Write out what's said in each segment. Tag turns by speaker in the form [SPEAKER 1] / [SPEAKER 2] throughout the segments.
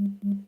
[SPEAKER 1] Bueno.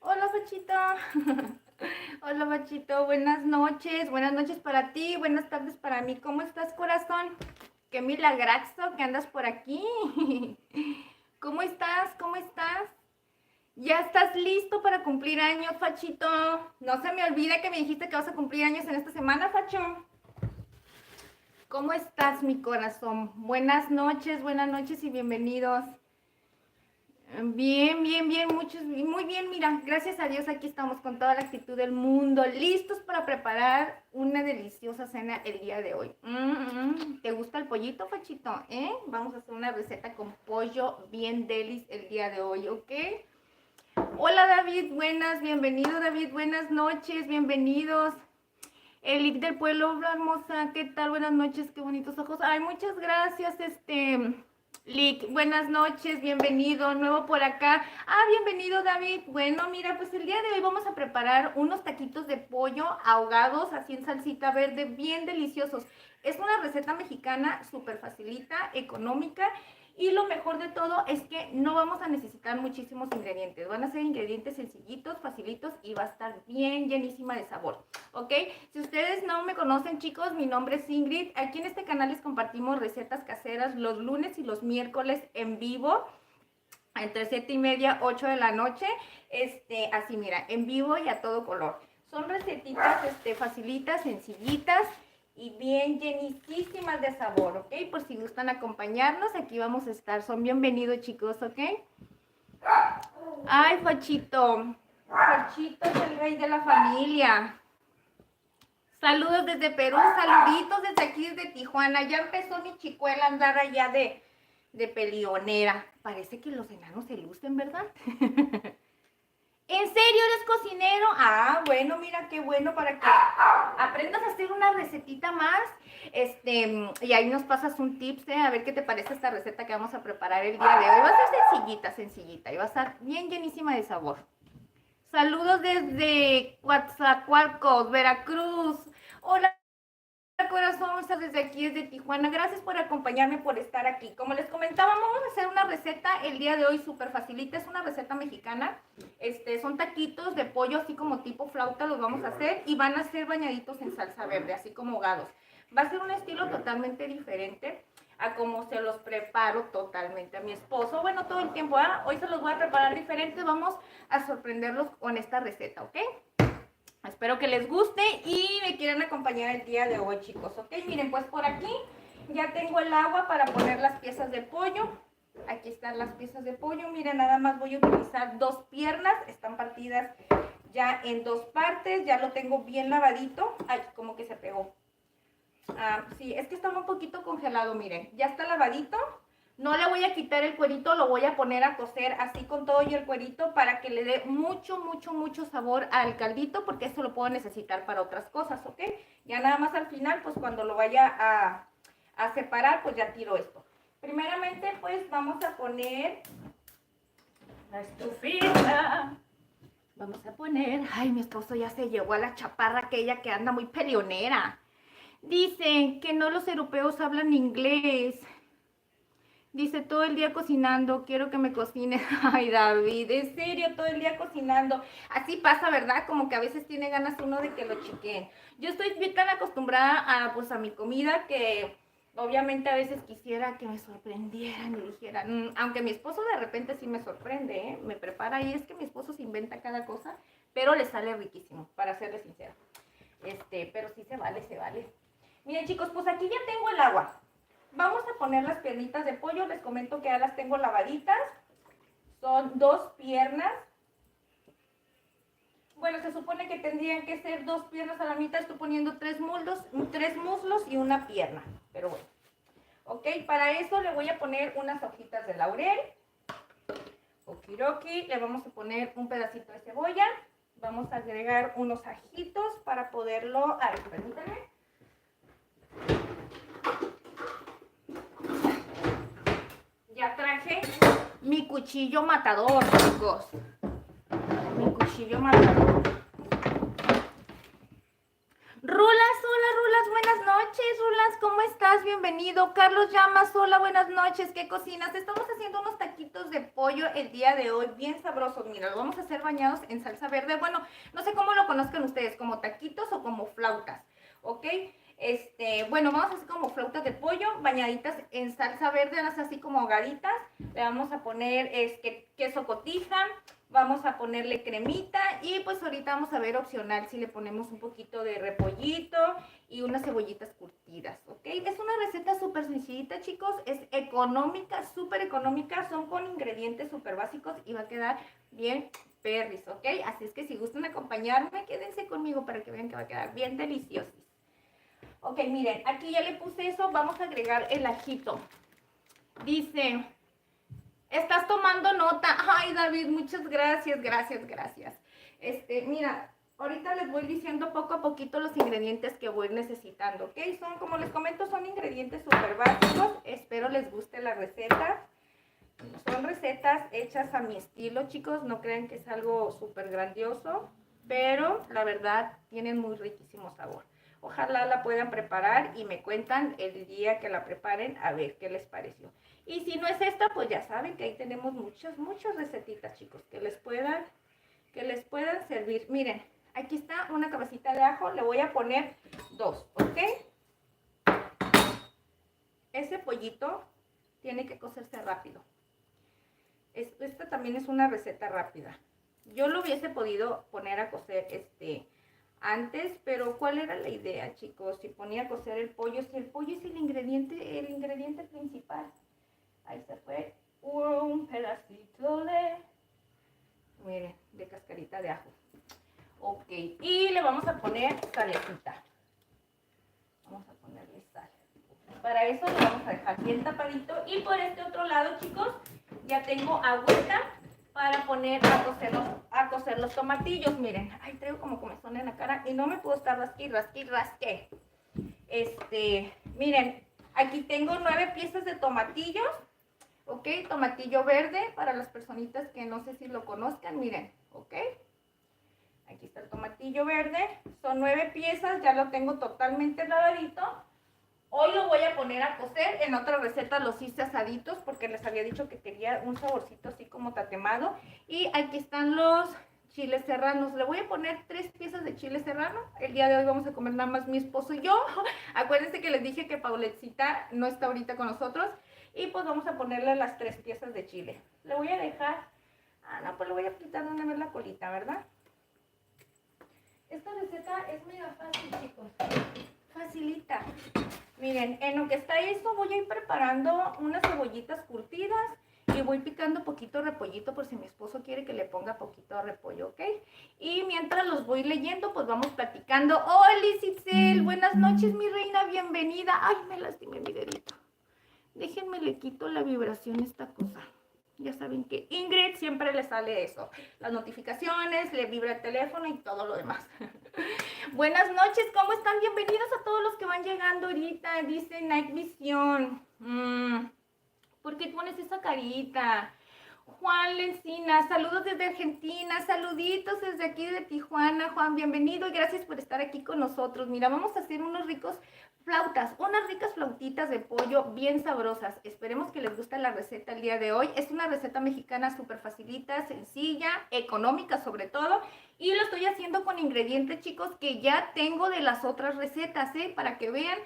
[SPEAKER 1] Hola, Fachito. Hola, Fachito. Buenas noches. Buenas noches para ti. Buenas tardes para mí. ¿Cómo estás, corazón? Qué milagrazo que andas por aquí. ¿Cómo estás? ¿Cómo estás? ¿Ya estás listo para cumplir años, Fachito? No se me olvide que me dijiste que vas a cumplir años en esta semana, Facho. ¿Cómo estás, mi corazón? Buenas noches y bienvenidos. Bien, bien, bien, muy bien, mira, gracias a Dios aquí estamos con toda la actitud del mundo, listos para preparar una deliciosa cena el día de hoy. ¿Te gusta el pollito, Fachito? Vamos a hacer una receta con pollo bien delis el día de hoy, ¿ok? Hola, David, buenas, bienvenido, David, buenas noches, bienvenidos. Elic del pueblo, hola, hermosa, ¿qué tal? Buenas noches, qué bonitos ojos. Ay, muchas gracias, Lick, buenas noches, bienvenido, nuevo por acá. Bienvenido, David. Bueno, mira, pues el día de hoy vamos a preparar unos taquitos de pollo ahogados, así en salsita verde, bien deliciosos. Es una receta mexicana súper facilita, económica. Y lo mejor de todo es que no vamos a necesitar muchísimos ingredientes. Van a ser ingredientes sencillitos, facilitos y va a estar bien llenísima de sabor. ¿Ok? Si ustedes no me conocen, chicos, mi nombre es Ingrid. Aquí en este canal les compartimos recetas caseras los lunes y los miércoles en vivo. Entre 7:30, 8 de la noche. Así mira, en vivo y a todo color. Son recetitas facilitas, sencillitas y bien llenísimas de sabor, ¿ok? Por si gustan acompañarnos, aquí vamos a estar. Son bienvenidos, chicos, ¿ok? Ay, Fachito. Fachito es el rey de la familia. Saludos desde Perú, saluditos desde aquí, desde Tijuana. Ya empezó mi chicuela a andar allá de peleonera. Parece que los enanos se lucen, ¿verdad? ¿En serio eres cocinero? Bueno, mira qué bueno para que aprendas a hacer una recetita más. Y ahí nos pasas un tips, a ver qué te parece esta receta que vamos a preparar el día de hoy. Va a ser sencillita, sencillita y va a estar bien llenísima de sabor. Saludos desde Coatzacoalcos, Veracruz. Hola, corazón, desde aquí, desde Tijuana. Gracias por acompañarme, por estar aquí. Como les comentaba, vamos a hacer una receta el día de hoy súper facilita. Es una receta mexicana. Son taquitos de pollo, así como tipo flauta, los vamos a hacer. Y van a ser bañaditos en salsa verde, así como ahogados. Va a ser un estilo totalmente diferente a como se los preparo totalmente a mi esposo. Bueno, todo el tiempo, hoy se los voy a preparar diferentes. Vamos a sorprenderlos con esta receta, ¿ok? Espero que les guste y me quieran acompañar el día de hoy, chicos, ¿ok? Miren, pues por aquí ya tengo el agua para poner las piezas de pollo. Aquí están las piezas de pollo. Miren, nada más voy a utilizar 2 piernas. Están partidas ya en 2 partes. Ya lo tengo bien lavadito. Ay, como que se pegó. Sí, es que estaba un poquito congelado, miren. Ya está lavadito. No le voy a quitar el cuerito, lo voy a poner a cocer así con todo y el cuerito para que le dé mucho, mucho, mucho sabor al caldito, porque esto lo puedo necesitar para otras cosas, ¿ok? Ya nada más al final, pues cuando lo vaya a separar, pues ya tiro esto. Primeramente, pues vamos a poner la estufita. Vamos a poner... Ay, mi esposo ya se llevó a la chaparra aquella que anda muy peleonera. Dicen que no los europeos hablan inglés. Dice, todo el día cocinando, quiero que me cocines. Ay, David, en serio, todo el día cocinando. Así pasa, ¿verdad? Como que a veces tiene ganas uno de que lo chiquen. Yo estoy bien tan acostumbrada a, pues, a mi comida que Obviamente a veces quisiera que me sorprendieran y dijeran, aunque mi esposo de repente sí me sorprende, ¿eh? Me prepara y es que mi esposo se inventa cada cosa, pero le sale riquísimo, para serle sincera. Pero sí se vale, se vale. Miren chicos, pues aquí ya tengo el agua. Vamos a poner las piernitas de pollo, les comento que ya las tengo lavaditas. Son 2 piernas. Bueno, se supone que tendrían que ser 2 piernas a la mitad, estoy poniendo 3 muslos y una pierna, pero bueno. Ok, para eso le voy a poner unas hojitas de laurel. Okiroki, le vamos a poner un pedacito de cebolla. Vamos a agregar unos ajitos para poderlo... A ver, permítanme. Ya traje mi cuchillo matador, chicos. Mi cuchillo matador. Rulas, hola Rulas, buenas noches. Rulas, ¿cómo estás? Bienvenido. Carlos Llamas, hola, buenas noches. ¿Qué cocinas? Estamos haciendo unos taquitos de pollo el día de hoy, bien sabrosos. Mira, los vamos a hacer bañados en salsa verde. Bueno, no sé cómo lo conozcan ustedes, como taquitos o como flautas, ¿ok? Bueno, vamos a hacer como flautas de pollo bañaditas en salsa verde, así como ahogaditas. Le vamos a poner queso cotija. Vamos a ponerle cremita y pues ahorita vamos a ver opcional si le ponemos un poquito de repollito y unas cebollitas curtidas, ¿ok? Es una receta súper sencillita, chicos, es económica, súper económica, son con ingredientes súper básicos y va a quedar bien perris, ¿ok? Así es que si gustan acompañarme, quédense conmigo para que vean que va a quedar bien delicioso. Ok, miren, aquí ya le puse eso, vamos a agregar el ajito. Dice... Estás tomando nota. Ay, David, muchas gracias, gracias. Mira, ahorita les voy diciendo poco a poquito los ingredientes que voy necesitando, ¿ok? Son, como les comento, son ingredientes súper básicos. Espero les guste la receta. Son recetas hechas a mi estilo, chicos. No crean que es algo súper grandioso, pero la verdad tienen muy riquísimo sabor. Ojalá la puedan preparar y me cuentan el día que la preparen a ver qué les pareció. Y si no es esta, pues ya saben que ahí tenemos muchas recetitas, chicos, que les puedan servir. Miren, aquí está una cabecita de ajo, le voy a poner 2, ¿ok? Ese pollito tiene que cocerse rápido. Esta también es una receta rápida. Yo lo hubiese podido poner a cocer antes, pero ¿cuál era la idea, chicos? Si ponía a cocer el pollo, si el pollo es el ingrediente principal. Ahí se fue un pedacito miren, de cascarita de ajo. Ok, y le vamos a poner salecita. Vamos a ponerle sal. Para eso lo vamos a dejar bien tapadito. Y por este otro lado, chicos, ya tengo agüita para poner a cocer los tomatillos. Miren, ay, traigo como comezón en la cara y no me puedo estar rasque. Miren, aquí tengo 9 piezas de tomatillos. Ok, tomatillo verde para las personitas que no sé si lo conozcan, miren, ok. Aquí está el tomatillo verde, son 9 piezas, ya lo tengo totalmente lavadito. Hoy lo voy a poner a cocer, en otra receta los hice asaditos porque les había dicho que quería un saborcito así como tatemado. Y aquí están los chiles serranos, le voy a poner 3 piezas de chile serrano. El día de hoy vamos a comer nada más mi esposo y yo. Acuérdense que les dije que Pauletcita no está ahorita con nosotros. Y pues vamos a ponerle las 3 piezas de chile. Le voy a dejar... pues le voy a quitar de una vez la colita, ¿verdad? Esta receta es mega fácil, chicos. Facilita. Miren, en lo que está eso voy a ir preparando unas cebollitas curtidas y voy picando poquito repollito por si mi esposo quiere que le ponga poquito de repollo, ¿ok? Y mientras los voy leyendo, pues vamos platicando. ¡Hola, Cicel! Buenas noches, mi reina, bienvenida. ¡Ay, me lastimé mi dedito! Déjenme, le quito la vibración a esta cosa. Ya saben que Ingrid siempre le sale eso. Las notificaciones, le vibra el teléfono y todo lo demás. Buenas noches, ¿cómo están? Bienvenidos a todos los que van llegando ahorita. Dice Night Vision. ¿Por qué pones esa carita? Juan Lencina, saludos desde Argentina, saluditos desde aquí de Tijuana. Juan, bienvenido y gracias por estar aquí con nosotros. Mira, vamos a hacer unas ricas flautitas de pollo bien sabrosas. Esperemos que les guste la receta el día de hoy. Es una receta mexicana súper facilita, sencilla, económica sobre todo. Y lo estoy haciendo con ingredientes, chicos, que ya tengo de las otras recetas, para que vean.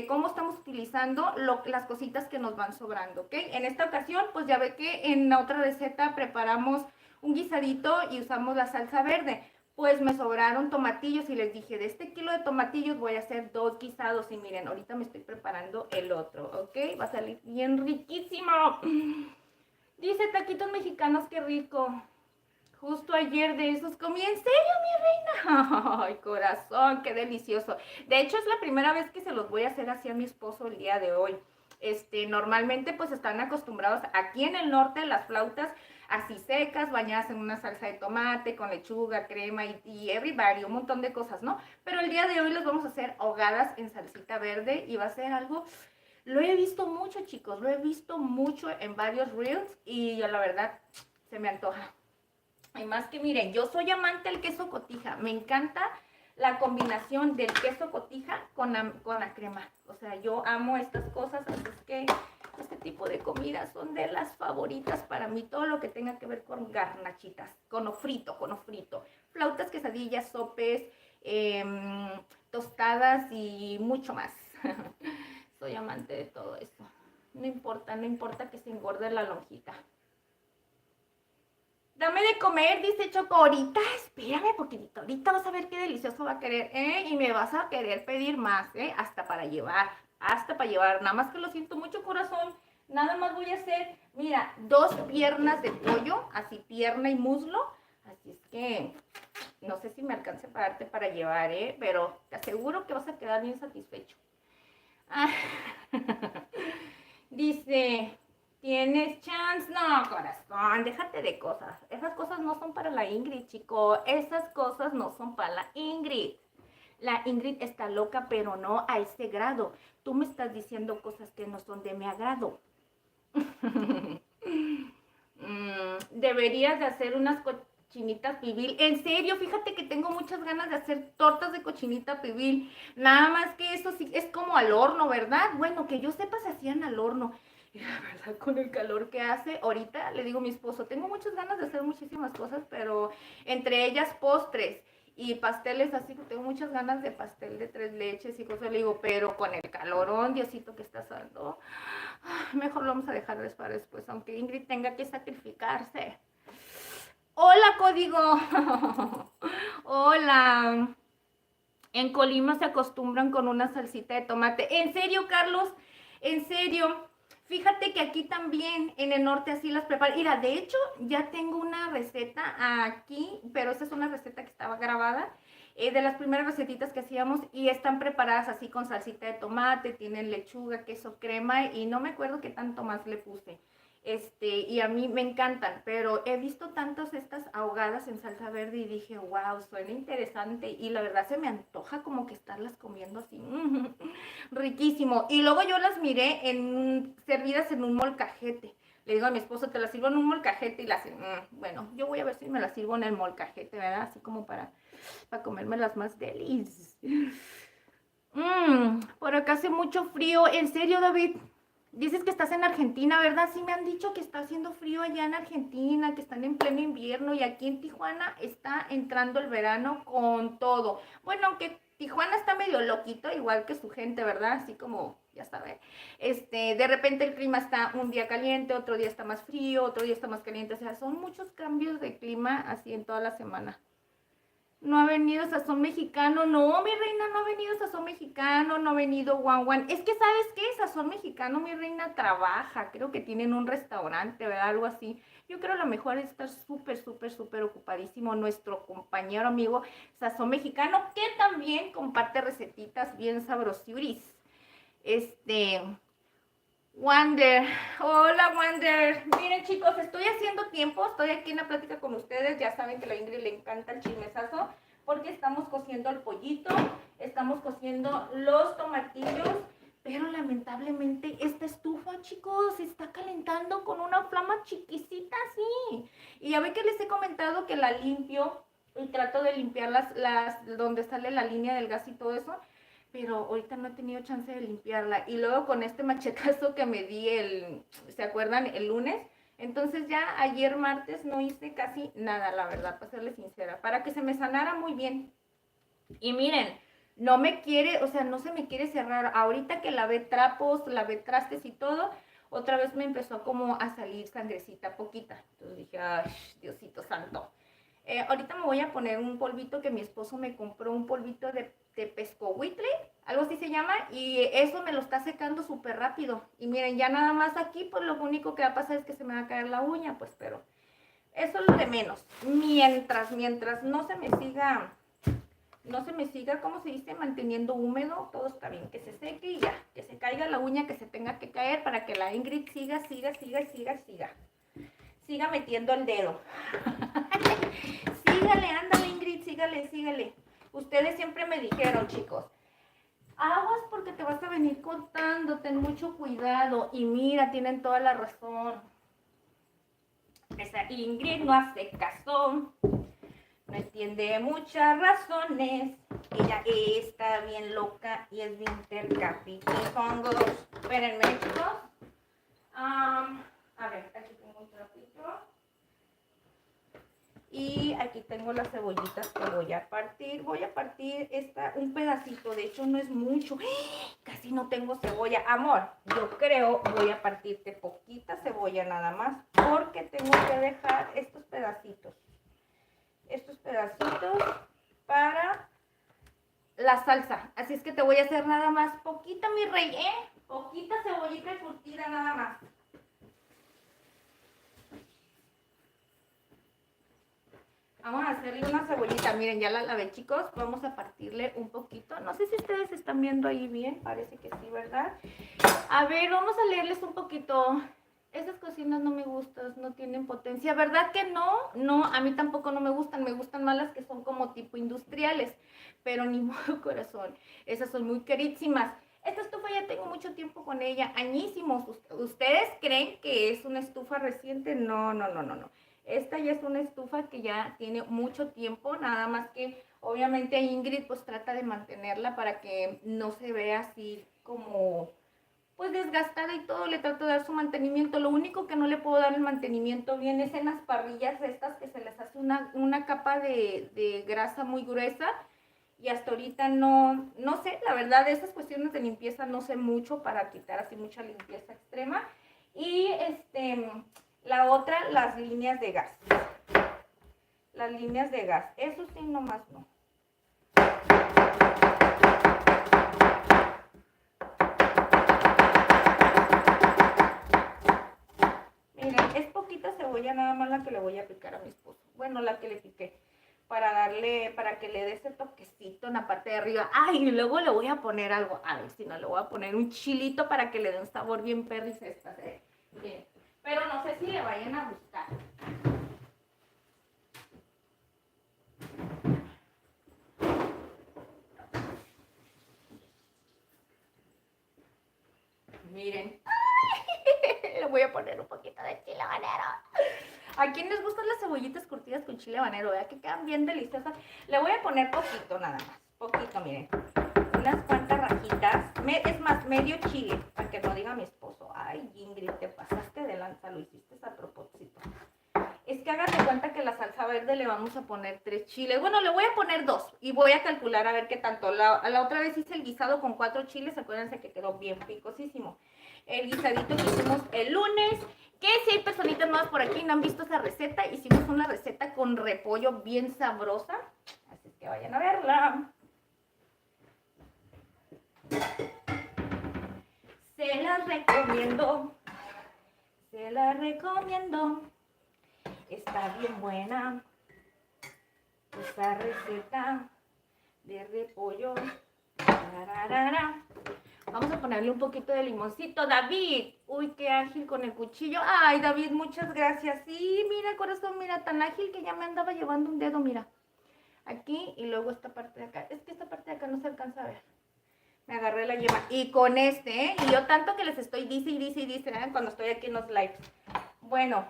[SPEAKER 1] cómo estamos utilizando las cositas que nos van sobrando, ¿ok? En esta ocasión, pues ya ve que en la otra receta preparamos un guisadito y usamos la salsa verde. Pues me sobraron tomatillos y les dije, de este kilo de tomatillos voy a hacer 2 guisados y miren, ahorita me estoy preparando el otro, ¿ok? Va a salir bien riquísimo. Dice taquitos mexicanos, qué rico. Justo ayer de esos comí. ¿En serio, mi reina? Ay, corazón, qué delicioso. De hecho, es la primera vez que se los voy a hacer así a mi esposo el día de hoy. Normalmente pues están acostumbrados aquí en el norte las flautas así secas, bañadas en una salsa de tomate, con lechuga, crema y everybody, un montón de cosas, ¿no? Pero el día de hoy les vamos a hacer ahogadas en salsita verde y va a ser algo... Lo he visto mucho, chicos, lo he visto mucho en varios reels y yo la verdad se me antoja. Y más que miren, yo soy amante del queso cotija, me encanta la combinación del queso cotija con la crema. O sea, yo amo estas cosas, así es que este tipo de comidas son de las favoritas para mí. Todo lo que tenga que ver con garnachitas, con frito, flautas, quesadillas, sopes, tostadas y mucho más. Soy amante de todo eso. No importa que se engorde la lonjita. Dame de comer, dice Choco. Ahorita, espérame poquitito. Ahorita vas a ver qué delicioso va a querer, ¿eh? Y me vas a querer pedir más, ¿eh? Hasta para llevar. Hasta para llevar. Nada más que lo siento mucho, corazón. Nada más voy a hacer, mira, 2 piernas de pollo. Así, pierna y muslo. Así es que no sé si me alcance para darte para llevar, ¿eh? Pero te aseguro que vas a quedar bien satisfecho. Ah. Dice... ¿Tienes chance? No, corazón, déjate de cosas. Esas cosas no son para la Ingrid, chico. Esas cosas no son para la Ingrid. La Ingrid está loca, pero no a ese grado. Tú me estás diciendo cosas que no son de mi agrado. Deberías de hacer unas cochinitas pibil. En serio, fíjate que tengo muchas ganas de hacer tortas de cochinita pibil. Nada más que eso sí es como al horno, ¿verdad? Bueno, que yo sepa se hacían al horno. Y la verdad, con el calor que hace, ahorita le digo a mi esposo, tengo muchas ganas de hacer muchísimas cosas, pero entre ellas postres y pasteles, así que tengo muchas ganas de pastel de 3 leches y cosas, le digo, pero con el calorón, Diosito, que está dando, mejor lo vamos a dejar para después, aunque Ingrid tenga que sacrificarse. Hola, código. Hola. En Colima se acostumbran con una salsita de tomate. ¿En serio, Carlos? ¿En serio? Fíjate que aquí también en el norte así las preparan. Mira, de hecho ya tengo una receta aquí, pero esa es una receta que estaba grabada, de las primeras recetitas que hacíamos y están preparadas así con salsita de tomate, tienen lechuga, queso, crema y no me acuerdo qué tanto más le puse. Y a mí me encantan, pero he visto tantas estas ahogadas en salsa verde y dije, wow, suena interesante y la verdad se me antoja como que estarlas comiendo así, riquísimo. Y luego yo las miré servidas en un molcajete. Le digo a mi esposo, te las sirvo en un molcajete y las, bueno, yo voy a ver si me las sirvo en el molcajete, ¿verdad? Así como para comérmelas más delis. Por acá hace mucho frío, en serio, David. Dices que estás en Argentina, ¿verdad? Sí me han dicho que está haciendo frío allá en Argentina, que están en pleno invierno y aquí en Tijuana está entrando el verano con todo. Bueno, aunque Tijuana está medio loquito, igual que su gente, ¿verdad? Así como, ya saben. De repente el clima está un día caliente, otro día está más frío, otro día está más caliente. O sea, son muchos cambios de clima así en toda la semana. No ha venido Sazón Mexicano, no, mi reina, no ha venido Sazón Mexicano, no ha venido Juan Juan. Es que, ¿sabes qué? Sazón Mexicano, mi reina, trabaja, creo que tienen un restaurante, ¿verdad? Algo así. Yo creo lo mejor es estar súper ocupadísimo nuestro compañero amigo Sazón Mexicano, que también comparte recetitas bien sabrosiuris. Wander, hola Wander. Miren chicos, estoy haciendo tiempo, estoy aquí en la plática con ustedes. Ya saben que a la Ingrid le encanta el chismesazo porque estamos cociendo el pollito, estamos cociendo los tomatillos, pero lamentablemente esta estufa, chicos, se está calentando con una flama chiquisita así. Y ya ve que les he comentado que la limpio y trato de limpiar las donde sale la línea del gas y todo eso, pero ahorita no he tenido chance de limpiarla. Y luego con este machetazo que me di ¿se acuerdan? El lunes. Entonces ya ayer martes no hice casi nada, la verdad, para serles sincera, para que se me sanara muy bien. Y miren, no me quiere, o sea, no se me quiere cerrar. Ahorita que lavé trapos, lavé trastes y todo, otra vez me empezó como a salir sangrecita poquita. Entonces dije, ay, Diosito santo. Ahorita me voy a poner un polvito que mi esposo me compró, un polvito de pescohuitle, algo así se llama, y eso me lo está secando súper rápido. Y miren, ya nada más aquí, pues lo único que va a pasar es que se me va a caer la uña, pues, pero eso es lo de menos. Mientras no se me siga, ¿cómo se dice? Manteniendo húmedo, todo está bien, que se seque y ya, que se caiga la uña que se tenga que caer para que la Ingrid siga metiendo el dedo. Sígale, ándale Ingrid, sígale. Ustedes siempre me dijeron, chicos, aguas porque te vas a venir cortando, ten mucho cuidado. Y mira, tienen toda la razón. Esa Ingrid no hace caso. No entiende muchas razones. Ella está bien loca y es bien terca. Pipipongos. Espérenme, chicos. A ver, aquí tengo un trapito. Y aquí tengo las cebollitas que voy a partir. Voy a partir un pedacito. De hecho, no es mucho. Casi no tengo cebolla. Amor, yo creo voy a partirte poquita cebolla nada más. Porque tengo que dejar estos pedacitos para la salsa. Así es que te voy a hacer nada más poquita, mi rey, poquita cebollita curtida nada más. Vamos a hacerle una cebollita. Miren, ya la lavé, chicos. Vamos a partirle un poquito. No sé si ustedes están viendo ahí bien. Parece que sí, ¿verdad? A ver, vamos a leerles un poquito. Esas cocinas no me gustan, no tienen potencia. ¿Verdad que no? No, a mí tampoco no me gustan. Me gustan más las que son como tipo industriales. Pero ni modo, corazón. Esas son muy carísimas. Esta estufa ya tengo mucho tiempo con ella. Añísimos. ¿Ustedes creen que es una estufa reciente? No. Esta ya es una estufa que ya tiene mucho tiempo. Nada más que obviamente Ingrid pues trata de mantenerla para que no se vea así como pues desgastada y todo, le trato de dar su mantenimiento. Lo único que no le puedo dar el mantenimiento bien es en las parrillas estas que se les hace una capa de grasa muy gruesa y hasta ahorita no sé, la verdad de esas cuestiones de limpieza no sé mucho para quitar así mucha limpieza extrema. Y la otra, las líneas de gas. Las líneas de gas, eso sí nomás no. Es poquita cebolla nada más la que le voy a picar a mi esposo. Bueno, la que le piqué. Para que le dé ese toquecito en la parte de arriba. Ay, y luego le voy a poner algo. A ver si no, le voy a poner un chilito para que le dé un sabor bien perris estas, Bien. Pero no sé si le vayan a gustar. Miren. Le voy a poner un poquito de chile habanero. ¿A quién les gustan las cebollitas curtidas con chile habanero? ¿Verdad que quedan bien deliciosas? Le voy a poner poquito nada más. Poquito, miren. Unas cuantas rajitas. Es más, medio chile. Para que no diga mi esposo. Ay, Ingrid, te pasaste de lanza. Lo hiciste a propósito. Es que háganse cuenta que la salsa verde le vamos a poner 3 chiles. Bueno, le voy a poner 2. Y voy a calcular a ver qué tanto. La otra vez hice el guisado con 4 chiles. Acuérdense que quedó bien picosísimo. El guisadito que hicimos el lunes. Que si hay personitas nuevas por aquí no han visto esa receta, hicimos una receta con repollo bien sabrosa. Así que vayan a verla. Se la recomiendo. Se la recomiendo. Está bien buena esta receta de repollo. Vamos a ponerle un poquito de limoncito. David, uy, qué ágil con el cuchillo. Ay, David, muchas gracias. Sí, mira, corazón, mira, tan ágil que ya me andaba llevando un dedo, mira. Aquí y luego esta parte de acá. Es que esta parte de acá no se alcanza a ver. Me agarré la yema. Y con y yo tanto que les estoy dice, cuando estoy aquí en los lives. Bueno,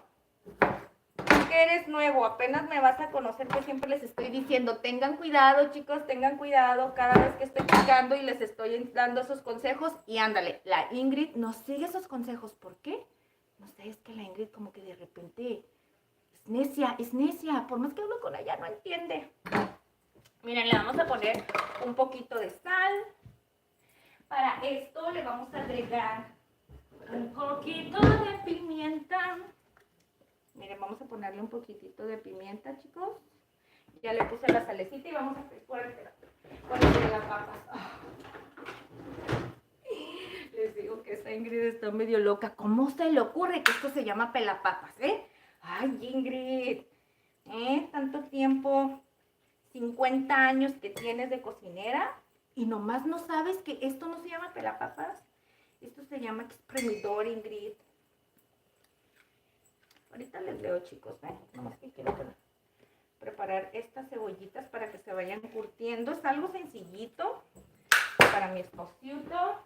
[SPEAKER 1] que eres nuevo, apenas me vas a conocer, que siempre les estoy diciendo, tengan cuidado, chicos, tengan cuidado cada vez que estoy picando y les estoy dando esos consejos. Y ándale, la Ingrid no sigue esos consejos. ¿Por qué? No sé, es que la Ingrid como que de repente es necia. Por más que hablo con ella, no entiende. Miren, le vamos a poner un poquito de sal. Para esto le vamos a agregar un poquito de pimienta. Miren, vamos a ponerle un poquitito de pimienta, chicos. Ya le puse la salecita y vamos a ponerle las papas. Les digo que esa Ingrid está medio loca. ¿Cómo se le ocurre que esto se llama pelapapas, Ay, Ingrid, tanto tiempo, 50 años que tienes de cocinera y nomás no sabes que esto no se llama pelapapas. Esto se llama exprimidor, Ingrid. Ahorita les leo, chicos, nomás que quiero preparar estas cebollitas para que se vayan curtiendo. Es algo sencillito para mi esposito.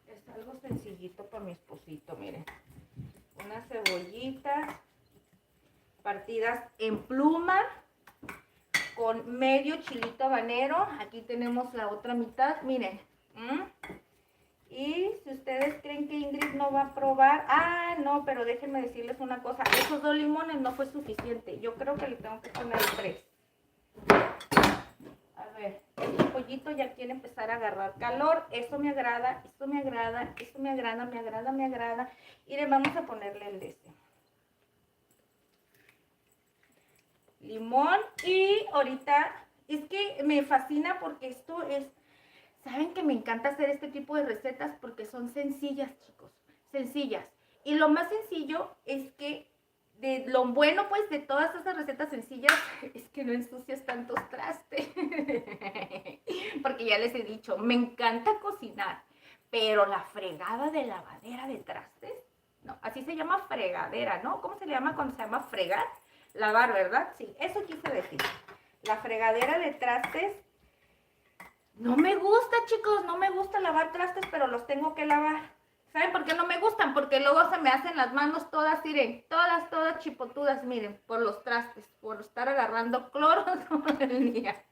[SPEAKER 1] Es algo sencillito para mi esposito, miren. Unas cebollitas partidas en pluma con medio chilito habanero. Aquí tenemos la otra mitad, miren. Y si ustedes creen que Ingrid no va a probar, no, pero déjenme decirles una cosa, esos 2 limones no fue suficiente, yo creo que le tengo que poner 3. A ver, el pollito ya quiere empezar a agarrar calor, eso me agrada, esto me agrada, esto me agrada, me agrada, me agrada, y le vamos a ponerle el de este limón. Y ahorita, es que me fascina porque esto es... Saben que me encanta hacer este tipo de recetas porque son sencillas, chicos, sencillas. Y lo más sencillo es que de lo bueno, pues, de todas esas recetas sencillas es que no ensucias tantos trastes. Porque ya les he dicho, me encanta cocinar, pero la fregada de lavadera de trastes, no, así se llama fregadera, ¿no? ¿Cómo se le llama cuando se llama fregar? Lavar, ¿verdad? Sí, eso quise decir. La fregadera de trastes. No me gusta, chicos, no me gusta lavar trastes, pero los tengo que lavar. ¿Saben por qué no me gustan? Porque luego se me hacen las manos todas, miren, todas chipotudas, miren, por los trastes, por estar agarrando cloro todo el día.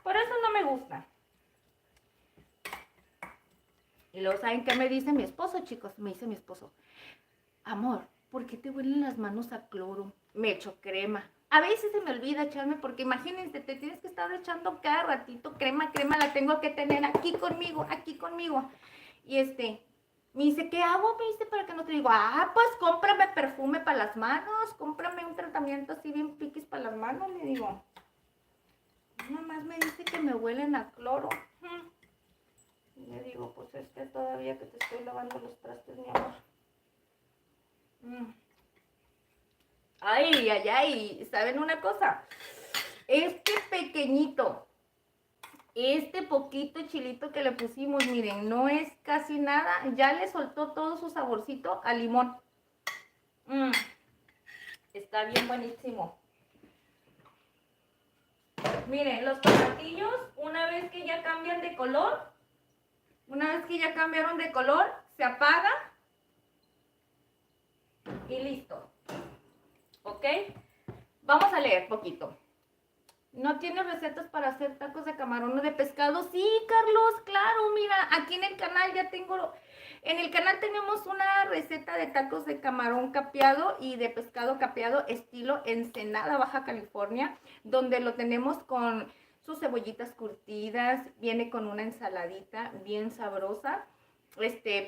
[SPEAKER 1] Por eso no me gusta. Y luego, ¿saben qué me dice mi esposo, chicos? Me dice mi esposo, amor, ¿por qué te huelen las manos a cloro? Me echo crema. A veces se me olvida echarme, porque imagínense, te tienes que estar echando cada ratito crema, la tengo que tener aquí conmigo. Y me dice, ¿qué hago? Me dice, para que no te digo, pues cómprame perfume para las manos, cómprame un tratamiento así bien piquis para las manos, le digo. Nada más me dice que me huelen a cloro. Y le digo, pues es que todavía que te estoy lavando los trastes, mi amor. Ay, ¿saben una cosa? Este pequeñito, este poquito chilito que le pusimos, miren, no es casi nada, ya le soltó todo su saborcito a limón. Está bien buenísimo. Miren, los tomatillos, una vez que ya cambian de color, se apaga y listo. ¿Ok? Vamos a leer poquito. ¿No tienes recetas para hacer tacos de camarón o de pescado? Sí, Carlos, claro, mira, aquí en el canal tenemos una receta de tacos de camarón capeado y de pescado capeado estilo Ensenada, Baja California, donde lo tenemos con sus cebollitas curtidas, viene con una ensaladita bien sabrosa.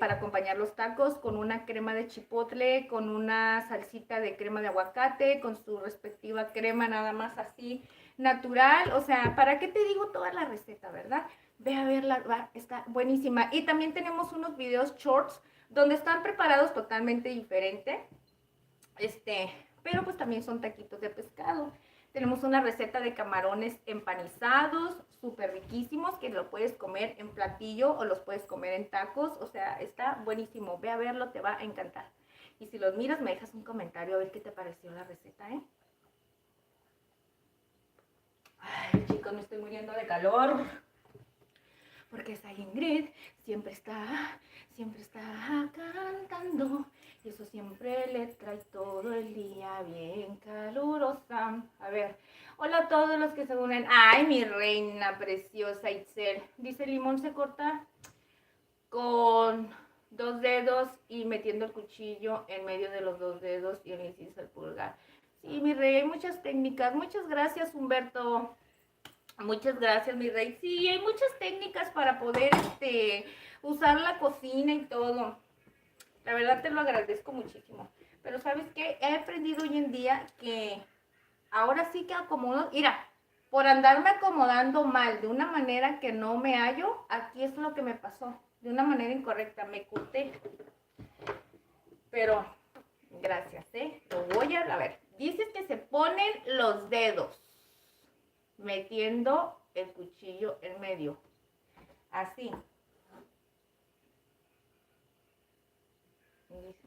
[SPEAKER 1] Para acompañar los tacos, con una crema de chipotle, con una salsita de crema de aguacate, con su respectiva crema nada más así natural. O sea, ¿para qué te digo toda la receta, verdad? Ve a verla, está buenísima. Y también tenemos unos videos shorts donde están preparados totalmente diferente. Pero pues también son taquitos de pescado. Tenemos una receta de camarones empanizados, súper riquísimos, que lo puedes comer en platillo o los puedes comer en tacos. O sea, está buenísimo. Ve a verlo, te va a encantar. Y si los miras, me dejas un comentario a ver qué te pareció la receta, Ay, chicos, me estoy muriendo de calor. Porque esa Ingrid siempre está cantando. Y eso siempre le trae todo el día bien calurosa. A ver, hola a todos los que se unen. Ay, mi reina preciosa Itzel. Dice, limón se corta con 2 dedos y metiendo el cuchillo en medio de los 2 dedos y el inciso al pulgar. Sí, mi rey, hay muchas técnicas. Muchas gracias, Humberto. Muchas gracias, mi rey. Sí, hay muchas técnicas para poder usar la cocina y todo. La verdad te lo agradezco muchísimo. Pero ¿sabes qué? He aprendido hoy en día que ahora sí que acomodo. Mira, por andarme acomodando mal, de una manera que no me hallo, aquí es lo que me pasó. De una manera incorrecta, me corté. Pero, gracias, ¿eh? Lo voy a ver. Dices que se ponen los dedos metiendo el cuchillo en medio. Así.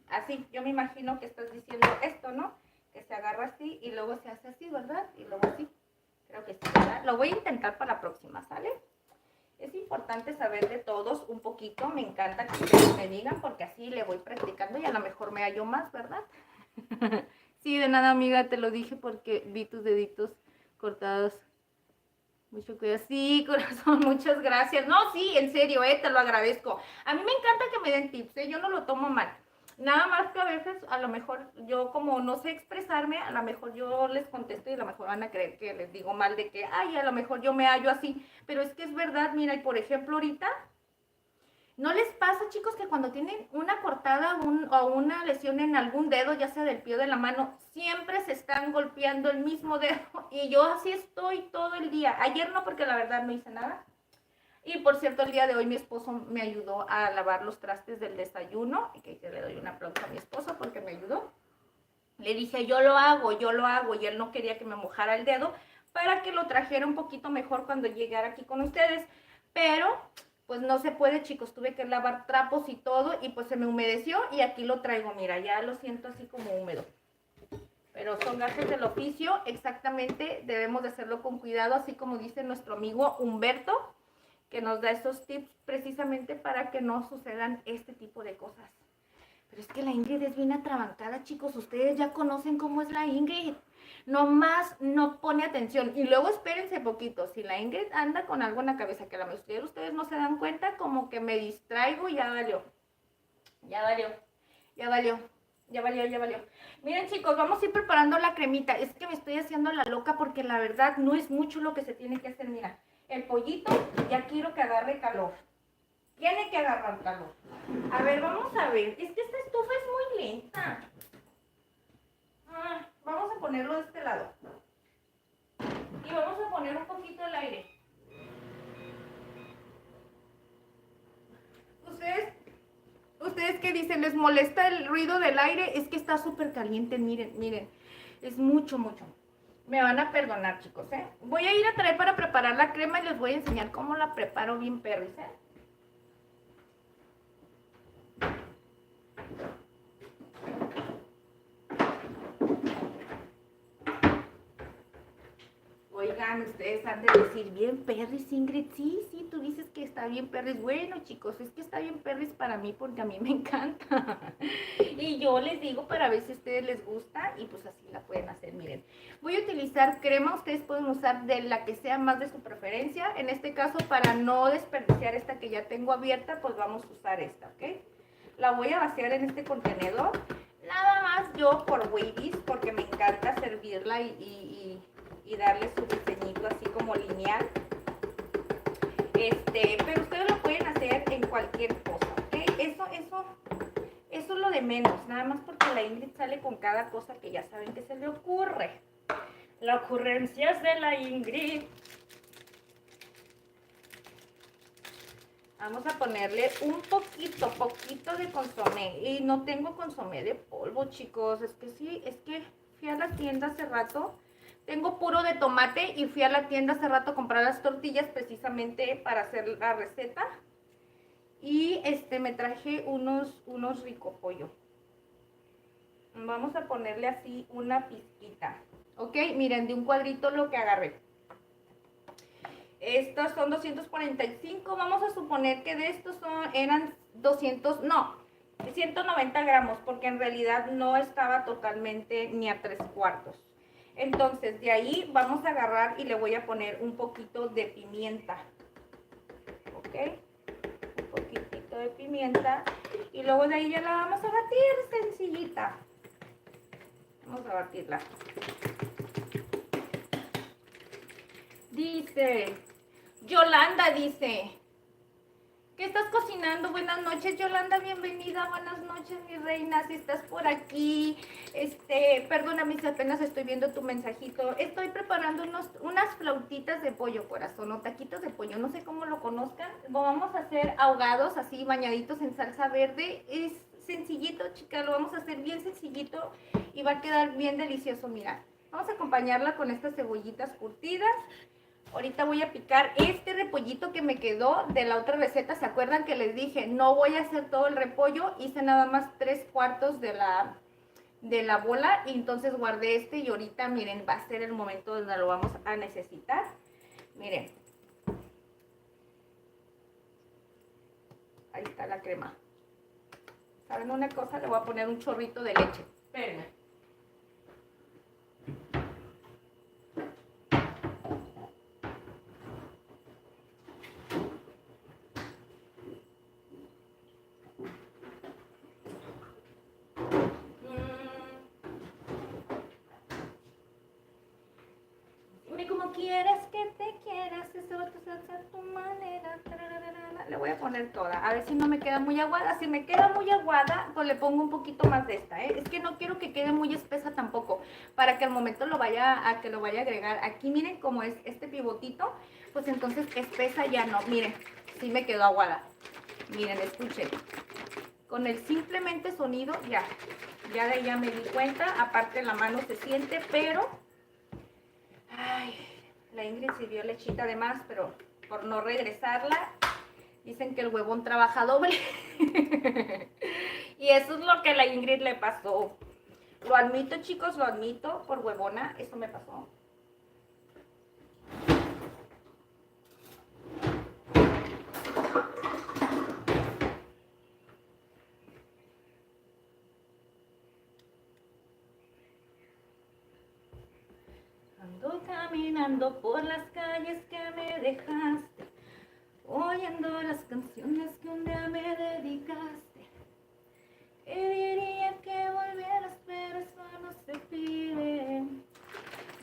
[SPEAKER 1] Así, yo me imagino que estás diciendo esto, ¿no? Que se agarra así y luego se hace así, ¿verdad? Y luego así. Creo que sí, ¿verdad? Lo voy a intentar para la próxima, ¿sale? Es importante saber de todos un poquito. Me encanta que ustedes me digan porque así le voy practicando y a lo mejor me hallo más, ¿verdad? Sí, de nada, amiga, te lo dije porque vi tus deditos cortados. Mucho cuidado. Sí, corazón, muchas gracias. No, sí, en serio, te lo agradezco. A mí me encanta que me den tips, yo no lo tomo mal. Nada más que a veces, a lo mejor, yo como no sé expresarme, a lo mejor yo les contesto y a lo mejor van a creer que les digo mal de que, ay, a lo mejor yo me hallo así. Pero es que es verdad, mira, y por ejemplo ahorita, ¿no les pasa, chicos, que cuando tienen una cortada o una lesión en algún dedo, ya sea del pie o de la mano, siempre se están golpeando el mismo dedo? Y yo así estoy todo el día. Ayer no, porque la verdad no hice nada. Y por cierto, el día de hoy mi esposo me ayudó a lavar los trastes del desayuno. Y que le doy un aplauso a mi esposo porque me ayudó. Le dije, yo lo hago. Y él no quería que me mojara el dedo para que lo trajera un poquito mejor cuando llegara aquí con ustedes. Pero pues no se puede, chicos, tuve que lavar trapos y todo y pues se me humedeció y aquí lo traigo, mira, ya lo siento así como húmedo. Pero son gajes del oficio, exactamente, debemos de hacerlo con cuidado, así como dice nuestro amigo Humberto, que nos da esos tips precisamente para que no sucedan este tipo de cosas. Pero es que la Ingrid es bien atrabancada, chicos, ustedes ya conocen cómo es la Ingrid. Nomás no pone atención. Y luego espérense poquito. Si la Ingrid anda con algo en la cabeza que a la mayoría de ustedes no se dan cuenta, como que me distraigo y ya valió. Ya valió. Ya valió. Ya valió, ya valió. Miren, chicos, vamos a ir preparando la cremita. Es que me estoy haciendo la loca porque la verdad no es mucho lo que se tiene que hacer. Mira, el pollito ya quiero que agarre calor. Tiene que agarrar calor. A ver, vamos a ver. Es que esta estufa es muy lenta. Vamos a ponerlo de este lado. Y vamos a poner un poquito el aire. ¿Ustedes qué dicen? ¿Les molesta el ruido del aire? Es que está súper caliente, miren, miren. Es mucho, mucho. Me van a perdonar, chicos, ¿eh? Voy a ir a traer para preparar la crema y les voy a enseñar cómo la preparo bien perris, ¿eh? Oigan, ustedes han de decir, bien perris, Ingrid. Sí, sí, tú dices que está bien perris. Bueno, chicos, es que está bien perris para mí porque a mí me encanta. Y yo les digo para ver si a ustedes les gusta y pues así la pueden hacer. Miren, voy a utilizar crema. Ustedes pueden usar de la que sea más de su preferencia. En este caso, para no desperdiciar esta que ya tengo abierta, pues vamos a usar esta, ¿ok? La voy a vaciar en este contenedor. Nada más yo por Wavys porque me encanta servirla y darle su diseñito así como lineal. Pero ustedes lo pueden hacer en cualquier cosa, ¿ok? Eso es lo de menos, nada más porque la Ingrid sale con cada cosa que ya saben que se le ocurre. Las ocurrencias de la Ingrid. Vamos a ponerle un poquito de consomé. Y no tengo consomé de polvo, chicos. Es que sí, es que fui a la tienda hace rato. Tengo puro de tomate y fui a la tienda hace rato a comprar las tortillas precisamente para hacer la receta. Y me traje unos rico pollo. Vamos a ponerle así una pizquita. Ok, miren, de un cuadrito lo que agarré. Estos son 245. Vamos a suponer que de estos eran 200, no, 190 gramos, porque en realidad no estaba totalmente ni a 3/4. Entonces, de ahí vamos a agarrar y le voy a poner un poquito de pimienta. ¿Ok? Un poquitito de pimienta. Y luego de ahí ya la vamos a batir sencillita. Vamos a batirla. Dice, Yolanda dice, ¿qué estás cocinando? Buenas noches, Yolanda, bienvenida. Buenas noches, mi reina, si estás por aquí. Perdóname si apenas estoy viendo tu mensajito. Estoy preparando unas flautitas de pollo, corazón, o taquitos de pollo, no sé cómo lo conozcan. Vamos a hacer ahogados, así, bañaditos en salsa verde. Es sencillito, chicas, lo vamos a hacer bien sencillito y va a quedar bien delicioso, mira. Vamos a acompañarla con estas cebollitas curtidas. Ahorita voy a picar este repollito que me quedó de la otra receta. ¿Se acuerdan que les dije? No voy a hacer todo el repollo. Hice nada más 3/4 de la bola. Y entonces guardé este y ahorita, miren, va a ser el momento donde lo vamos a necesitar. Miren. Ahí está la crema. ¿Saben una cosa? Le voy a poner un chorrito de leche. Espérenme. Como quieras que te quieras, eso va a ser tu manera. Le voy a poner toda, a ver si no me queda muy aguada. Si me queda muy aguada, pues le pongo un poquito más de esta, ¿eh? Es que no quiero que quede muy espesa tampoco, para que al momento lo vaya a agregar. Aquí miren cómo es este pivotito, pues entonces espesa ya no. Miren, sí me quedó aguada. Miren, escuchen. Con el simplemente sonido ya de ahí ya me di cuenta. Aparte la mano se siente, pero... Ay, la Ingrid sirvió lechita de más, pero por no regresarla, dicen que el huevón trabaja doble. Y eso es lo que a la Ingrid le pasó. Lo admito, chicos, lo admito, por huevona, eso me pasó. Ando caminando por las calles que me dejaste, oyendo las canciones que un día me dedicaste. ¿Qué diría que volvieras, pero eso no se pide?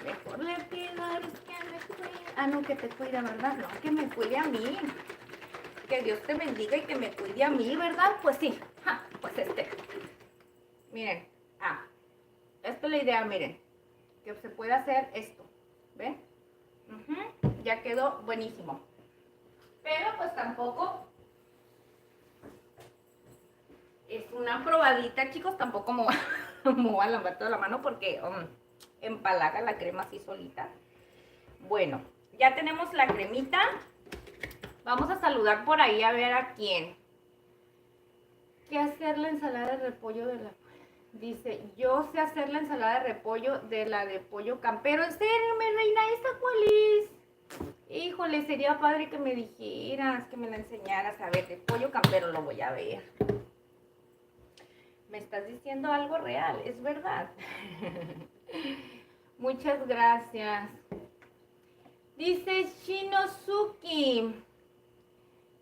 [SPEAKER 1] Mejor le pido a Dios que me cuide. Ah, no, que te cuide, ¿verdad? No, que me cuide a mí. Que Dios te bendiga y que me cuide a mí, ¿verdad? Pues sí. Pues miren. Esta es la idea, miren. Que se puede hacer esto. ¿Ven? Ya quedó buenísimo. Pero pues tampoco es una probadita, chicos. Tampoco me voy a lamber toda la mano porque empalaga la crema así solita. Bueno, ya tenemos la cremita. Vamos a saludar por ahí a ver a quién. ¿Qué hacer la ensalada de repollo de la... Dice, yo sé hacer la ensalada de repollo de la de pollo campero. ¿En serio, mi reina? ¿Esa cuál es? Híjole, sería padre que me dijeras, que me la enseñaras. A ver, de pollo campero lo voy a ver. Me estás diciendo algo real, es verdad. Muchas gracias. Dice Shinosuki.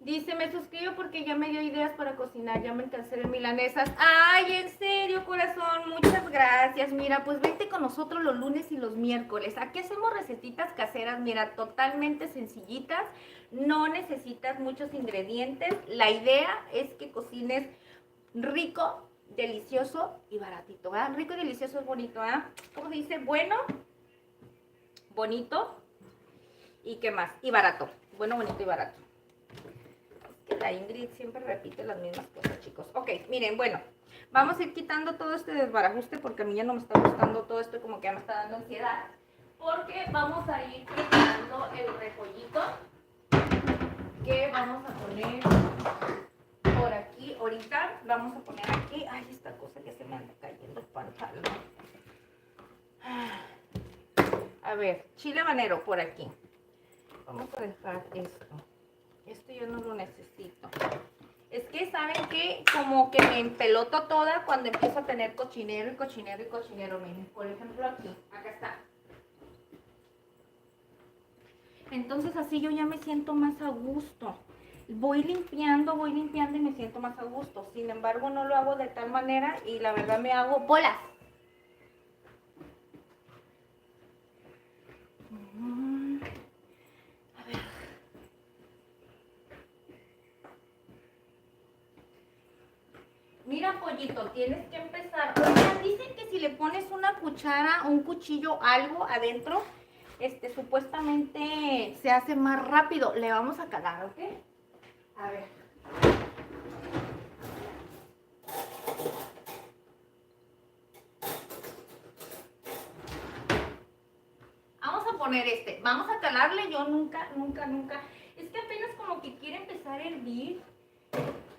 [SPEAKER 1] Dice, me suscribo porque ya me dio ideas para cocinar, ya me cansé de milanesas. Ay, en serio, corazón, muchas gracias. Mira, pues vente con nosotros los lunes y los miércoles. Aquí hacemos recetitas caseras, mira, totalmente sencillitas. No necesitas muchos ingredientes. La idea es que cocines rico, delicioso y baratito, ¿verdad? Rico y delicioso es bonito, ¿verdad? ¿Cómo se dice? Bueno, bonito y ¿qué más? Y barato. Bueno, bonito y barato. La Ingrid siempre repite las mismas cosas, chicos. Ok, miren, bueno, vamos a ir quitando todo este desbarajuste porque a mí ya no me está gustando todo esto, como que ya me está dando ansiedad. Porque vamos a ir preparando el repollito que vamos a poner por aquí. Ahorita vamos a poner aquí, ay, esta cosa que se me anda cayendo el pantalón. A ver, chile habanero por aquí. Vamos a dejar esto. Esto yo no lo necesito. Es que, ¿saben qué? Como que me empeloto toda cuando empiezo a tener cochinero y cochinero y cochinero. Miren, por ejemplo aquí, acá está. Entonces así yo ya me siento más a gusto. Voy limpiando y me siento más a gusto. Sin embargo, no lo hago de tal manera y la verdad me hago bolas. A ver. Mira, pollito, tienes que empezar. Oigan, dicen que si le pones una cuchara, un cuchillo, algo adentro, supuestamente se hace más rápido. Le vamos a calar, ¿ok? A ver. Vamos a poner vamos a calarle. Yo nunca. Es que apenas como que quiere empezar a hervir.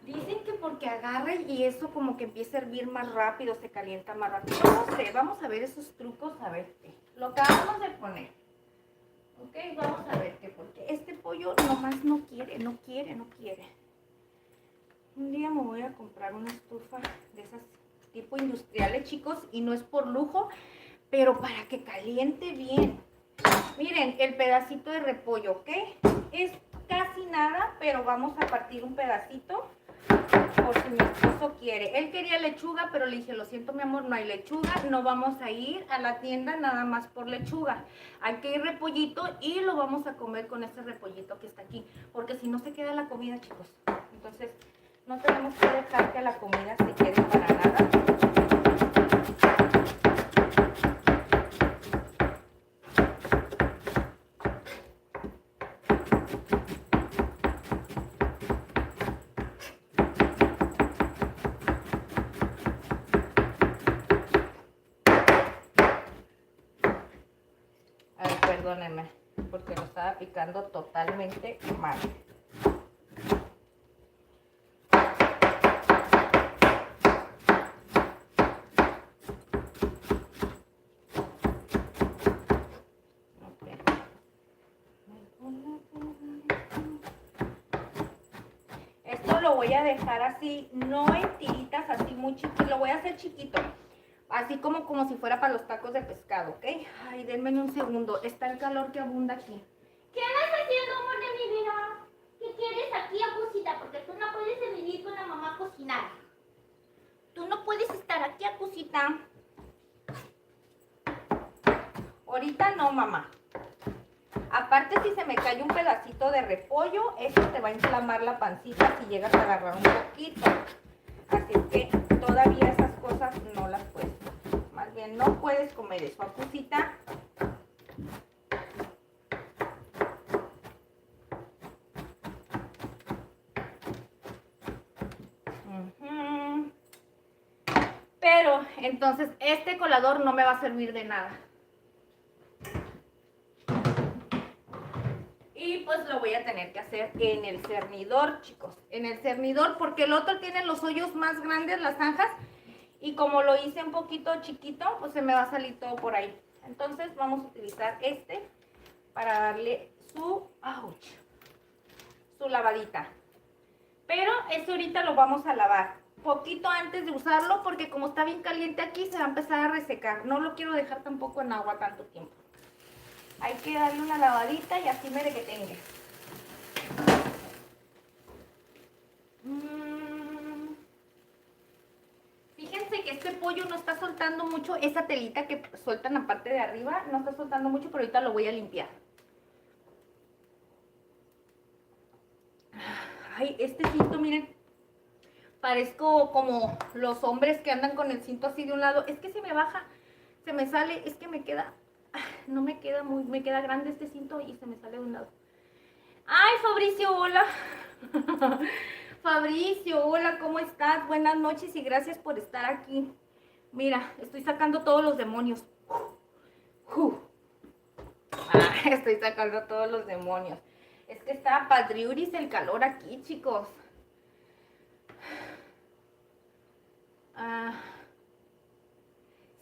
[SPEAKER 1] Dicen que porque agarre y eso como que empieza a hervir más rápido, se calienta más rápido. No sé, vamos a ver esos trucos, a ver qué. Lo acabamos de poner. Ok, vamos a ver qué, porque este pollo nomás no quiere. Un día me voy a comprar una estufa de esas tipo industriales, chicos, y no es por lujo, pero para que caliente bien. Miren, el pedacito de repollo, ¿ok? Es casi nada, pero vamos a partir un pedacito por si mi esposo quiere. Él quería lechuga, pero le dije, lo siento mi amor, no hay lechuga, no vamos a ir a la tienda nada más por lechuga. Hay que ir repollito y lo vamos a comer con este repollito que está aquí, porque si no se queda la comida, chicos. Entonces, no tenemos que dejar que la comida se quede para nada. Perdónenme, porque lo estaba picando totalmente mal. Esto lo voy a dejar así, no en tiritas, así muy chiquito, lo voy a hacer chiquito. Así como si fuera para los tacos de pescado, ¿ok? Ay, denme un segundo. Está el calor que abunda aquí.
[SPEAKER 2] ¿Qué andas haciendo, amor de mi vida? ¿Qué quieres aquí, Acusita? Porque tú no puedes venir con la mamá a cocinar.
[SPEAKER 1] Tú no puedes estar aquí, Acusita. Ahorita no, mamá. Aparte, si se me cae un pedacito de repollo, eso te va a inflamar la pancita si llegas a agarrar un poquito. Así que todavía esas cosas no las puedes. Más bien, no puedes comer eso, Acusita. Pero, entonces, este colador no me va a servir de nada. Y pues lo voy a tener que hacer en el cernidor, chicos. En el cernidor, porque el otro tiene los hoyos más grandes, las zanjas. Y como lo hice un poquito chiquito, pues se me va a salir todo por ahí. Entonces vamos a utilizar para darle su lavadita. Pero ahorita lo vamos a lavar poquito antes de usarlo, porque como está bien caliente aquí, se va a empezar a resecar. No lo quiero dejar tampoco en agua tanto tiempo. Hay que darle una lavadita y así merequetengue. Fíjense que este pollo no está soltando mucho, esa telita que sueltan la parte de arriba, no está soltando mucho, pero ahorita lo voy a limpiar. Ay, este cinto, miren, parezco como los hombres que andan con el cinto así de un lado. Es que se me baja, se me sale, es que me queda, no me queda me queda grande este cinto y se me sale de un lado. Ay, Fabricio, hola. Fabricio, hola, ¿cómo estás? Buenas noches y gracias por estar aquí. Mira, estoy sacando todos los demonios. Estoy sacando todos los demonios. Es que está padriuris el calor aquí, chicos.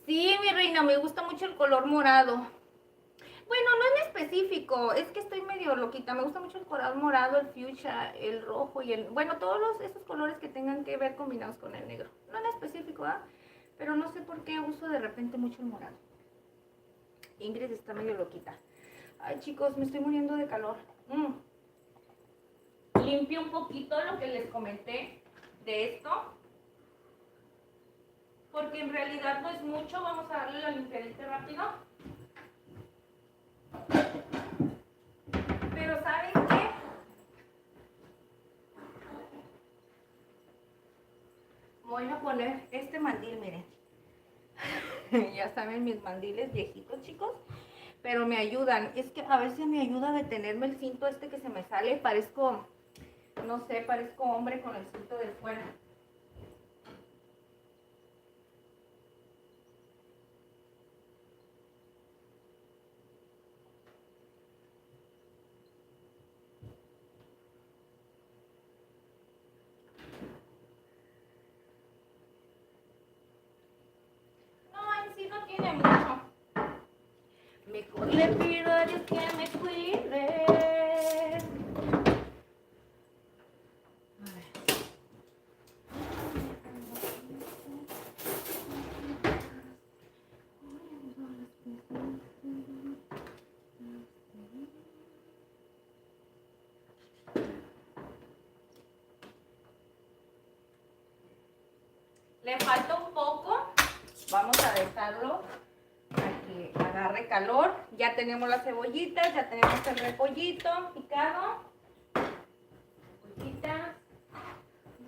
[SPEAKER 1] Sí, mi reina, me gusta mucho el color morado. Bueno, no en específico, es que estoy medio loquita. Me gusta mucho el color morado, el fuchsia, el rojo y bueno, todos esos colores que tengan que ver combinados con el negro. No en específico, ¿ah? Pero no sé por qué uso de repente mucho el morado. Ingrid está medio loquita. Ay, chicos, me estoy muriendo de calor. Limpio un poquito lo que les comenté de esto, porque en realidad no es mucho. Vamos a darle la limpiadita rápido. Pero ¿saben qué? Voy a poner este mandil, miren. Ya saben mis mandiles viejitos, chicos. Pero me ayudan. Es que a veces me ayuda a detenerme el cinto este que se me sale. Parezco, no sé, parezco hombre con el cinto de fuera. No, en sí no tiene mucho. Mejor le pido a Dios que me cuide. A ver. Le falta un poco. Vamos a dejarlo a que agarre calor. Ya tenemos las cebollitas, ya tenemos el repollito picado. Cebollitas,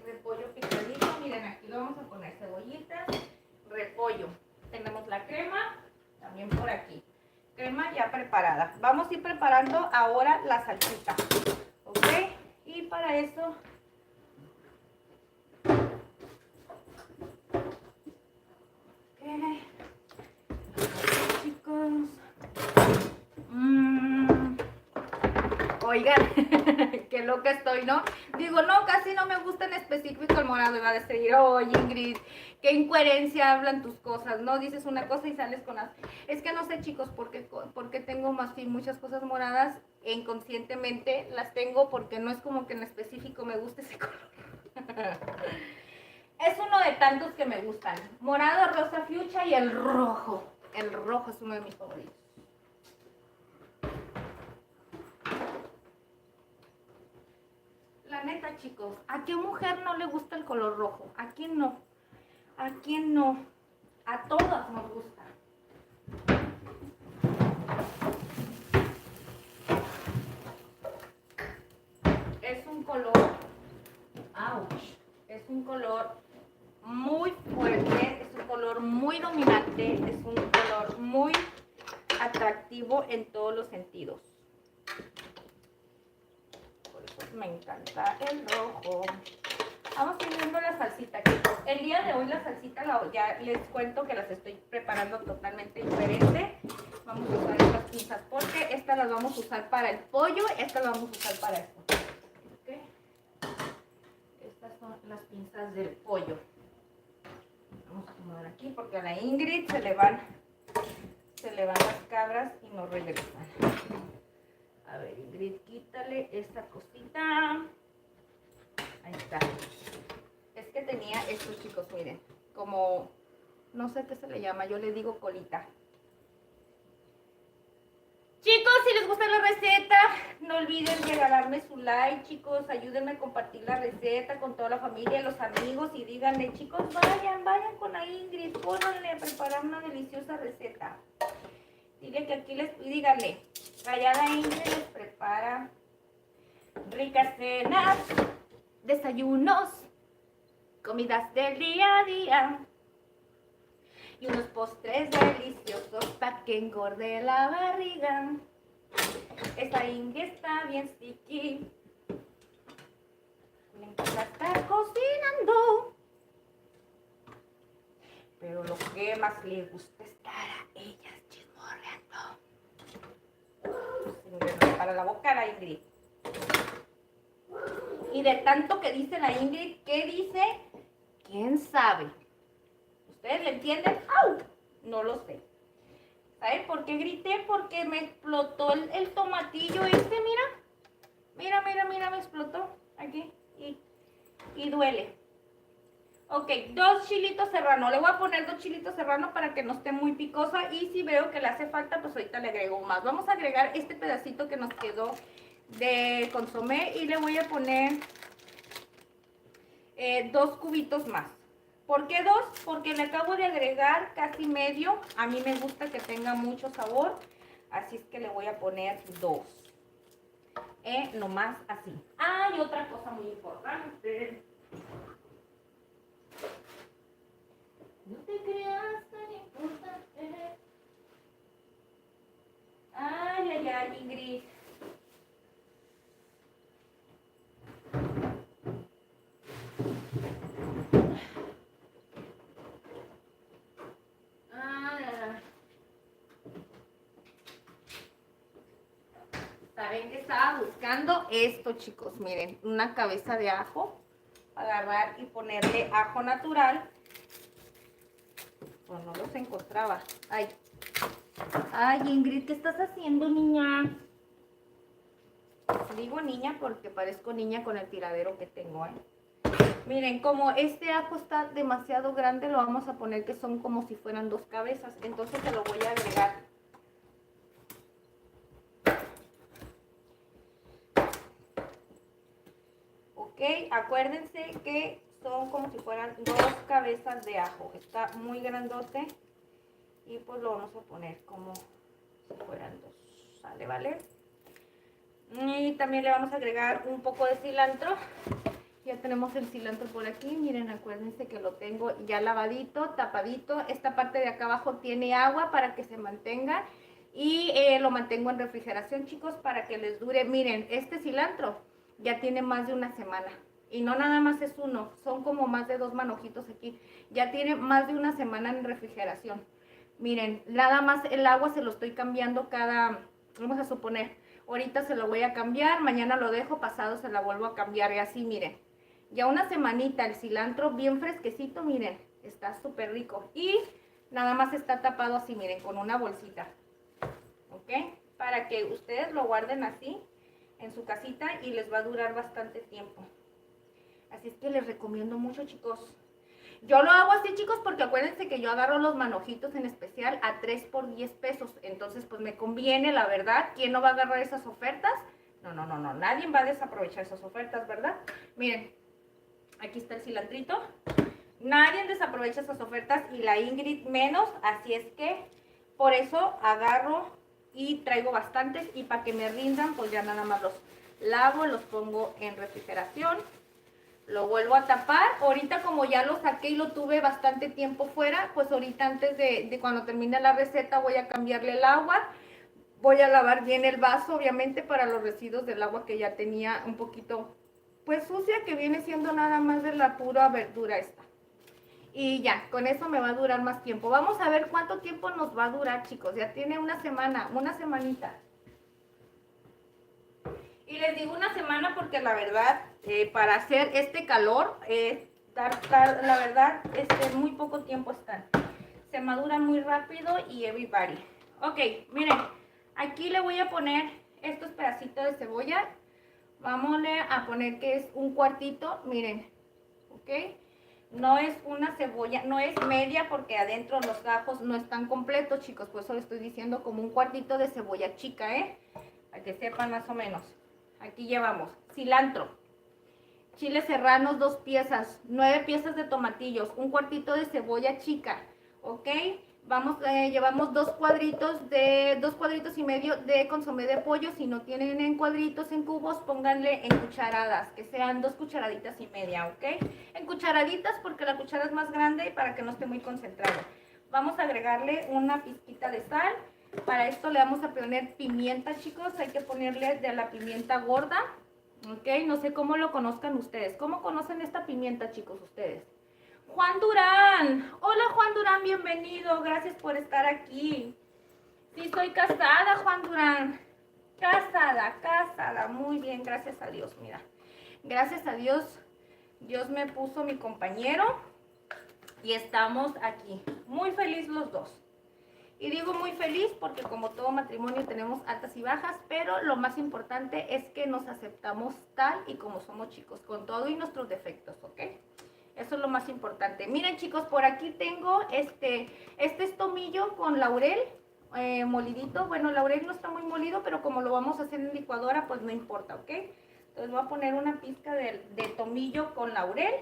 [SPEAKER 1] repollo picadito. Miren, aquí lo vamos a poner cebollitas, repollo. Tenemos la crema, también por aquí. Crema ya preparada. Vamos a ir preparando ahora la salsita. ¿Ok? Y para eso... Chicos, oigan, qué loca estoy, ¿no? Digo, no, casi no me gusta en específico el morado. Iba a decir, oye, Ingrid, qué incoherencia hablan tus cosas, ¿no? Dices una cosa y sales con las... Es que no sé, chicos, por qué tengo más bien muchas cosas moradas. E inconscientemente las tengo porque no es como que en específico me guste ese color. Es uno de tantos que me gustan. Morado, rosa, fuchsia y el rojo. El rojo es uno de mis favoritos. La neta, chicos, ¿a qué mujer no le gusta el color rojo? ¿A quién no? ¿A quién no? A todas nos gusta. Es un color, ouch, es un color muy fuerte, es un color muy dominante, es un color muy atractivo en todos los sentidos. Por eso me encanta el rojo. Vamos a ir viendo la salsita, chicos. El día de hoy la salsita ya les cuento que las estoy preparando totalmente diferente. Vamos a usar estas pinzas porque estas las vamos a usar para el pollo, estas las vamos a usar para esto. ¿Okay? Estas son las pinzas del pollo. Vamos a acomodar aquí porque a la Ingrid se le van las cabras y no regresan. A ver, Ingrid, quítale esta cosita. Ahí está. Es que tenía estos, chicos, miren, como, no sé qué se le llama, yo le digo colita. Chicos, si les gusta la receta, no olviden regalarme su like, chicos, ayúdenme a compartir la receta con toda la familia, los amigos y díganle, chicos, vayan con la Ingrid, córranle a preparar una deliciosa receta. Dile que aquí díganle, allá la Ingrid les prepara ricas cenas, desayunos, comidas del día a día y unos postres deliciosos para que engorde la barriga. Esa Ingrid está bien sticky, le encanta estar cocinando, pero lo que más le gusta es estar a ellas chismorreando. Se me para la boca la Ingrid. Y de tanto que dice la Ingrid, ¿qué dice? ¿Quién sabe? ¿Ustedes le entienden? ¡Au! No lo sé. ¿Saben por qué grité? Porque me explotó el tomatillo este, mira. Mira, me explotó aquí y duele. Ok, 2 chilitos serrano. Le voy a poner 2 chilitos serrano para que no esté muy picosa y si veo que le hace falta, pues ahorita le agrego más. Vamos a agregar este pedacito que nos quedó de consomé y le voy a poner 2 cubitos más. ¿Por qué 2? Porque le acabo de agregar casi medio. A mí me gusta que tenga mucho sabor, así es que le voy a poner 2. nomás así. Ah, y otra cosa muy importante. No te creas tan importante. Ay, ay, ay, Ingrid. ¿Saben qué estaba buscando? Esto, chicos, miren, una cabeza de ajo. Agarrar y ponerle ajo natural. Pues no los encontraba. Ay. Ay, Ingrid, ¿qué estás haciendo, niña? Digo niña porque parezco niña con el tiradero que tengo, ¿eh? Miren, como este ajo está demasiado grande, lo vamos a poner que son como si fueran 2 cabezas. Entonces se lo voy a agregar. Ok, acuérdense que son como si fueran 2 cabezas de ajo. Está muy grandote. Y pues lo vamos a poner como si fueran 2. ¿Sale, vale? Y también le vamos a agregar un poco de cilantro. Ya tenemos el cilantro por aquí. Miren, acuérdense que lo tengo ya lavadito, tapadito. Esta parte de acá abajo tiene agua para que se mantenga. Y lo mantengo en refrigeración, chicos, para que les dure. Miren, este cilantro ya tiene más de una semana. Y no nada más es uno, son como más de 2 manojitos aquí. Ya tiene más de una semana en refrigeración. Miren, nada más el agua se lo estoy cambiando cada, vamos a suponer, ahorita se lo voy a cambiar, mañana lo dejo, pasado se la vuelvo a cambiar y así, miren. Ya una semanita el cilantro bien fresquecito, miren, está súper rico. Y nada más está tapado así, miren, con una bolsita. ¿Ok? Para que ustedes lo guarden así en su casita y les va a durar bastante tiempo. Así es que les recomiendo mucho, chicos. Yo lo hago así, chicos, porque acuérdense que yo agarro los manojitos en especial a 3 por 10 pesos. Entonces, pues me conviene, la verdad. ¿Quién no va a agarrar esas ofertas? No, no, no, no. Nadie va a desaprovechar esas ofertas, ¿verdad? Miren, aquí está el cilantrito. Nadie desaprovecha esas ofertas y la Ingrid menos. Así es que por eso agarro y traigo bastantes. Y para que me rindan, pues ya nada más los lavo, los pongo en refrigeración. Lo vuelvo a tapar. Ahorita como ya lo saqué y lo tuve bastante tiempo fuera, pues ahorita antes de cuando termine la receta voy a cambiarle el agua. Voy a lavar bien el vaso, obviamente, para los residuos del agua que ya tenía un poquito, pues sucia, que viene siendo nada más de la pura verdura esta. Y ya, con eso me va a durar más tiempo. Vamos a ver cuánto tiempo nos va a durar, chicos. Ya tiene una semana, una semanita. Y les digo una semana porque la verdad, para hacer este calor, la verdad, muy poco tiempo están. Se maduran muy rápido y everybody. Ok, miren, aquí le voy a poner estos pedacitos de cebolla. Vamos a poner que es un cuartito, miren, ok. No es una cebolla, no es media porque adentro los gajos no están completos, chicos. Por eso les estoy diciendo como un cuartito de cebolla chica, para que sepan más o menos. Aquí llevamos cilantro, chiles serranos 2 piezas, 9 piezas de tomatillos, un cuartito de cebolla chica, ¿ok? Llevamos 2 cuadritos y medio de consomé de pollo. Si no tienen en cuadritos, en cubos, pónganle en cucharadas, que sean 2 cucharaditas y media, ¿ok? En cucharaditas porque la cuchara es más grande y para que no esté muy concentrado. Vamos a agregarle una pizquita de sal. Para esto le vamos a poner pimienta, chicos. Hay que ponerle de la pimienta gorda, ¿ok? No sé cómo lo conozcan ustedes. ¿Cómo conocen esta pimienta, chicos, ustedes? Juan Durán. Hola, Juan Durán, bienvenido. Gracias por estar aquí. Sí, soy casada, Juan Durán. Casada. Muy bien, gracias a Dios, mira. Gracias a Dios, Dios me puso mi compañero y estamos aquí. Muy felices los dos. Y digo muy feliz porque como todo matrimonio tenemos altas y bajas, pero lo más importante es que nos aceptamos tal y como somos, chicos, con todo y nuestros defectos, ¿ok? Eso es lo más importante. Miren, chicos, por aquí tengo este es tomillo con laurel molidito. Bueno, el laurel no está muy molido, pero como lo vamos a hacer en licuadora, pues no importa, ¿ok? Entonces voy a poner una pizca de tomillo con laurel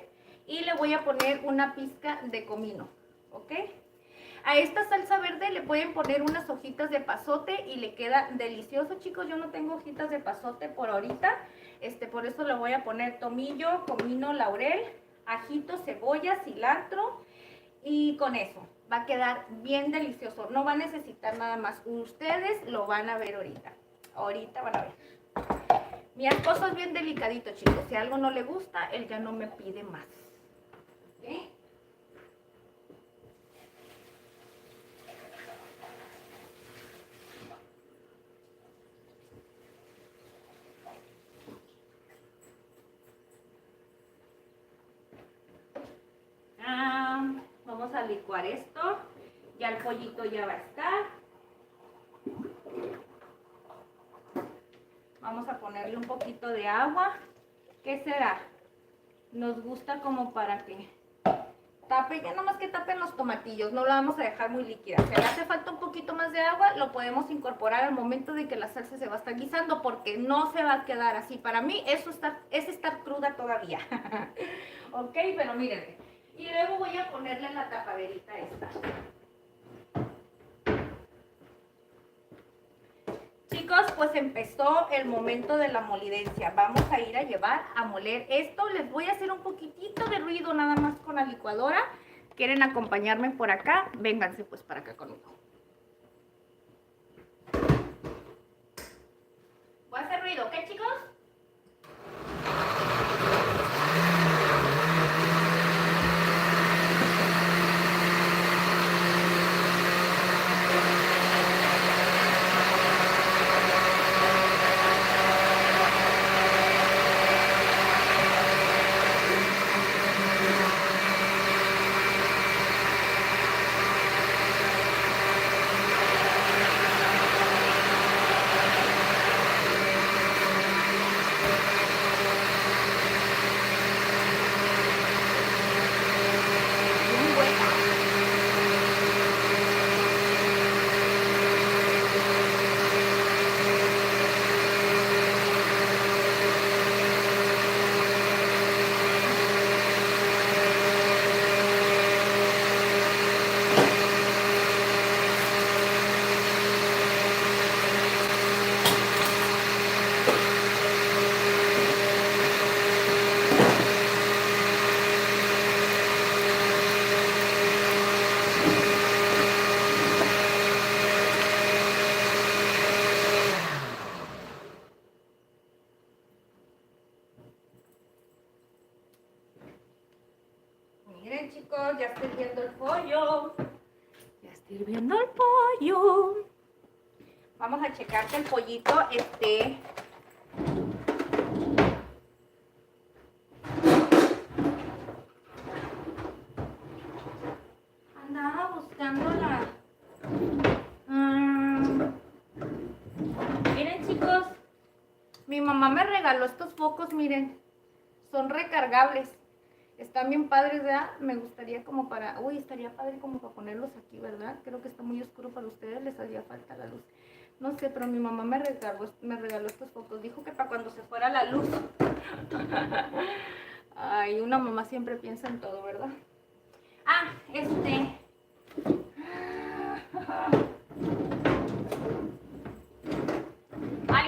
[SPEAKER 1] y le voy a poner una pizca de comino, ¿ok? A esta salsa verde le pueden poner unas hojitas de pasote y le queda delicioso, chicos. Yo no tengo hojitas de pasote por ahorita, por eso le voy a poner tomillo, comino, laurel, ajito, cebolla, cilantro y con eso va a quedar bien delicioso. No va a necesitar nada más. Ustedes lo van a ver ahorita. Ahorita van a ver. Mi esposo es bien delicadito, chicos. Si algo no le gusta, él ya no me pide más. ¿Ok? Vamos a licuar esto. Ya el pollito ya va a estar. Vamos a ponerle un poquito de agua. ¿Qué será? Nos gusta como para que tape, ya nomás que tapen los tomatillos, no la vamos a dejar muy líquida. Si le hace falta un poquito más de agua, lo podemos incorporar al momento de que la salsa se va a estar guisando, porque no se va a quedar así. Para mí eso es estar cruda todavía. Ok, pero mírenme. Y luego voy a ponerle la tapaderita esta. Chicos, pues empezó el momento de la molidencia. Vamos a ir a llevar a moler esto. Les voy a hacer un poquitito de ruido nada más con la licuadora. ¿Quieren acompañarme por acá? Vénganse pues para acá conmigo. Voy a hacer ruido, ¿ok, chicos? Miren, chicos, ya estoy viendo el pollo. Ya estoy viendo el pollo. Vamos a checar que el pollito esté andaba buscando la... Miren, chicos, mi mamá me regaló estos focos, miren. Son recargables. Están bien padres, ¿verdad? Me gustaría como para... Uy, estaría padre como para ponerlos aquí, ¿verdad? Creo que está muy oscuro para ustedes, les haría falta la luz. No sé, pero mi mamá me regaló estos focos. Dijo que para cuando se fuera la luz. Ay, una mamá siempre piensa en todo, ¿verdad? Ay,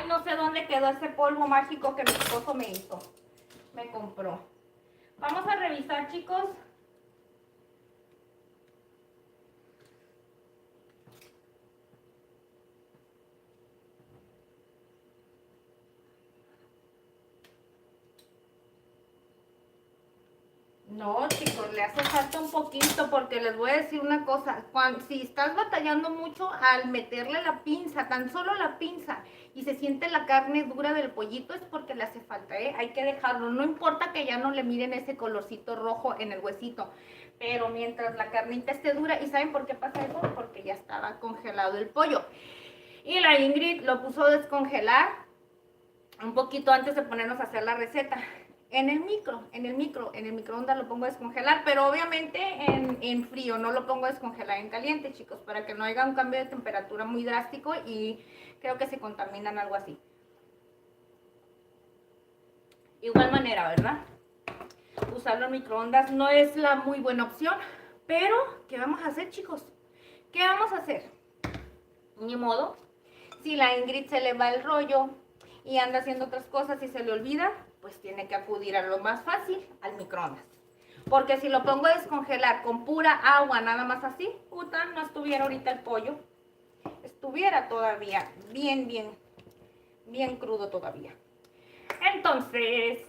[SPEAKER 1] no sé dónde quedó ese polvo mágico que mi esposo me hizo. Me compró. Vamos a revisar, chicos. No, chicos, le hace falta un poquito porque les voy a decir una cosa. Si estás batallando mucho al meterle la pinza, tan solo la pinza, y se siente la carne dura del pollito, es porque le hace falta, ¿eh? Hay que dejarlo. No importa que ya no le miren ese colorcito rojo en el huesito, pero mientras la carnita esté dura, ¿y saben por qué pasa eso? Porque ya estaba congelado el pollo. Y la Ingrid lo puso a descongelar un poquito antes de ponernos a hacer la receta. En el microondas lo pongo a descongelar, pero obviamente en frío, no lo pongo a descongelar en caliente, chicos, para que no haya un cambio de temperatura muy drástico y creo que se contaminan algo así. Igual manera, ¿verdad? Usarlo en microondas no es la muy buena opción, pero ¿qué vamos a hacer, chicos? ¿Qué vamos a hacer? Ni modo. Si la Ingrid se le va el rollo y anda haciendo otras cosas y se le olvida, pues tiene que acudir a lo más fácil, al microondas. Porque si lo pongo a descongelar con pura agua, nada más así, puta, no estuviera ahorita el pollo. Estuviera todavía bien crudo todavía. Entonces,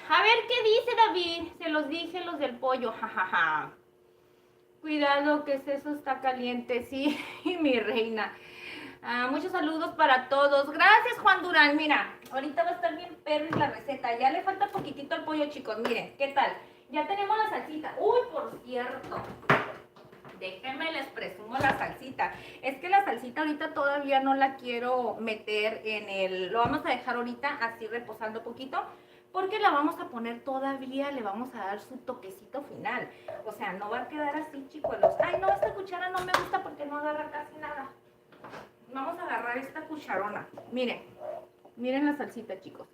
[SPEAKER 1] a ver qué dice David. Se los dije los del pollo, jajaja. Cuidado que eso está caliente, sí, mi reina. Muchos saludos para todos. Gracias, Juan Durán. Mira, ahorita va a estar bien perro la receta. Ya le falta poquitito al pollo, chicos. Miren, ¿qué tal? Ya tenemos la salsita. Uy, por cierto. Déjenme les presumo la salsita. Es que la salsita ahorita todavía no la quiero meter en el... Lo vamos a dejar ahorita así reposando poquito. Porque la vamos a poner todavía, le vamos a dar su toquecito final. O sea, no va a quedar así, chicuelos. Ay, no, esta cuchara no me gusta porque no agarra casi nada. Vamos a agarrar esta cucharona. Miren la salsita, chicos.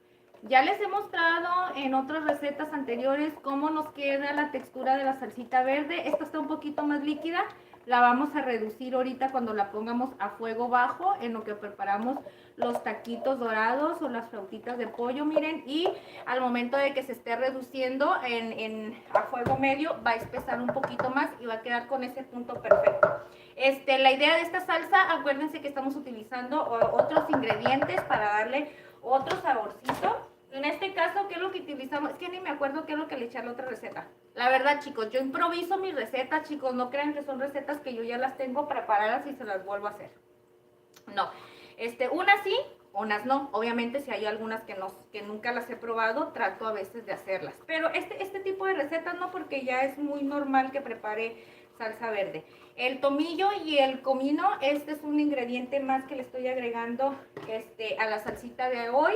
[SPEAKER 1] Ya les he mostrado en otras recetas anteriores cómo nos queda la textura de la salsita verde. Esta está un poquito más líquida. La vamos a reducir ahorita cuando la pongamos a fuego bajo en lo que preparamos los taquitos dorados o las flautitas de pollo, miren. Y al momento de que se esté reduciendo a fuego medio, va a espesar un poquito más y va a quedar con ese punto perfecto. La idea de esta salsa, acuérdense que estamos utilizando otros ingredientes para darle otro saborcito. En este caso, ¿qué es lo que utilizamos? Es que ni me acuerdo qué es lo que le eché a la otra receta. La verdad, chicos, yo improviso mis recetas, chicos. No crean que son recetas que yo ya las tengo preparadas y se las vuelvo a hacer. No. Unas sí, unas no. Obviamente, si hay algunas que nunca las he probado, trato a veces de hacerlas. Pero este tipo de recetas no, porque ya es muy normal que prepare salsa verde. El tomillo y el comino, este es un ingrediente más que le estoy agregando a la salsita de hoy.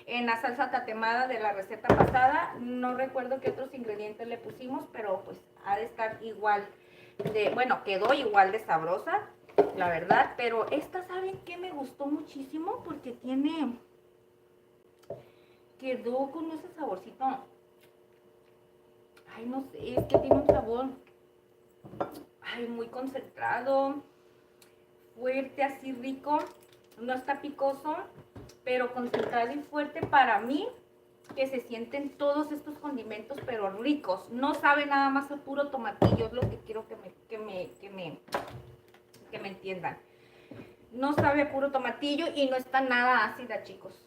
[SPEAKER 1] En la salsa tatemada de la receta pasada, no recuerdo qué otros ingredientes le pusimos, pero pues ha de estar igual bueno, quedó igual de sabrosa, la verdad. Pero esta, ¿saben qué? Me gustó muchísimo porque quedó con ese saborcito. Ay, no sé, es que tiene un sabor, ay, muy concentrado, fuerte, así rico. No está picoso, pero concentrado y fuerte para mí, que se sienten todos estos condimentos, pero ricos. No sabe nada más a puro tomatillo, es lo que quiero que me entiendan. No sabe a puro tomatillo y no está nada ácida, chicos.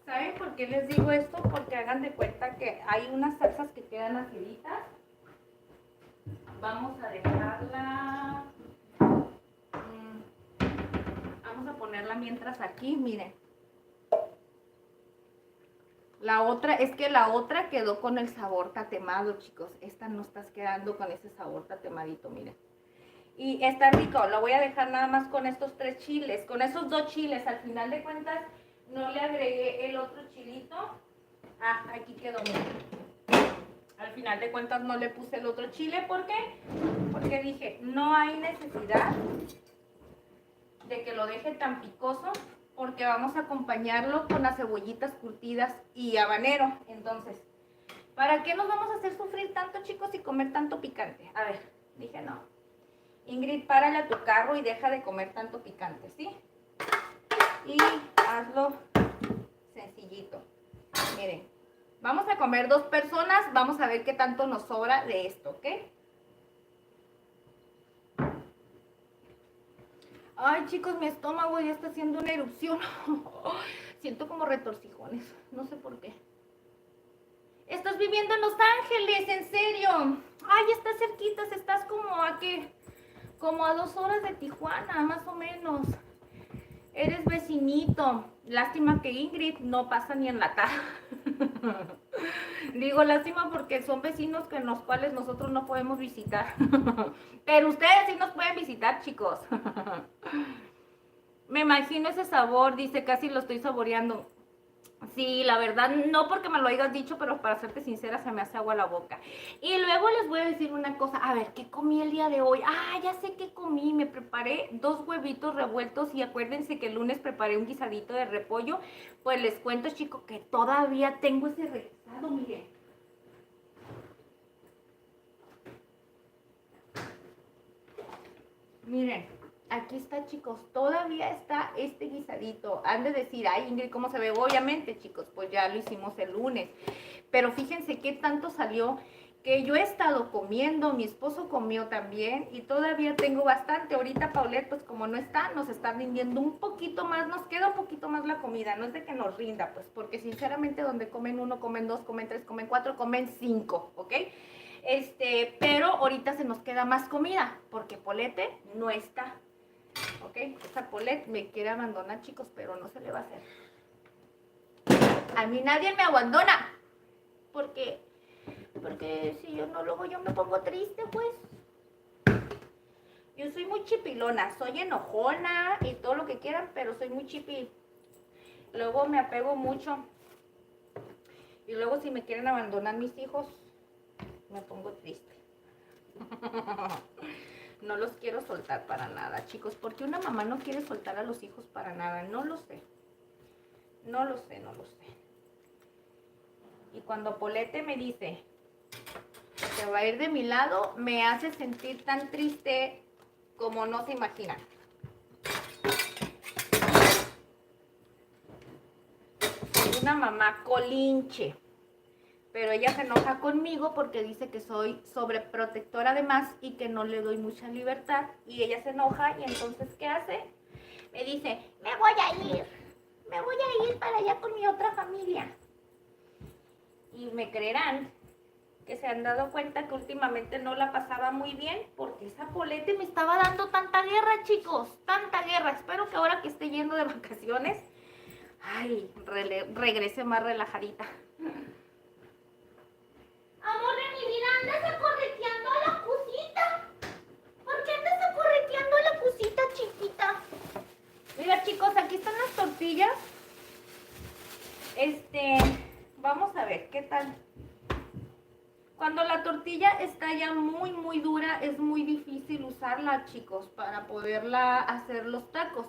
[SPEAKER 1] ¿Saben por qué les digo esto? Porque hagan de cuenta que hay unas salsas que quedan aciditas. Vamos a dejarla, vamos a ponerla mientras aquí, miren. La otra quedó con el sabor tatemado, chicos. Esta no está quedando con ese sabor tatemadito, miren. Y está rico, lo voy a dejar nada más con estos 3 chiles, con esos 2 chiles. Al final de cuentas no le agregué el otro chilito. Ah, aquí quedó, miren. Al final de cuentas no le puse el otro chile. ¿Por qué? Porque dije, no hay necesidad de que lo deje tan picoso, porque vamos a acompañarlo con las cebollitas curtidas y habanero. Entonces, ¿para qué nos vamos a hacer sufrir tanto, chicos, y comer tanto picante? A ver, dije no. Ingrid, párale a tu carro y deja de comer tanto picante, ¿sí? Y hazlo sencillito. Miren. Vamos a comer 2 personas, vamos a ver qué tanto nos sobra de esto, ¿ok? Ay, chicos, mi estómago ya está haciendo una erupción. Siento como retorcijones, no sé por qué. Estás viviendo en Los Ángeles, en serio. Ay, estás cerquitas, estás como a ¿qué? Como a 2 horas de Tijuana, más o menos. Eres vecinito. Lástima que Ingrid no pasa ni en la casa. Digo lástima porque son vecinos con los cuales nosotros no podemos visitar. Pero ustedes sí nos pueden visitar, chicos. Me imagino ese sabor, dice, casi lo estoy saboreando. Sí, la verdad, no porque me lo hayas dicho, pero para serte sincera, se me hace agua la boca. Y luego les voy a decir una cosa. A ver, ¿qué comí el día de hoy? Ah, ya sé qué comí. Me preparé 2 huevitos revueltos y acuérdense que el lunes preparé un guisadito de repollo. Pues les cuento, chicos, que todavía tengo ese rezado, miren. Miren, aquí está, chicos, todavía está este guisadito. Han de decir, ay, Ingrid, ¿cómo se ve? Obviamente, chicos, pues ya lo hicimos el lunes. Pero fíjense qué tanto salió que yo he estado comiendo, mi esposo comió también y todavía tengo bastante. Ahorita Paulette, pues como no está, nos está rindiendo un poquito más, nos queda un poquito más la comida. No es de que nos rinda, pues, porque sinceramente donde comen 1, comen 2, comen 3, comen 4, comen 5, ¿ok? Pero ahorita se nos queda más comida porque Polete no está. ¿Ok? Esa Polete me quiere abandonar, chicos, pero no se le va a hacer. A mí nadie me abandona. Porque si yo no, luego yo me pongo triste, pues. Yo soy muy chipilona, soy enojona y todo lo que quieran, pero soy muy chipi. Luego me apego mucho. Y luego si me quieren abandonar mis hijos, me pongo triste. No los quiero soltar para nada, chicos. ¿Por qué una mamá no quiere soltar a los hijos para nada? No lo sé. No lo sé, no lo sé. Y cuando Polete me dice que se va a ir de mi lado, me hace sentir tan triste como no se imaginan. Soy una mamá colinche. Pero ella se enoja conmigo porque dice que soy sobreprotectora además y que no le doy mucha libertad. Y ella se enoja y entonces, ¿qué hace? Me dice, me voy a ir para allá con mi otra familia. Y me creerán que se han dado cuenta que últimamente no la pasaba muy bien porque esa Polete me estaba dando tanta guerra, chicos, tanta guerra. Espero que ahora que esté yendo de vacaciones, ay, regrese más relajadita.
[SPEAKER 2] Amor de mi vida, andas acorreteando a la cosita. ¿Por qué andas acorreteando a la cosita chiquita?
[SPEAKER 1] Mira, chicos, aquí están las tortillas. Vamos a ver, ¿qué tal? Cuando la tortilla está ya muy, muy dura, es muy difícil usarla, chicos, para poderla hacer los tacos.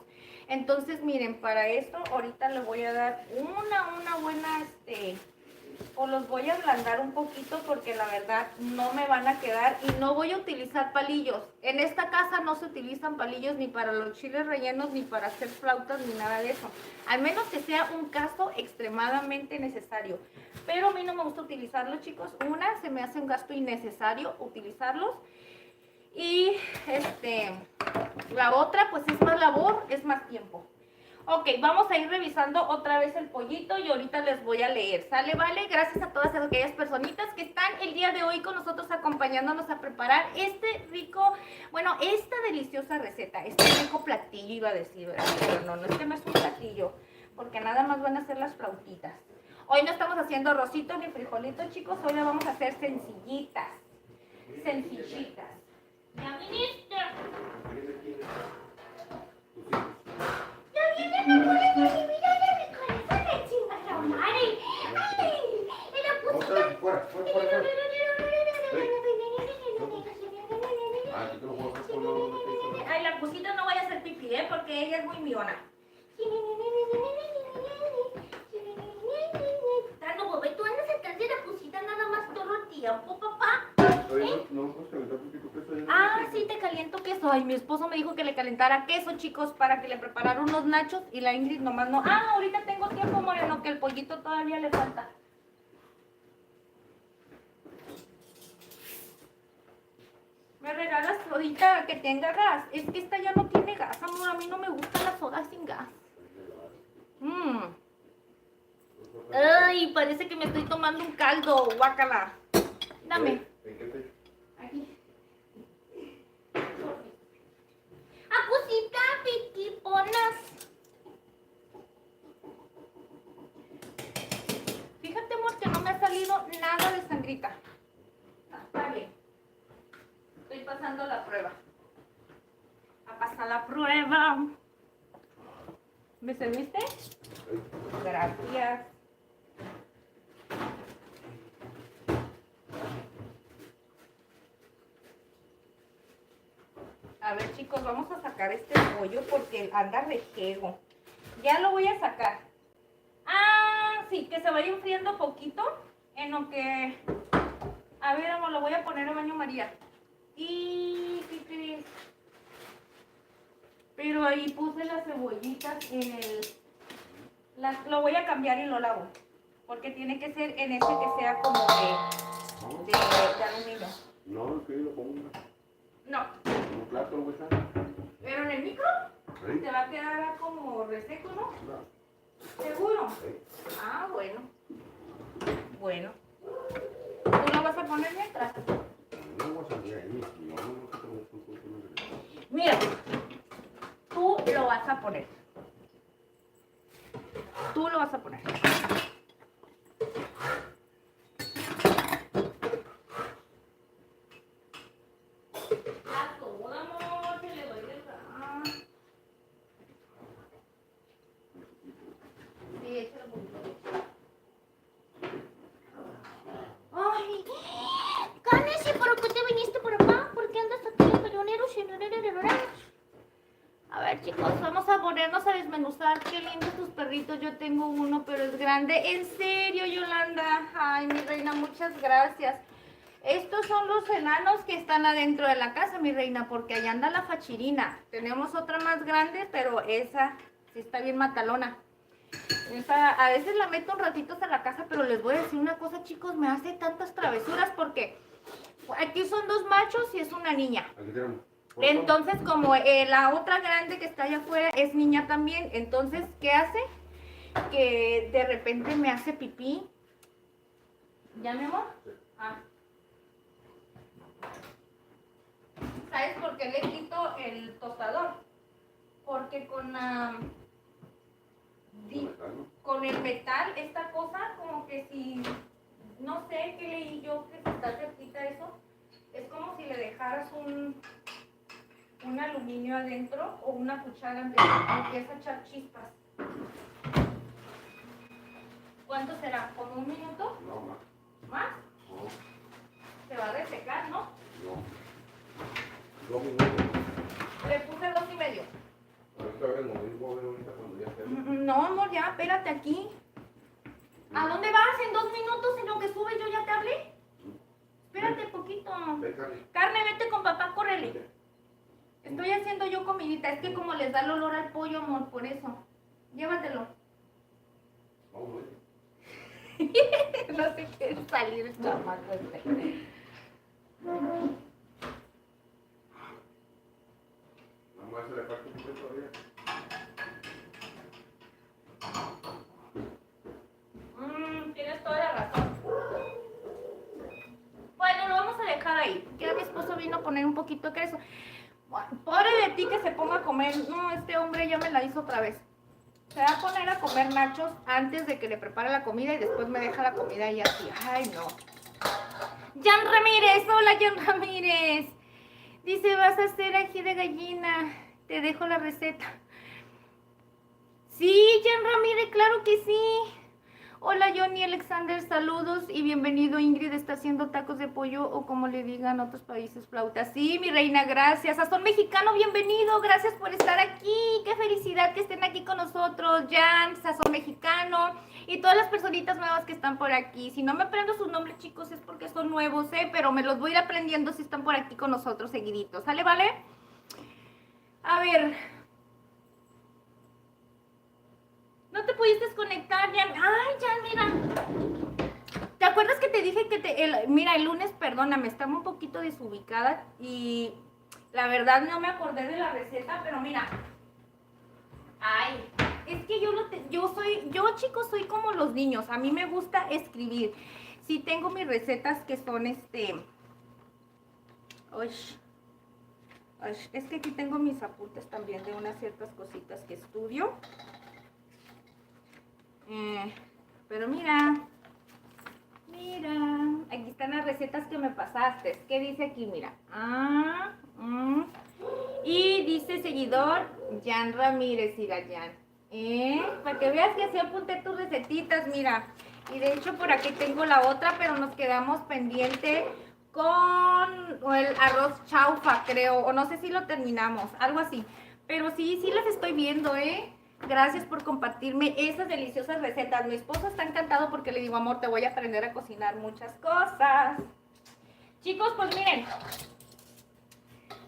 [SPEAKER 1] Entonces, miren, para esto ahorita le voy a dar una buena, o los voy a ablandar un poquito porque la verdad no me van a quedar y no voy a utilizar palillos. En esta casa no se utilizan palillos ni para los chiles rellenos ni para hacer flautas ni nada de eso. Al menos que sea un caso extremadamente necesario. Pero a mí no me gusta utilizarlos, chicos. Una, se me hace un gasto innecesario utilizarlos. Y la otra, pues es más labor, es más tiempo. Ok, vamos a ir revisando otra vez el pollito y ahorita les voy a leer. ¿Sale, vale? Gracias a todas aquellas personitas que están el día de hoy con nosotros acompañándonos a preparar esta deliciosa receta, este rico platillo iba a decir, ¿verdad? Pero no es que no es un platillo, porque nada más van a ser las flautitas. Hoy no estamos haciendo arrocito ni frijolito, chicos, hoy lo vamos a hacer sencillitas, sencillitas.
[SPEAKER 2] Ya viniste. Ya vienen, amores de mi vida, ya me corazón de chingada madre. Ay, la cosita.
[SPEAKER 3] Fuera.
[SPEAKER 1] Ay, la cosita no vaya a hacer pipí, porque ella es muy miona.
[SPEAKER 2] Tano, bebé, tú andas atrás de la cosita nada más todo el tiempo, papá.
[SPEAKER 3] No, pues calentar un poquito queso.
[SPEAKER 1] Ah, sí, te caliento queso. Ay, mi esposo me dijo que le calentara queso, chicos, para que le preparara unos nachos y la Ingrid nomás no. Ah, ahorita tengo tiempo, Moreno, que el pollito todavía le falta. Me regalas sodita que tenga gas. Es que esta ya no tiene gas, amor. A mí no me gusta la soda sin gas. Ay, parece que me estoy tomando un caldo, guácala. Dame. Aquí.
[SPEAKER 2] A cosita, piquiponas.
[SPEAKER 1] Fíjate, amor, que no me ha salido nada de sangrita. Está bien. Estoy pasando la prueba. A pasar la prueba. ¿Me serviste? Gracias. A ver, chicos, vamos a sacar este pollo porque anda rejego. Ya lo voy a sacar. Ah, sí, que se vaya enfriando poquito en lo que... A ver, amor, lo voy a poner en baño María. ¿Y qué crees? Pero ahí puse las cebollitas en el... lo voy a cambiar y lo lavo. Porque tiene que ser en ese que sea como de aluminio.
[SPEAKER 3] No, que lo ponga.
[SPEAKER 1] No,
[SPEAKER 3] En un plato, güey.
[SPEAKER 1] pero en el micro
[SPEAKER 3] ¿Sí?
[SPEAKER 1] te va a quedar como reseco, ¿no?
[SPEAKER 3] No.
[SPEAKER 1] ¿Seguro?
[SPEAKER 3] Sí.
[SPEAKER 1] Ah, bueno. Bueno. ¿Tú lo vas a poner mientras?
[SPEAKER 3] No voy a salir ahí. No, no sé cómo funciona.
[SPEAKER 1] Mira, tú lo vas a poner. Tú lo vas a poner. A todo, amor, que le doy de gas. Sí, échale un poquito.
[SPEAKER 2] Ay, Ganes, ¿y por qué te viniste por acá? ¿Por qué andas aquí de peleonero?
[SPEAKER 1] A ver, chicos, vamos a ponernos a desmenuzar. Qué lindos tus perritos. Yo tengo uno, pero es grande. ¿En serio, Yolanda? Ay, mi reina, muchas gracias. Estos son los enanos que están adentro de la casa, mi reina, porque allá anda la fachirina. Tenemos otra más grande, pero esa sí está bien matalona. Esa, a veces la meto un ratito a la casa, pero les voy a decir una cosa, chicos, me hace tantas travesuras porque aquí son dos machos y es una niña.
[SPEAKER 3] Aquí tenemos.
[SPEAKER 1] Entonces, como la otra grande que está allá afuera es niña también, entonces, ¿qué hace? Que de repente me hace pipí. ¿Ya, mi amor? Ah. ¿Sabes por qué le quito el tostador? Porque con el metal, esta cosa, como que si, no sé qué leí yo, que si está cerquita eso, es como si le dejaras un aluminio adentro o una cuchara adentro, empieza a echar chispas. ¿Cuánto será? ¿Como un minuto?
[SPEAKER 3] No, más.
[SPEAKER 1] ¿Más?
[SPEAKER 3] No,
[SPEAKER 1] Se va a resecar, ¿no?
[SPEAKER 3] no. 2 minutos.
[SPEAKER 1] Le puse 2:30.
[SPEAKER 3] Ahorita vengo, voy a ver ahorita cuando ya esté.
[SPEAKER 1] No, amor, ya, espérate aquí. ¿A dónde vas? En 2 minutos, en lo que sube yo ya te hablé. Espérate poquito.
[SPEAKER 3] Ven, Carly.
[SPEAKER 1] Carne, vete con papá, córrele. Estoy haciendo yo comidita, es que como les da el olor al pollo, amor, por eso. Llévatelo.
[SPEAKER 3] Vamos, güey.
[SPEAKER 1] No se quiere salir el chamaco este.
[SPEAKER 3] Vamos a hacerle parte un poquito todavía.
[SPEAKER 1] Tienes toda la razón. Bueno, lo vamos a dejar ahí. Ya mi esposo vino a poner un poquito de queso. Bueno, pobre de ti que se ponga a comer. No, este hombre ya me la hizo otra vez. Se va a poner a comer nachos antes de que le prepare la comida y después me deja la comida y así. Ay, no. Jan Ramírez, hola Jan Ramírez. Dice, vas a hacer ají de gallina. Te dejo la receta. Sí, Jan Ramírez, claro que sí. Hola Johnny Alexander, saludos y bienvenido. Ingrid está haciendo tacos de pollo o como le digan otros países, flauta. Sí, mi reina, gracias. Sazón Mexicano, bienvenido. Gracias por estar aquí. Qué felicidad que estén aquí con nosotros. Jan, Sazón Mexicano y todas las personitas nuevas que están por aquí. Si no me aprendo sus nombres, chicos, es porque son nuevos, pero me los voy a ir aprendiendo si están por aquí con nosotros seguiditos. ¿Sale, vale? A ver... No te pudiste desconectar, Jan. Ay, Jan, mira. ¿Te acuerdas que te dije que mira, el lunes, perdóname, estaba un poquito desubicada y la verdad no me acordé de la receta, pero mira. Ay, es que yo chicos soy como los niños, a mí me gusta escribir. Sí tengo mis recetas que son es que aquí tengo mis apuntes también de unas ciertas cositas que estudio. Pero mira, aquí están las recetas que me pasaste. ¿Qué dice aquí? Mira. Y dice seguidor, Jan Ramírez, siga Jan. Para que veas que así apunté tus recetitas, mira. Y de hecho por aquí tengo la otra, pero nos quedamos pendiente con el arroz chaufa, creo, o no sé si lo terminamos, algo así. Pero sí, sí las estoy viendo, ¿eh? Gracias por compartirme esas deliciosas recetas. Mi esposo está encantado porque le digo, amor, te voy a aprender a cocinar muchas cosas. Chicos, pues miren,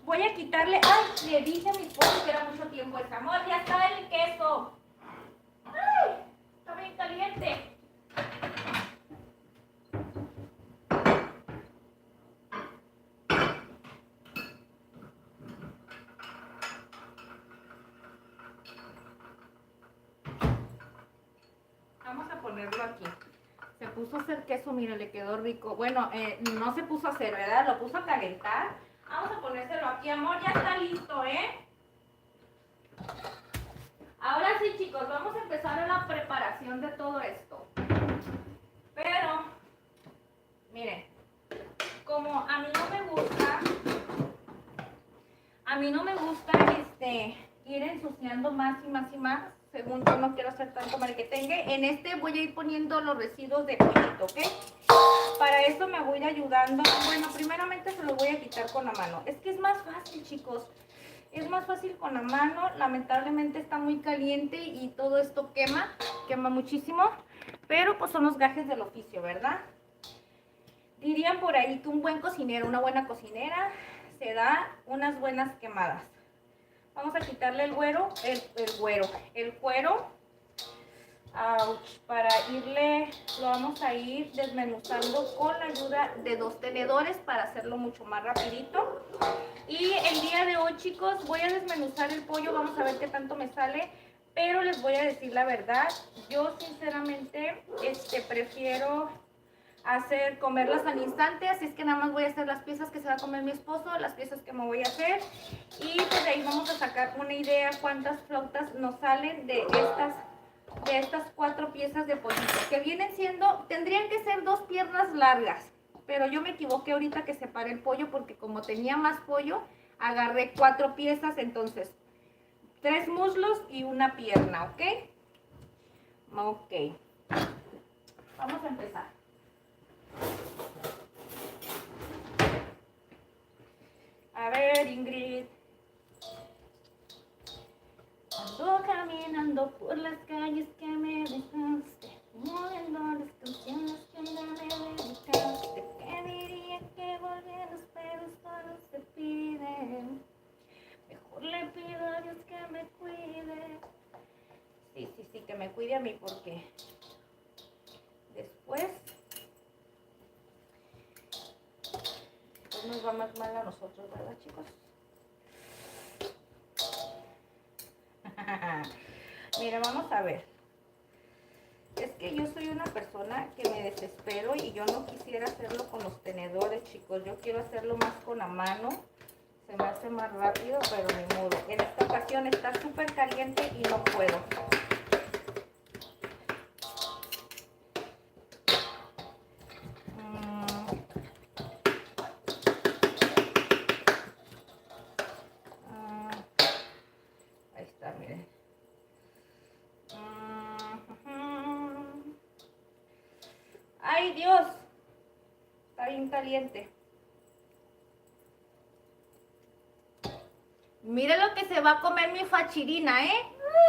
[SPEAKER 1] voy a quitarle... ¡Ay! Le dije a mi esposo que era mucho tiempo el amor, ya está el queso. ¡Ay! Está bien caliente. Vamos a ponerlo aquí. Se puso a hacer queso, mire, le quedó rico. Bueno, no se puso a hacer, ¿verdad? Lo puso a calentar. Vamos a ponérselo aquí, amor. Ya está listo, ¿eh? Ahora sí, chicos, vamos a empezar la preparación de todo esto. Pero, miren, como a mí no me gusta ir ensuciando más y más y más, según yo no quiero hacer tanto mariquetengue, en este voy a ir poniendo los residuos de pollito, ¿ok? Para eso me voy ayudando. Bueno, primeramente se lo voy a quitar con la mano. Es que es más fácil, chicos. Es más fácil con la mano. Lamentablemente está muy caliente y todo esto quema muchísimo. Pero pues son los gajes del oficio, ¿verdad? Dirían por ahí que un buen cocinero, una buena cocinera, se da unas buenas quemadas. Vamos a quitarle el cuero, para lo vamos a ir desmenuzando con la ayuda de 2 tenedores para hacerlo mucho más rapidito. Y el día de hoy, chicos, voy a desmenuzar el pollo, vamos a ver qué tanto me sale, pero les voy a decir la verdad, yo sinceramente prefiero comerlas al instante, así es que nada más voy a hacer las piezas que se va a comer mi esposo, las piezas que me voy a hacer, y pues de ahí vamos a sacar una idea cuántas flautas nos salen de estas 4 piezas de pollito, que vienen siendo, tendrían que ser 2 piernas largas, pero yo me equivoqué ahorita que separé el pollo porque como tenía más pollo, agarré 4 piezas, entonces 3 muslos y una pierna, ¿ok? Ok, vamos a empezar. A ver, Ingrid. Ando caminando por las calles que me dejaste, moviendo las canciones que un día me dedicaste. ¿Qué diría que volvieras, pero esto no se pide? Mejor le pido a Dios que me cuide. Sí, que me cuide a mí porque después pues nos va más mal a nosotros, ¿verdad, chicos? Mira, vamos a ver. Es que yo soy una persona que me desespero y yo no quisiera hacerlo con los tenedores, chicos. Yo quiero hacerlo más con la mano. Se me hace más rápido, pero ni modo. En esta ocasión está súper caliente y no puedo. Ahí está, miren. ¡Ay, Dios! Está bien caliente. Mire lo que se va a comer mi fachirina, ¿eh?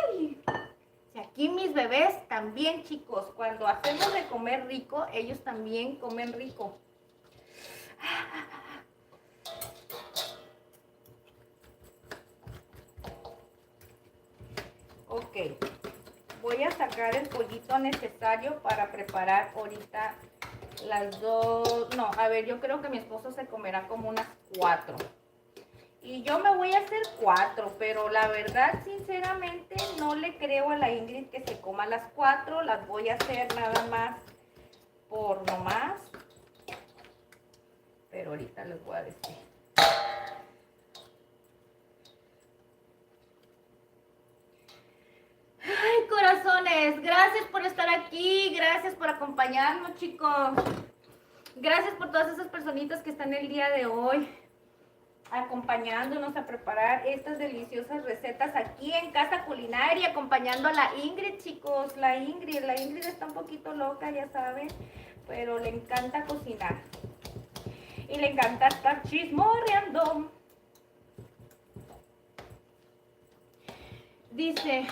[SPEAKER 1] ¡Ay! Si aquí mis bebés también, chicos, cuando hacemos de comer rico, ellos también comen rico. Ok, voy a sacar el pollito necesario para preparar ahorita las 2, no, a ver, yo creo que mi esposo se comerá como unas 4. Y yo me voy a hacer 4, pero la verdad, sinceramente, no le creo a la Ingrid que se coma las 4. Las voy a hacer nada más por nomás. Pero ahorita les voy a decir. Ay, corazones, gracias por estar aquí. Gracias por acompañarnos, chicos. Gracias por todas esas personitas que están el día de hoy acompañándonos a preparar estas deliciosas recetas aquí en Casa Culinaria, acompañando a la Ingrid, chicos. La Ingrid está un poquito loca, ya saben, pero le encanta cocinar. Y le encanta estar chismorreando. Dice,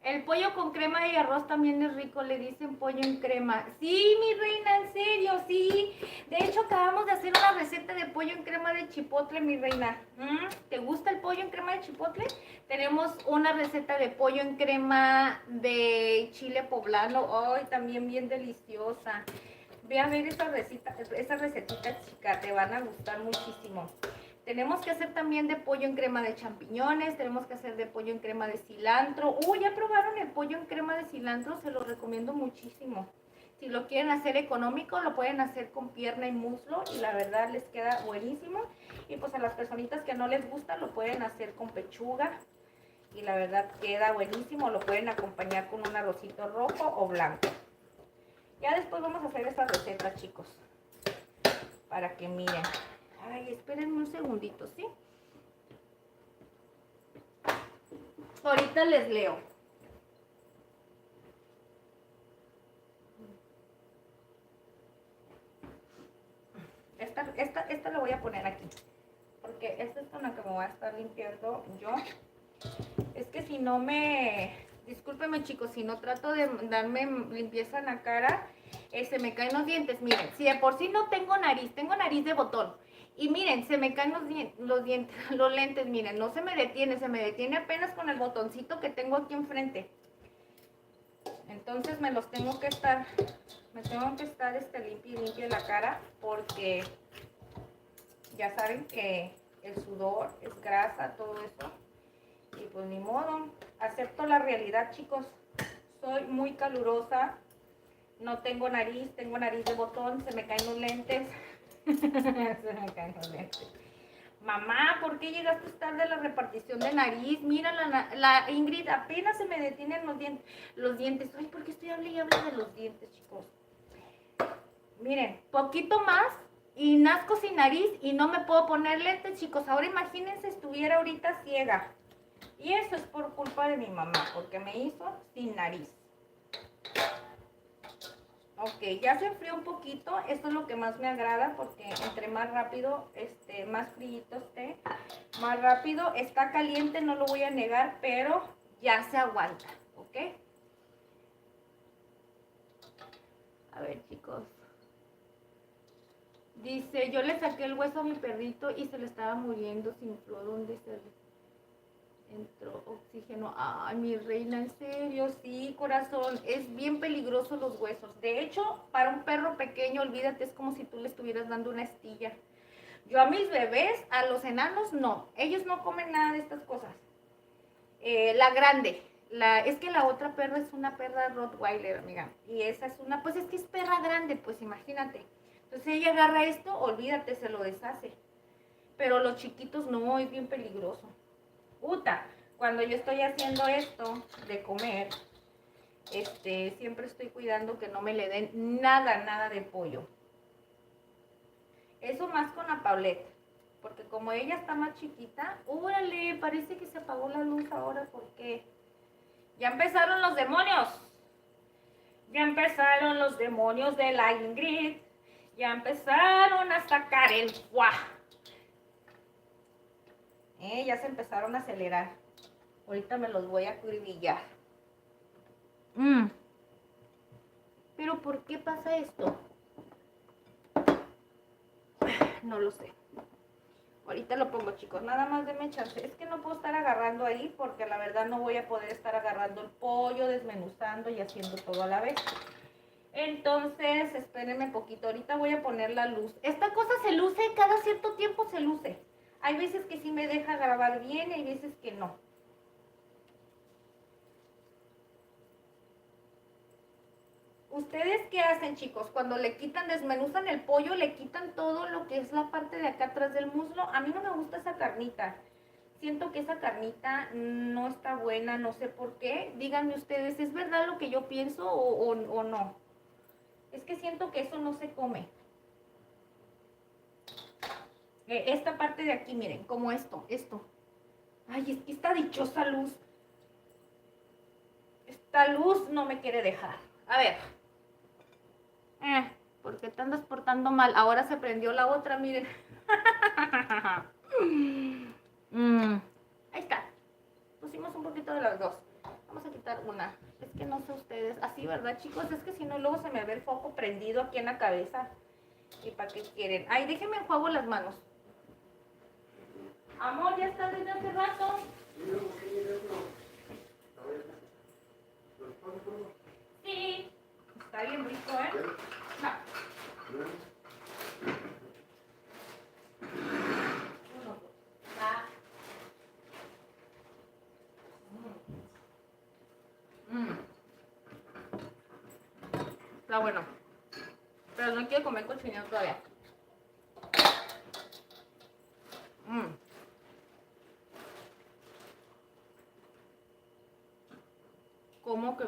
[SPEAKER 1] el pollo con crema y arroz también es rico, le dicen pollo en crema. Sí, mi reina, en serio, sí. De hecho, acabamos de hacer una receta de pollo en crema de chipotle, mi reina. ¿Te gusta el pollo en crema de chipotle? Tenemos una receta de pollo en crema de chile poblano. Ay, también bien deliciosa. Ve a ver esa recetita, chica, te van a gustar muchísimo. Tenemos que hacer también de pollo en crema de champiñones, tenemos que hacer de pollo en crema de cilantro. ¿Ya probaron el pollo en crema de cilantro? Se lo recomiendo muchísimo. Si lo quieren hacer económico, lo pueden hacer con pierna y muslo y la verdad les queda buenísimo. Y pues a las personitas que no les gusta, lo pueden hacer con pechuga y la verdad queda buenísimo. Lo pueden acompañar con un arrocito rojo o blanco. Ya después vamos a hacer esa receta, chicos, para que miren. Ay, espérenme un segundito, ¿sí? Ahorita les leo. Esta la voy a poner aquí, porque esta es con la que me voy a estar limpiando yo. Es que si no discúlpenme, chicos, si no trato de darme limpieza en la cara, se me caen los dientes. Miren, si de por sí no tengo nariz de botón. Y miren, se me caen los lentes, miren, no se me detiene apenas con el botoncito que tengo aquí enfrente. Entonces me tengo que estar limpia la cara porque ya saben que el sudor es grasa, todo eso. Y pues ni modo, acepto la realidad, chicos. Soy muy calurosa, no tengo nariz, tengo nariz de botón, se me caen los lentes. Se me caen los lentes. Mamá, ¿por qué llegaste tarde a la repartición de nariz? Mira, la Ingrid, apenas se me detienen los dientes. Ay, ¿por qué estoy hablando de los dientes, chicos? Miren, poquito más y nazco sin nariz y no me puedo poner lentes, chicos. Ahora imagínense, estuviera ahorita ciega. Y eso es por culpa de mi mamá, porque me hizo sin nariz. Ok, ya se enfrió un poquito. Esto es lo que más me agrada porque entre más rápido, más frío esté, más rápido. Está caliente, no lo voy a negar, pero ya se aguanta, ¿ok? A ver, chicos. Dice, yo le saqué el hueso a mi perrito y se le estaba muriendo sin flor. ¿Dónde se le entró oxígeno? Ay, mi reina, en serio, sí, corazón. Es bien peligroso los huesos. De hecho, para un perro pequeño, olvídate, es como si tú le estuvieras dando una astilla. Yo a mis bebés, a los enanos, no. Ellos no comen nada de estas cosas. La grande. Es que la otra perra es una perra Rottweiler, amiga. Y esa es una, pues es que es perra grande, pues imagínate. Entonces ella agarra esto, olvídate, se lo deshace. Pero los chiquitos no, es bien peligroso. Uta, cuando yo estoy haciendo esto de comer, siempre estoy cuidando que no me le den nada de pollo. Eso más con la Paulette, porque como ella está más chiquita, órale, parece que se apagó la luz ahora, ¿por qué? Ya empezaron los demonios. Ya empezaron los demonios de la Ingrid. Ya empezaron a sacar el fuá. Ya se empezaron a acelerar. Ahorita me los voy a acribillar. Pero ¿por qué pasa esto? No lo sé. Ahorita lo pongo, chicos. Nada más denme chance. Es que no puedo estar agarrando ahí porque la verdad no voy a poder estar agarrando el pollo, desmenuzando y haciendo todo a la vez. Entonces, espérenme poquito. Ahorita voy a poner la luz. Esta cosa se luce, cada cierto tiempo se luce. Hay veces que sí me deja grabar bien y hay veces que no. ¿Ustedes qué hacen, chicos? Cuando le desmenuzan el pollo, le quitan todo lo que es la parte de acá atrás del muslo. A mí no me gusta esa carnita. Siento que esa carnita no está buena, no sé por qué. Díganme ustedes, ¿es verdad lo que yo pienso o no? Es que siento que eso no se come. Esta parte de aquí, miren, como esto. Ay, es que esta dichosa luz. Esta luz no me quiere dejar. A ver. ¿Por qué te andas portando mal? Ahora se prendió la otra, miren. Ahí está. Pusimos un poquito de las dos. Vamos a quitar una. Es que no sé ustedes. Así, ¿verdad, chicos? Es que si no, luego se me ve el foco prendido aquí en la cabeza. ¿Y para qué quieren? Ay, déjenme enjuago las manos. Amor, ¿ya estás desde hace rato? Sí. Está bien rico, ¿eh? Ja. Va. Está bueno. Pero no quiero comer cochinero todavía. ¿Cómo que?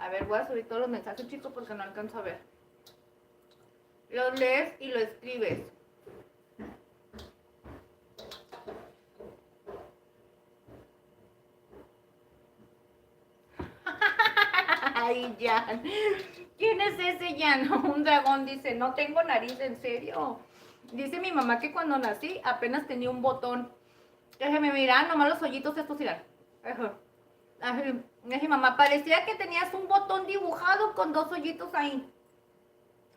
[SPEAKER 1] A ver, voy a subir todos los mensajes, chicos, porque no alcanzo a ver. Los lees y lo escribes. Ay, Jan. ¿Quién es ese Jan? Un dragón dice, no tengo nariz, ¿en serio? Dice mi mamá que cuando nací apenas tenía un botón. Déjeme mirar, nomás los hoyitos estos, irán. Dice mamá, parecía que tenías un botón dibujado con dos hoyitos ahí.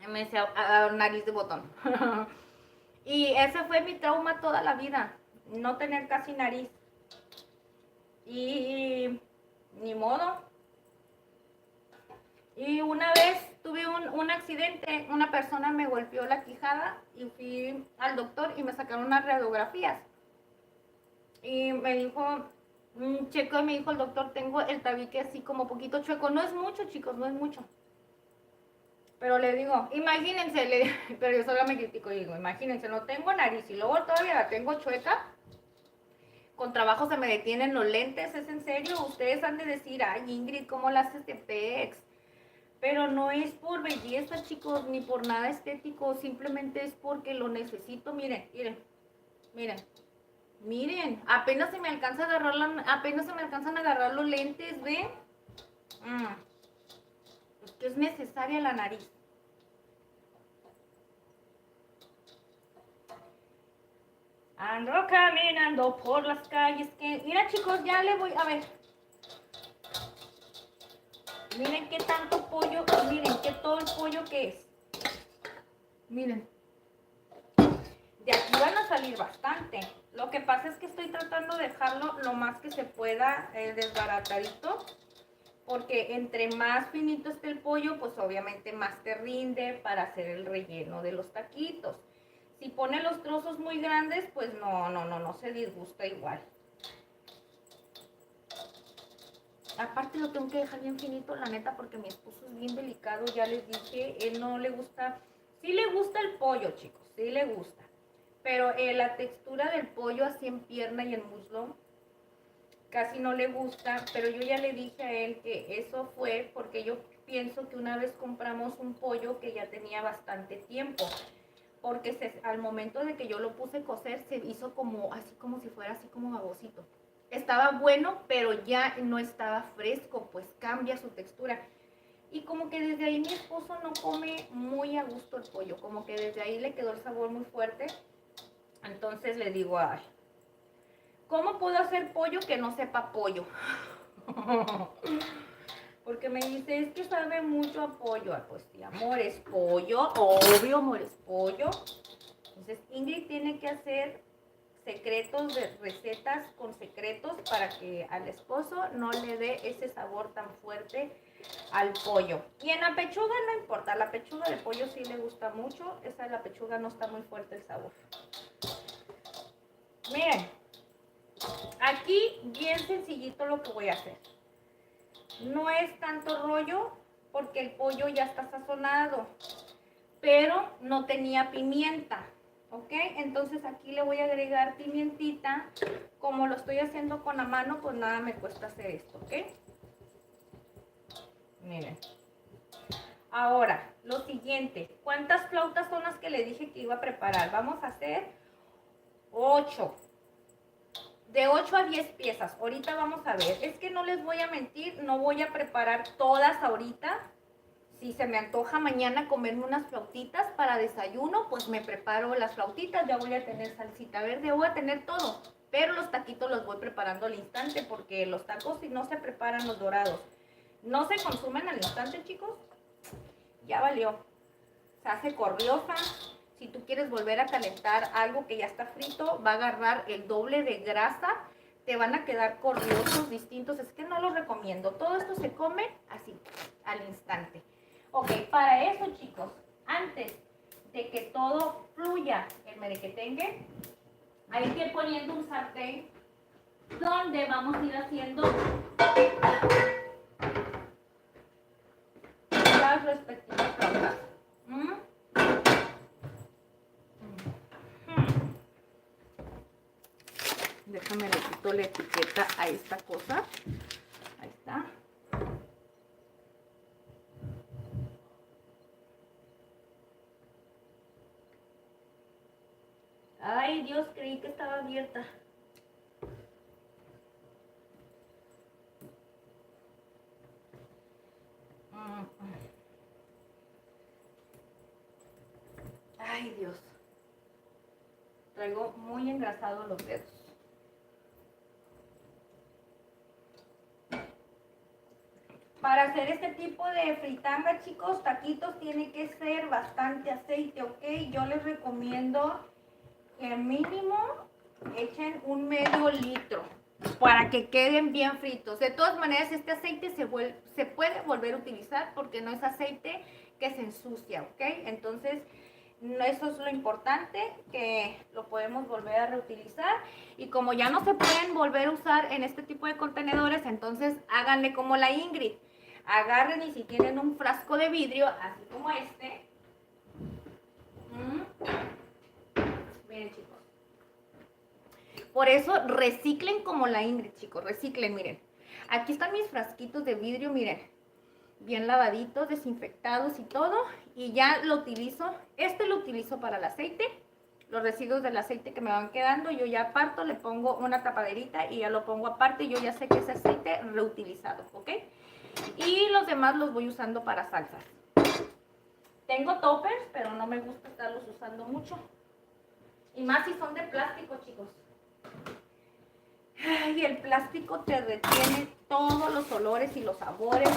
[SPEAKER 1] Y me decía, nariz de botón. Y ese fue mi trauma toda la vida, no tener casi nariz. Y ni modo. Y una vez tuve un accidente, una persona me golpeó la quijada y fui al doctor y me sacaron unas radiografías. Y me dijo, checo, me dijo el doctor, tengo el tabique así como poquito chueco. No es mucho, chicos, no es mucho. Pero le digo, imagínense, pero yo solo me critico y digo, imagínense, no tengo nariz y luego todavía la tengo chueca. Con trabajo se me detienen los lentes, ¿es en serio? Ustedes han de decir, ay, Ingrid, ¿cómo la haces de pex? Pero no es por belleza, chicos, ni por nada estético, simplemente es porque lo necesito. Miren, miren, miren, miren, apenas se me alcanza a agarrar apenas se me alcanzan a agarrar los lentes, ¿ven? Es que es necesaria la nariz. Ando caminando por las calles que... Mira, chicos, ya le voy a ver. Miren qué tanto pollo, miren qué todo el pollo que es. Miren. De aquí van a salir bastante. Lo que pasa es que estoy tratando de dejarlo lo más que se pueda desbaratadito. Porque entre más finito esté el pollo, pues obviamente más te rinde para hacer el relleno de los taquitos. Si pone los trozos muy grandes, pues no se disgusta igual. Aparte lo tengo que dejar bien finito, la neta, porque mi esposo es bien delicado, ya les dije, él no le gusta, sí le gusta el pollo, chicos, sí le gusta. Pero la textura del pollo así en pierna y en muslo casi no le gusta, pero yo ya le dije a él que eso fue porque yo pienso que una vez compramos un pollo que ya tenía bastante tiempo. Porque al momento de que yo lo puse a cocer se hizo como, así como si fuera así como babosito. Estaba bueno, pero ya no estaba fresco, pues cambia su textura. Y como que desde ahí mi esposo no come muy a gusto el pollo, como que desde ahí le quedó el sabor muy fuerte. Entonces le digo, ay, ¿cómo puedo hacer pollo que no sepa pollo? Porque me dice, es que sabe mucho a pollo. Pues sí, amor, es pollo. Obvio, amor, es pollo. Entonces, Ingrid tiene que hacer secretos de recetas con secretos para que al esposo no le dé ese sabor tan fuerte al pollo. Y en la pechuga no importa, la pechuga de pollo sí le gusta mucho. Esa de la pechuga no está muy fuerte el sabor. Miren, aquí bien sencillito lo que voy a hacer. No es tanto rollo porque el pollo ya está sazonado, pero no tenía pimienta, ¿ok? Entonces aquí le voy a agregar pimientita. Como lo estoy haciendo con la mano, pues nada me cuesta hacer esto, ¿ok? Miren. Ahora, lo siguiente, ¿cuántas flautas son las que le dije que iba a preparar? Vamos a hacer 8. de 8 a 10 piezas. Ahorita vamos a ver. Es que no les voy a mentir, no voy a preparar todas ahorita. Si se me antoja mañana comerme unas flautitas para desayuno, pues me preparo las flautitas. Ya voy a tener salsita verde, voy a tener todo. Pero los taquitos los voy preparando al instante porque los tacos si no se preparan los dorados. No se consumen al instante, chicos. Ya valió. Se hace corriosa. Si tú quieres volver a calentar algo que ya está frito, va a agarrar el doble de grasa. Te van a quedar corriosos, distintos. Es que no los recomiendo. Todo esto se come así, al instante. Ok, para eso, chicos, antes de que todo fluya el merequetengue, hay que ir poniendo un sartén donde vamos a ir haciendo las respectivas flautas. Déjame le quito la etiqueta a esta cosa. Ahí está. Ay, Dios, creí que estaba abierta. Ay, Dios. Traigo muy engrasados los dedos. Para hacer este tipo de fritanga, chicos, taquitos, tiene que ser bastante aceite, ¿ok? Yo les recomiendo que mínimo echen un medio litro para que queden bien fritos. De todas maneras, este aceite se puede volver a utilizar porque no es aceite que se ensucia, ¿ok? Entonces, eso es lo importante, que lo podemos volver a reutilizar. Y como ya no se pueden volver a usar en este tipo de contenedores, entonces háganle como la Ingrid. Agarren y si tienen un frasco de vidrio, así como este. Miren, chicos. Por eso reciclen como la Ingrid, chicos. Reciclen, miren. Aquí están mis frasquitos de vidrio, miren. Bien lavaditos, desinfectados y todo. Y ya lo utilizo. Este lo utilizo para el aceite. Los residuos del aceite que me van quedando, yo ya aparto, le pongo una tapaderita y ya lo pongo aparte. Yo ya sé que es aceite reutilizado, ¿ok? Y los demás los voy usando para salsas. Tengo toppers, pero no me gusta estarlos usando mucho. Y más si son de plástico, chicos. Ay, el plástico te retiene todos los olores y los sabores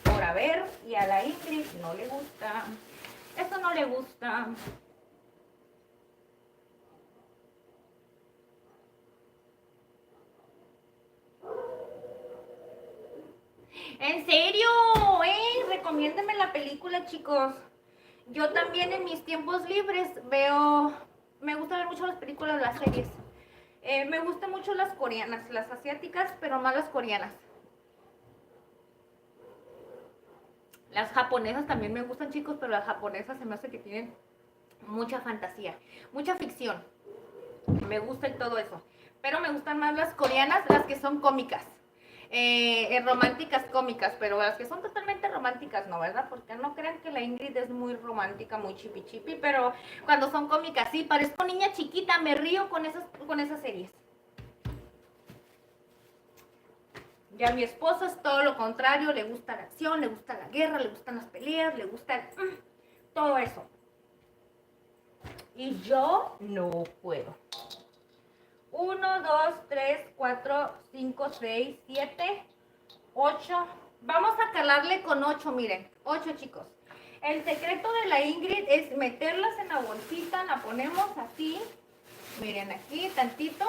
[SPEAKER 1] por haber. Y a la Ingrid no le gusta. Esto no le gusta. ¿En serio? Recomiéndenme la película, chicos. Yo también en mis tiempos libres veo... Me gusta ver mucho las películas, las series. Me gustan mucho las coreanas, las asiáticas, pero más las coreanas. Las japonesas también me gustan, chicos, pero las japonesas se me hace que tienen mucha fantasía, mucha ficción. Me gusta y todo eso. Pero me gustan más las coreanas, las que son cómicas. Románticas cómicas, pero las que son totalmente románticas no, ¿verdad? Porque no crean que la Ingrid es muy romántica, muy chipi chipi, pero cuando son cómicas sí, parezco niña chiquita, me río con esas series. Ya mi esposo es todo lo contrario, le gusta la acción, le gusta la guerra, le gustan las peleas, le gusta todo eso. Y yo no puedo. 1, 2, 3, 4, 5, 6, 7, 8. Vamos a calarle con 8, miren. 8, chicos. El secreto de la Ingrid es meterlas en la bolsita. La ponemos así. Miren aquí, tantito.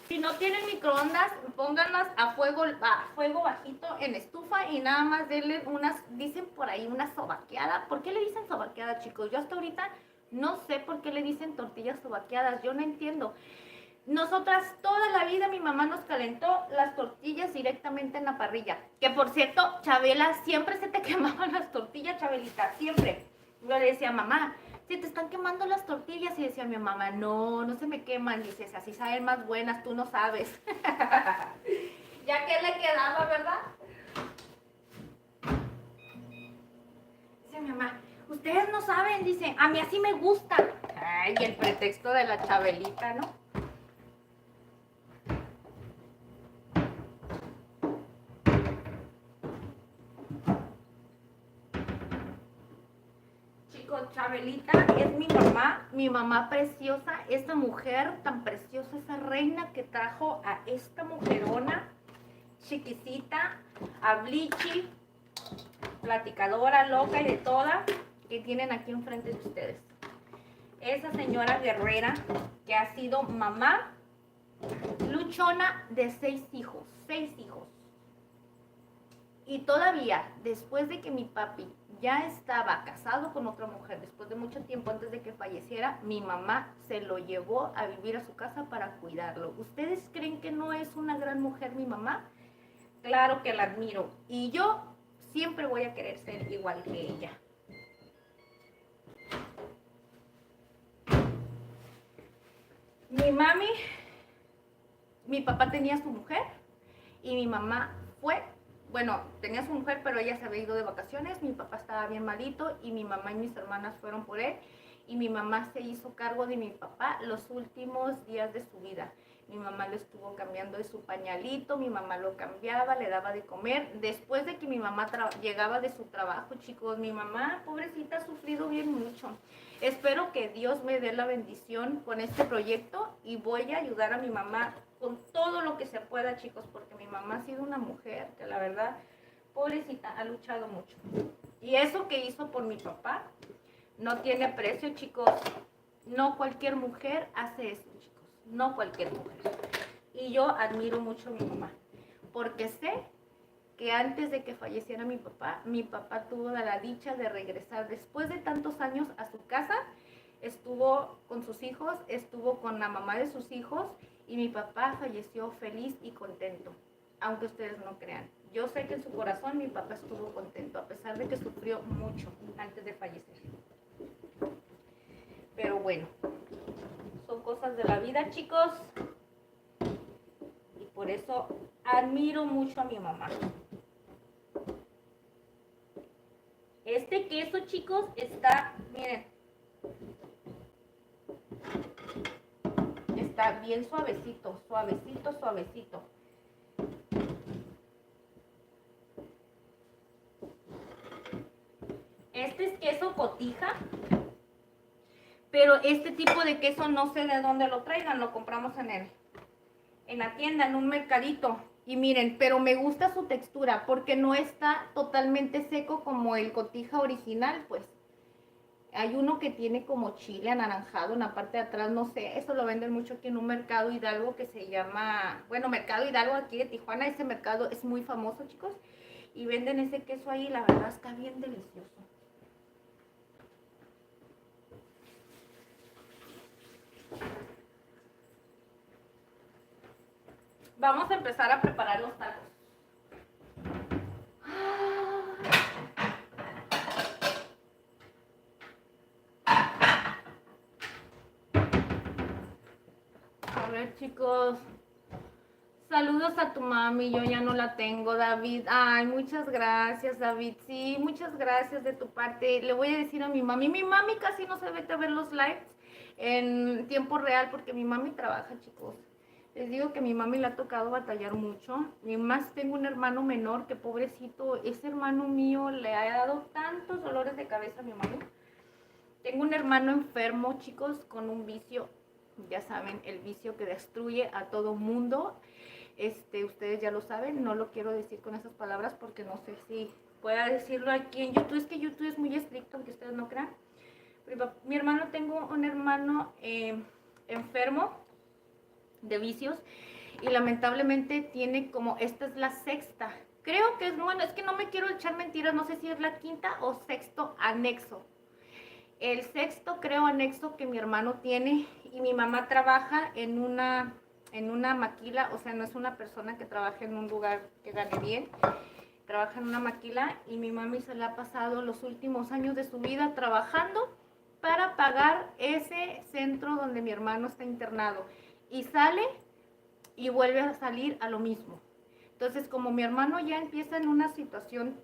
[SPEAKER 1] Si no tienen microondas, pónganlas a fuego bajito en estufa y nada más denle unas, dicen por ahí, una sobaqueada. ¿Por qué le dicen sobaqueada, chicos? Yo hasta ahorita no sé por qué le dicen tortillas sobaqueadas. Yo no entiendo. Nosotras toda la vida mi mamá nos calentó las tortillas directamente en la parrilla. Que por cierto, Chabela, siempre se te quemaban las tortillas, Chabelita, siempre. Yo le decía, mamá, se te están quemando las tortillas. Y decía mi mamá, no, no se me queman. Dices, así saben más buenas, tú no sabes. Ya que le quedaba, ¿verdad? Dice mi mamá, ustedes no saben, dice, a mí así me gusta. Ay, el pretexto de la Chabelita, ¿no? chicos, Chabelita es mi mamá preciosa, esta mujer tan preciosa, esa reina que trajo a esta mujerona chiquisita, a Blichi, platicadora, loca y de toda, que tienen aquí enfrente de ustedes. Esa señora guerrera que ha sido mamá luchona de 6 hijos, 6 hijos. Y todavía, después de que mi papi ya estaba casado con otra mujer, después de mucho tiempo antes de que falleciera, mi mamá se lo llevó a vivir a su casa para cuidarlo. ¿Ustedes creen que no es una gran mujer mi mamá? Claro que la admiro. Y yo siempre voy a querer ser igual que ella. Mi mami, mi papá tenía su mujer y mi mamá tenía su mujer, pero ella se había ido de vacaciones, mi papá estaba bien malito y mi mamá y mis hermanas fueron por él y mi mamá se hizo cargo de mi papá los últimos días de su vida. Mi mamá lo estuvo cambiando de su pañalito, mi mamá lo cambiaba, le daba de comer. Después de que mi mamá llegaba de su trabajo, chicos, mi mamá, pobrecita, ha sufrido bien mucho. Espero que Dios me dé la bendición con este proyecto y voy a ayudar a mi mamá con todo lo que se pueda, chicos, porque mi mamá ha sido una mujer que la verdad, pobrecita, ha luchado mucho. Y eso que hizo por mi papá no tiene precio, chicos. No cualquier mujer hace eso, chicos. No cualquier mujer. Y yo admiro mucho a mi mamá, porque sé que antes de que falleciera mi papá tuvo la dicha de regresar después de tantos años a su casa. Estuvo con sus hijos, estuvo con la mamá de sus hijos y mi papá falleció feliz y contento, aunque ustedes no crean. Yo sé que en su corazón mi papá estuvo contento, a pesar de que sufrió mucho antes de fallecer. Pero bueno, son cosas de la vida, chicos, y por eso admiro mucho a mi mamá. Este queso, chicos, está, miren, está bien suavecito, suavecito, suavecito. Este es queso cotija, pero este tipo de queso no sé de dónde lo traigan, lo compramos en la tienda, en un mercadito. Y miren, pero me gusta su textura porque no está totalmente seco como el cotija original, pues. Hay uno que tiene como chile anaranjado en la parte de atrás, no sé, eso lo venden mucho aquí en un mercado Hidalgo que se llama, bueno, Mercado Hidalgo aquí de Tijuana, ese mercado es muy famoso, chicos, y venden ese queso ahí, la verdad está bien delicioso. Vamos a empezar a preparar los tacos. A ver, chicos. Saludos a tu mami, yo ya no la tengo, David. Ay, muchas gracias, David. Sí, muchas gracias de tu parte. Le voy a decir a mi mami casi no se vete a ver los lives en tiempo real porque mi mami trabaja, chicos. Les digo que a mi mami le ha tocado batallar mucho. Y más tengo un hermano menor que pobrecito, ese hermano mío le ha dado tantos dolores de cabeza a mi mami. Tengo un hermano enfermo, chicos, con un vicio, ya saben, el vicio que destruye a todo mundo. Ustedes ya lo saben, no lo quiero decir con esas palabras porque no sé si pueda decirlo aquí en YouTube. Es que YouTube es muy estricto, aunque ustedes no crean. Mi hermano, tengo un hermano enfermo de vicios y lamentablemente tiene como, esta es la sexta, creo que es, bueno, es que no me quiero echar mentiras, no sé si es la quinta o sexto anexo. El sexto, creo, anexo que mi hermano tiene, y mi mamá trabaja en una maquila, o sea, no es una persona que trabaja en un lugar que gane bien, trabaja en una maquila, y mi mami se la ha pasado los últimos años de su vida trabajando para pagar ese centro donde mi hermano está internado, y sale y vuelve a salir a lo mismo. Entonces, como mi hermano ya empieza en una situación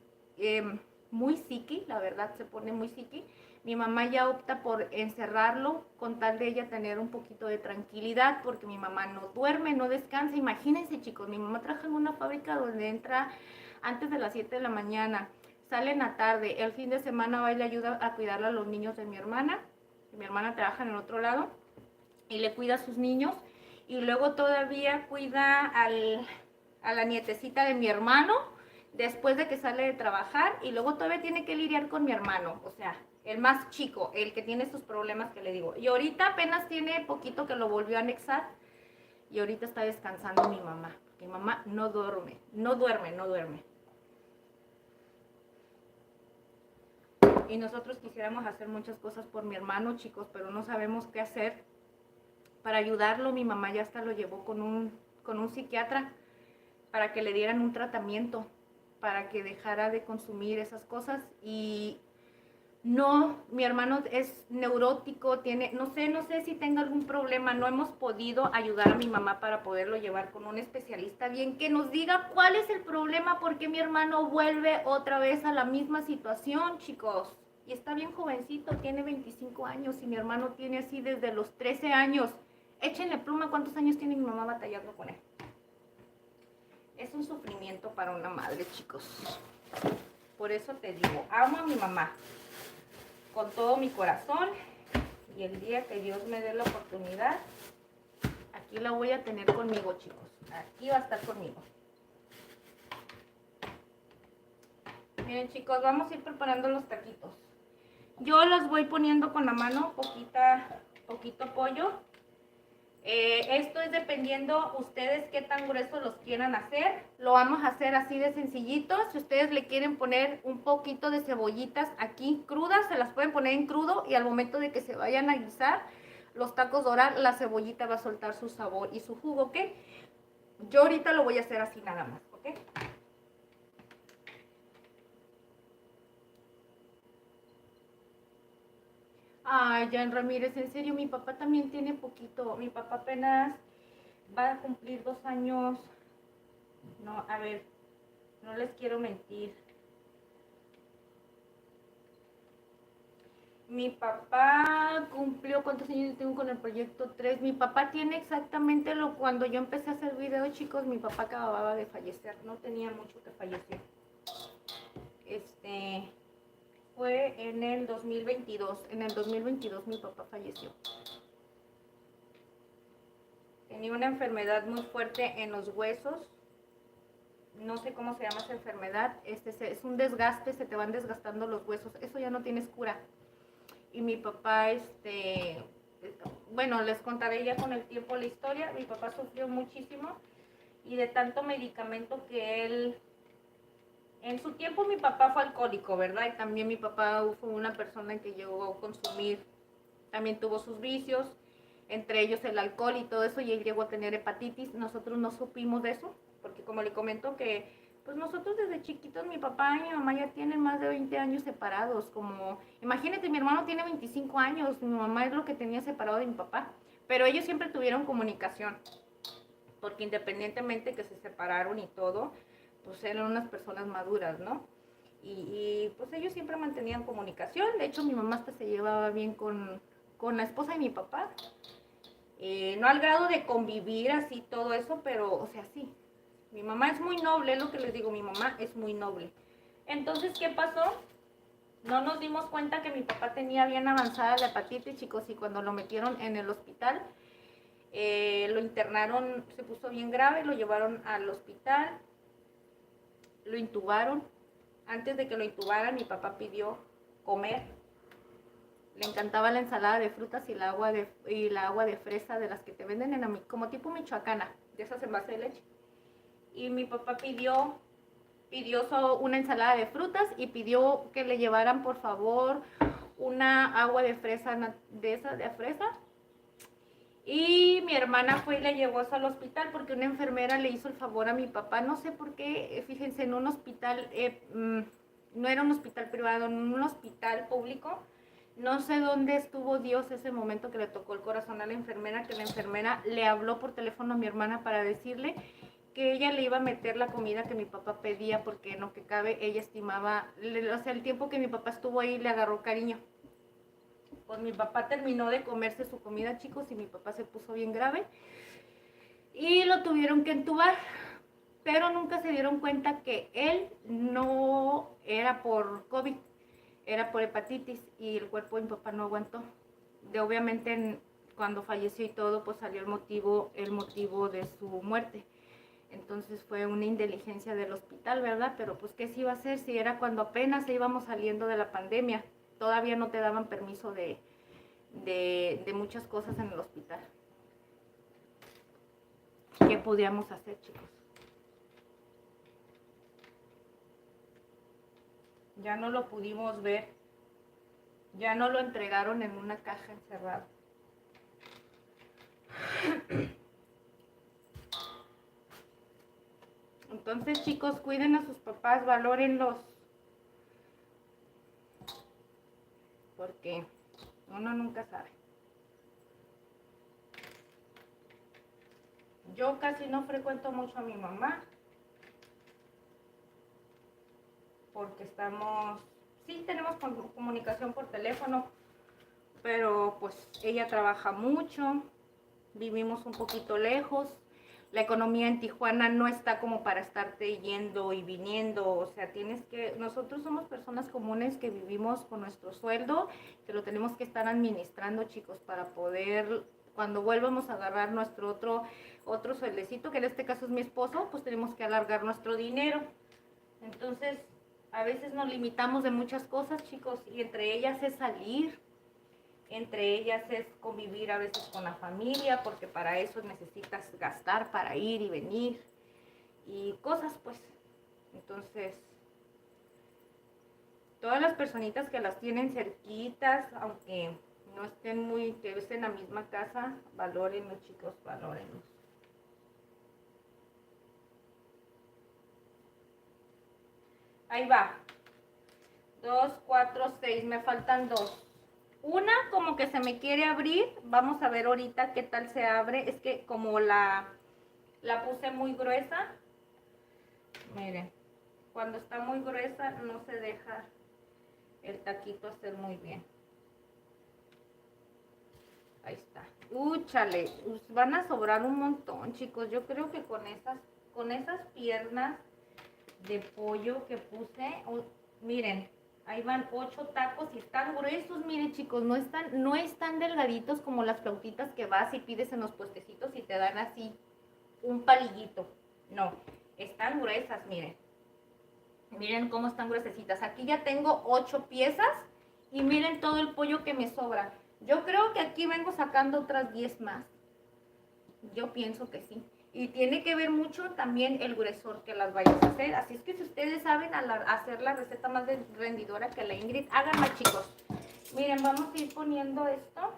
[SPEAKER 1] muy psiqui, la verdad se pone muy psiqui, mi mamá ya opta por encerrarlo con tal de ella tener un poquito de tranquilidad, porque mi mamá no duerme, no descansa. Imagínense, chicos, mi mamá trabaja en una fábrica donde entra antes de las 7 de la mañana, sale en la tarde, el fin de semana va y le ayuda a cuidar a los niños de mi hermana. Mi hermana trabaja en el otro lado y le cuida a sus niños. Y luego todavía cuida a la nietecita de mi hermano después de que sale de trabajar. Y luego todavía tiene que lidiar con mi hermano, o sea, el más chico, el que tiene estos problemas que le digo. Y ahorita apenas tiene poquito que lo volvió a anexar. Y ahorita está descansando mi mamá. Mi mamá no duerme, no duerme, no duerme. Y nosotros quisiéramos hacer muchas cosas por mi hermano, chicos, pero no sabemos qué hacer para ayudarlo. Mi mamá ya hasta lo llevó con un psiquiatra para que le dieran un tratamiento, para que dejara de consumir esas cosas. Y no, mi hermano es neurótico, tiene, no sé si tenga algún problema. No hemos podido ayudar a mi mamá para poderlo llevar con un especialista bien que nos diga cuál es el problema, porque mi hermano vuelve otra vez a la misma situación, chicos. Y está bien jovencito, tiene 25 años y mi hermano tiene así desde los 13 años. Échenle pluma cuántos años tiene mi mamá batallando con él. Es un sufrimiento para una madre, chicos. Por eso te digo, amo a mi mamá con todo mi corazón, y el día que Dios me dé la oportunidad, aquí la voy a tener conmigo, chicos. Aquí va a estar conmigo. Miren, chicos, vamos a ir preparando los taquitos. Yo los voy poniendo con la mano, poquito pollo. Esto es dependiendo ustedes qué tan gruesos los quieran hacer. Lo vamos a hacer así de sencillito. Si ustedes le quieren poner un poquito de cebollitas aquí crudas, se las pueden poner en crudo, y al momento de que se vayan a guisar los tacos dorar, la cebollita va a soltar su sabor y su jugo, ¿ok? Yo ahorita lo voy a hacer así nada más, ¿ok? Ay, Jan Ramírez, en serio, mi papá también tiene poquito. Mi papá apenas va a cumplir 2 años. No, a ver, no les quiero mentir. Mi papá cumplió, ¿cuántos años tengo con el proyecto 3? Mi papá tiene exactamente cuando yo empecé a hacer videos, chicos, mi papá acababa de fallecer. No tenía mucho que fallecer. Fue en el 2022. En el 2022 mi papá falleció. Tenía una enfermedad muy fuerte en los huesos. No sé cómo se llama esa enfermedad. Es un desgaste, se te van desgastando los huesos. Eso ya no tienes cura. Y mi papá, bueno, les contaré ya con el tiempo la historia. Mi papá sufrió muchísimo y de tanto medicamento que él... En su tiempo mi papá fue alcohólico, ¿verdad? Y también mi papá fue una persona que llegó a consumir, también tuvo sus vicios, entre ellos el alcohol y todo eso, y él llegó a tener hepatitis. Nosotros no supimos de eso, porque como le comento que, pues nosotros desde chiquitos, mi papá y mi mamá ya tienen más de 20 años separados. Como, imagínate, mi hermano tiene 25 años, mi mamá es lo que tenía separado de mi papá, pero ellos siempre tuvieron comunicación, porque independientemente que se separaron y todo, pues eran unas personas maduras, ¿no? Y pues ellos siempre mantenían comunicación. De hecho, mi mamá hasta se llevaba bien con la esposa de mi papá. No al grado de convivir así todo eso, pero, o sea, sí. Mi mamá es muy noble, es lo que les digo, mi mamá es muy noble. Entonces, ¿qué pasó? No nos dimos cuenta que mi papá tenía bien avanzada la hepatitis, chicos, y cuando lo metieron en el hospital, lo internaron, se puso bien grave, lo llevaron al hospital, lo intubaron. Antes de que lo intubaran, mi papá pidió comer. Le encantaba la ensalada de frutas y la agua de fresa de las que te venden como tipo michoacana, de esas en base de leche. Y mi papá pidió una ensalada de frutas y pidió que le llevaran, por favor, una agua de fresa, de esas de fresa. Y mi hermana fue y le llevó eso al hospital porque una enfermera le hizo el favor a mi papá. No sé por qué, fíjense, en un hospital, no era un hospital privado, en un hospital público. No sé dónde estuvo Dios ese momento que le tocó el corazón a la enfermera, que la enfermera le habló por teléfono a mi hermana para decirle que ella le iba a meter la comida que mi papá pedía, porque en lo que cabe ella estimaba, o sea, el tiempo que mi papá estuvo ahí le agarró cariño. Pues mi papá terminó de comerse su comida, chicos, y mi papá se puso bien grave y lo tuvieron que entubar. pero nunca se dieron cuenta que él no era por COVID, era por hepatitis y el cuerpo de mi papá no aguantó. Obviamente cuando falleció y todo, pues salió el motivo de su muerte. Entonces fue una inteligencia del hospital, ¿verdad? Pero pues ¿qué se iba a hacer si era cuando apenas íbamos saliendo de la pandemia? Todavía no te daban permiso de muchas cosas en el hospital. ¿Qué podíamos hacer, chicos? Ya no lo pudimos ver. Ya no lo entregaron en una caja encerrada. Entonces, chicos, cuiden a sus papás, valórenlos. Porque uno nunca sabe. Yo casi no frecuento mucho a mi mamá. Porque sí tenemos comunicación por teléfono, pero pues ella trabaja mucho, vivimos un poquito lejos. La economía en Tijuana no está como para estarte yendo y viniendo, o sea, nosotros somos personas comunes que vivimos con nuestro sueldo, que lo tenemos que estar administrando, chicos, para poder, cuando vuelvamos a agarrar nuestro otro sueldecito, que en este caso es mi esposo, pues tenemos que alargar nuestro dinero. Entonces, a veces nos limitamos de muchas cosas, chicos, y entre ellas es salir, entre ellas es convivir a veces con la familia, porque para eso necesitas gastar para ir y venir y cosas, pues. Entonces, todas las personitas que las tienen cerquitas, aunque no estén que estén en la misma casa, valórenlos, chicos, valórenlos. Ahí va. 2, 4, 6, me faltan 2. Una como que se me quiere abrir, vamos a ver ahorita qué tal se abre. Es que como la puse muy gruesa, miren, cuando está muy gruesa no se deja el taquito hacer muy bien. Ahí está. Úchale, van a sobrar un montón, chicos. Yo creo que con esas piernas de pollo que puse, miren, ahí van 8 tacos y están gruesos, miren, chicos, no están delgaditos como las flautitas que vas y pides en los puestecitos y te dan así un palillito. No, están gruesas, miren. Miren cómo están gruesecitas. Aquí ya tengo 8 piezas y miren todo el pollo que me sobra. Yo creo que aquí vengo sacando otras 10 más. Yo pienso que sí. Y tiene que ver mucho también el gruesor que las vayas a hacer. Así es que si ustedes saben hacer la receta más rendidora que la Ingrid, háganla, chicos. Miren, vamos a ir poniendo esto.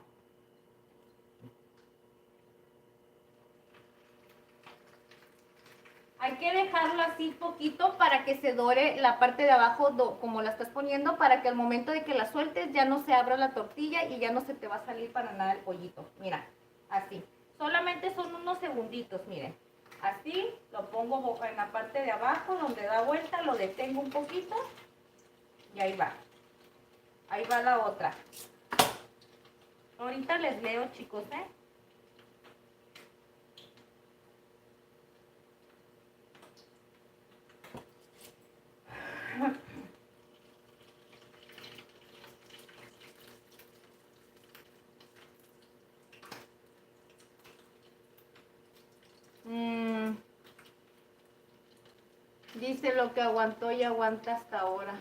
[SPEAKER 1] Hay que dejarlo así poquito para que se dore la parte de abajo como la estás poniendo, para que al momento de que la sueltes ya no se abra la tortilla y ya no se te va a salir para nada el pollito. Mira, así. Solamente son unos segunditos, miren. Así, lo pongo en la parte de abajo, donde da vuelta, lo detengo un poquito. Y ahí va. Ahí va la otra. Ahorita les leo, chicos, ¿eh? Dice lo que aguantó y aguanta hasta ahora.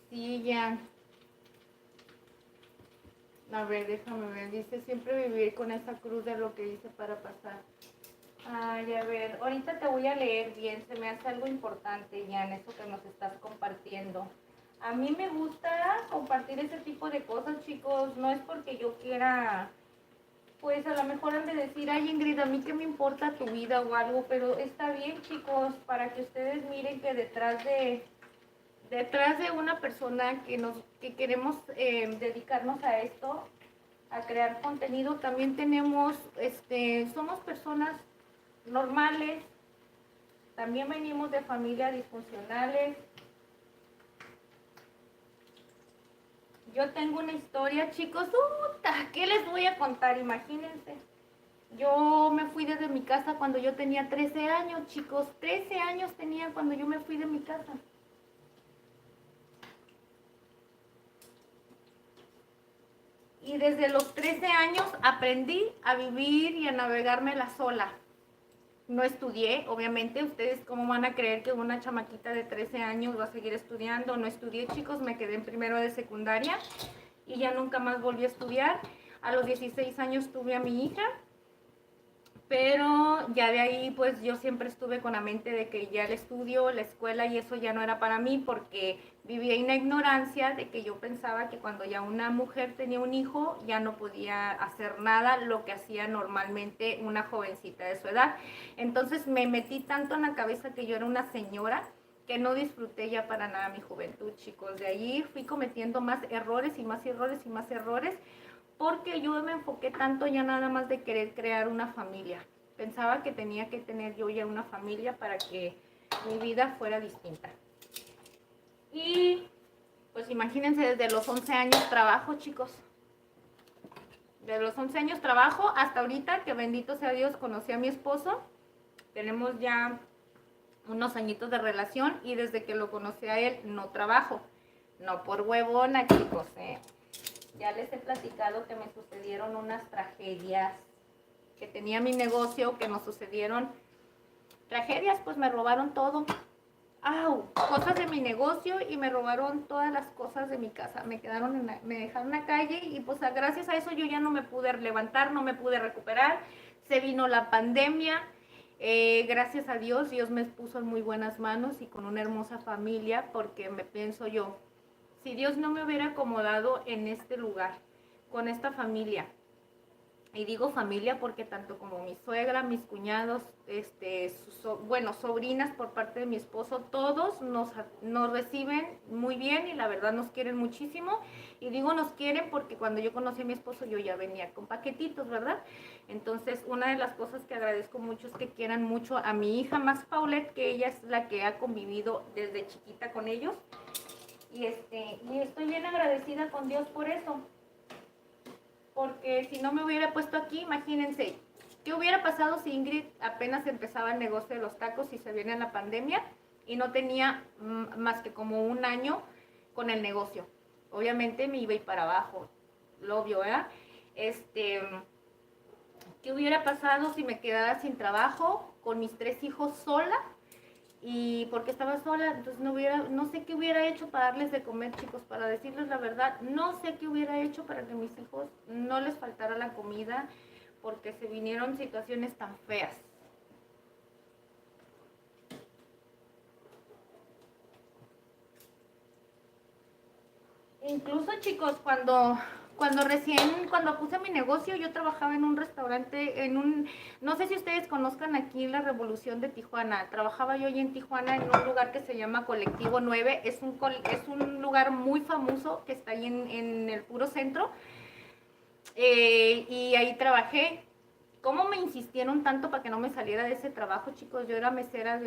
[SPEAKER 1] Sí, ya. A ver, déjame ver. Dice siempre vivir con esa cruz de lo que hice para pasar. Ay, a ver, ahorita te voy a leer bien. Se me hace algo importante ya en eso que nos estás compartiendo. A mí me gusta compartir ese tipo de cosas, chicos. No es porque yo quiera, pues a lo mejor han de decir, ay Ingrid, a mí qué me importa tu vida o algo, pero está bien, chicos, para que ustedes miren que detrás de una persona que queremos dedicarnos a esto, a crear contenido, también somos personas normales, también venimos de familias disfuncionales. Yo tengo una historia, chicos, ¿qué les voy a contar? Imagínense. Yo me fui desde mi casa cuando yo tenía 13 años, chicos. 13 años tenía cuando yo me fui de mi casa. Y desde los 13 años aprendí a vivir y a navegármela sola. No estudié, obviamente. ¿Ustedes cómo van a creer que una chamaquita de 13 años va a seguir estudiando? No estudié, chicos. Me quedé en primero de secundaria y ya nunca más volví a estudiar. A los 16 años tuve a mi hija. Pero ya de ahí, pues yo siempre estuve con la mente de que ya el estudio, la escuela y eso ya no era para mí, porque vivía en la ignorancia de que yo pensaba que cuando ya una mujer tenía un hijo ya no podía hacer nada lo que hacía normalmente una jovencita de su edad. Entonces me metí tanto en la cabeza que yo era una señora que no disfruté ya para nada mi juventud, chicos. De allí fui cometiendo más errores y más errores y más errores, porque yo me enfoqué tanto ya nada más de querer crear una familia. Pensaba que tenía que tener yo ya una familia para que mi vida fuera distinta. Y pues imagínense, desde los 11 años trabajo, chicos. Desde los 11 años trabajo hasta ahorita, que bendito sea Dios, conocí a mi esposo. Tenemos ya unos añitos de relación y desde que lo conocí a él no trabajo. No por huevona, chicos, Ya les he platicado que me sucedieron unas tragedias, que tenía mi negocio, que nos sucedieron tragedias, pues me robaron todo. ¡Au! Cosas de mi negocio y me robaron todas las cosas de mi casa. Me dejaron en la calle y pues gracias a eso yo ya no me pude levantar, no me pude recuperar. Se vino la pandemia. Gracias a Dios, Dios me puso en muy buenas manos y con una hermosa familia, porque me pienso yo, si Dios no me hubiera acomodado en este lugar, con esta familia, y digo familia porque tanto como mi suegra, mis cuñados, sobrinas por parte de mi esposo, todos nos reciben muy bien y la verdad nos quieren muchísimo. Y digo nos quieren porque cuando yo conocí a mi esposo yo ya venía con paquetitos, ¿verdad? Entonces una de las cosas que agradezco mucho es que quieran mucho a mi hija más Paulette, que ella es la que ha convivido desde chiquita con ellos. Y estoy bien agradecida con Dios por eso. Porque si no me hubiera puesto aquí, imagínense, ¿qué hubiera pasado si Ingrid apenas empezaba el negocio de los tacos y se viene la pandemia y no tenía más que como un año con el negocio? Obviamente me iba a ir para abajo, lo obvio, ¿verdad? ¿Qué hubiera pasado si me quedara sin trabajo, con mis 3 hijos sola? Y porque estaba sola, entonces no sé qué hubiera hecho para darles de comer, chicos, para decirles la verdad, no sé qué hubiera hecho para que mis hijos no les faltara la comida, porque se vinieron situaciones tan feas. Incluso, chicos, cuando puse mi negocio, yo trabajaba en un restaurante, no sé si ustedes conozcan aquí la Revolución de Tijuana. Trabajaba yo allí en Tijuana en un lugar que se llama Colectivo 9. Es un lugar muy famoso que está ahí en el puro centro. Y ahí trabajé. ¿Cómo me insistieron tanto para que no me saliera de ese trabajo, chicos? Yo era mesera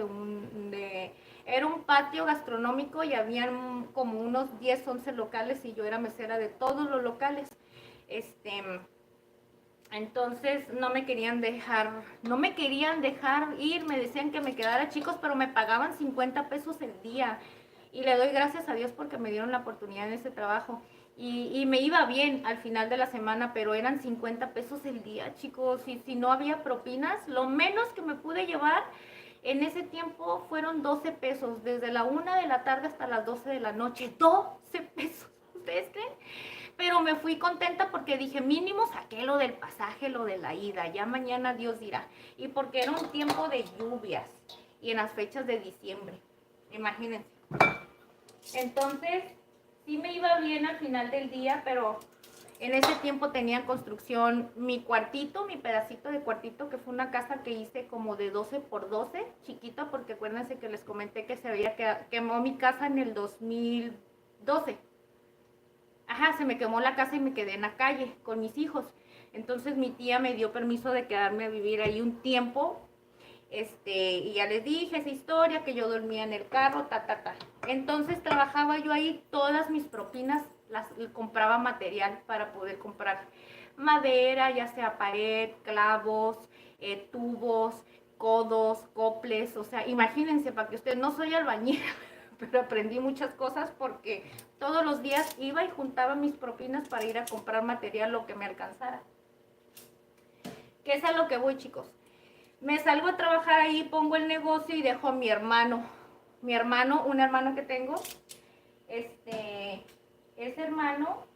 [SPEAKER 1] era un patio gastronómico y habían como unos 10, 11 locales y yo era mesera de todos los locales. Entonces no me querían dejar ir, me decían que me quedara, chicos, pero me pagaban 50 pesos el día. Y le doy gracias a Dios porque me dieron la oportunidad en ese trabajo. Y me iba bien al final de la semana, pero eran 50 pesos el día, chicos. Y si no había propinas, lo menos que me pude llevar en ese tiempo fueron 12 pesos, desde la 1 de la tarde hasta las 12 de la noche. 12 pesos, ¿ustedes creen? Pero me fui contenta porque dije, mínimo saqué lo del pasaje, lo de la ida, ya mañana Dios dirá. Y porque era un tiempo de lluvias y en las fechas de diciembre, imagínense. Entonces, sí me iba bien al final del día, pero en ese tiempo tenía en construcción mi cuartito, mi pedacito de cuartito, que fue una casa que hice como de 12 por 12, chiquita, porque acuérdense que les comenté que se había quemó mi casa en el 2012. Ajá, se me quemó la casa y me quedé en la calle con mis hijos. Entonces mi tía me dio permiso de quedarme a vivir ahí un tiempo. Y ya les dije esa historia, que yo dormía en el carro, Entonces trabajaba yo ahí, todas mis propinas las compraba material para poder comprar madera, ya sea pared, clavos, tubos, codos, coples, o sea, imagínense, para que ustedes, no soy albañil, pero aprendí muchas cosas porque todos los días iba y juntaba mis propinas para ir a comprar material lo que me alcanzara. ¿Qué es a lo que voy, chicos? Me salgo a trabajar ahí, pongo el negocio y dejo a mi hermano. Mi hermano, un hermano que tengo, ese hermano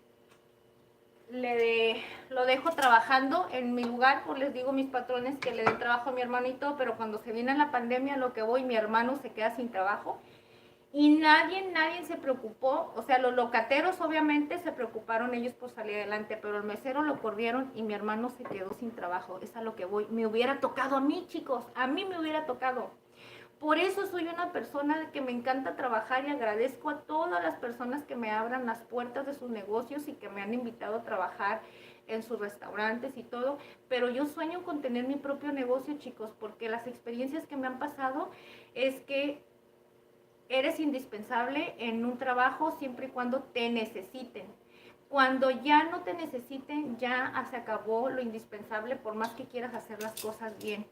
[SPEAKER 1] lo dejo trabajando en mi lugar, pues les digo a mis patrones que le den trabajo a mi hermano y todo, pero cuando se viene la pandemia, lo que voy, mi hermano se queda sin trabajo. Y nadie se preocupó, o sea, los locateros obviamente se preocuparon ellos por salir adelante, pero el mesero lo corrieron y mi hermano se quedó sin trabajo. Es a lo que voy. Me hubiera tocado a mí, chicos, a mí me hubiera tocado. Por eso soy una persona que me encanta trabajar y agradezco a todas las personas que me abran las puertas de sus negocios y que me han invitado a trabajar en sus restaurantes y todo, pero yo sueño con tener mi propio negocio, chicos, porque las experiencias que me han pasado es que eres indispensable en un trabajo siempre y cuando te necesiten. Cuando ya no te necesiten, ya se acabó lo indispensable por más que quieras hacer las cosas bien.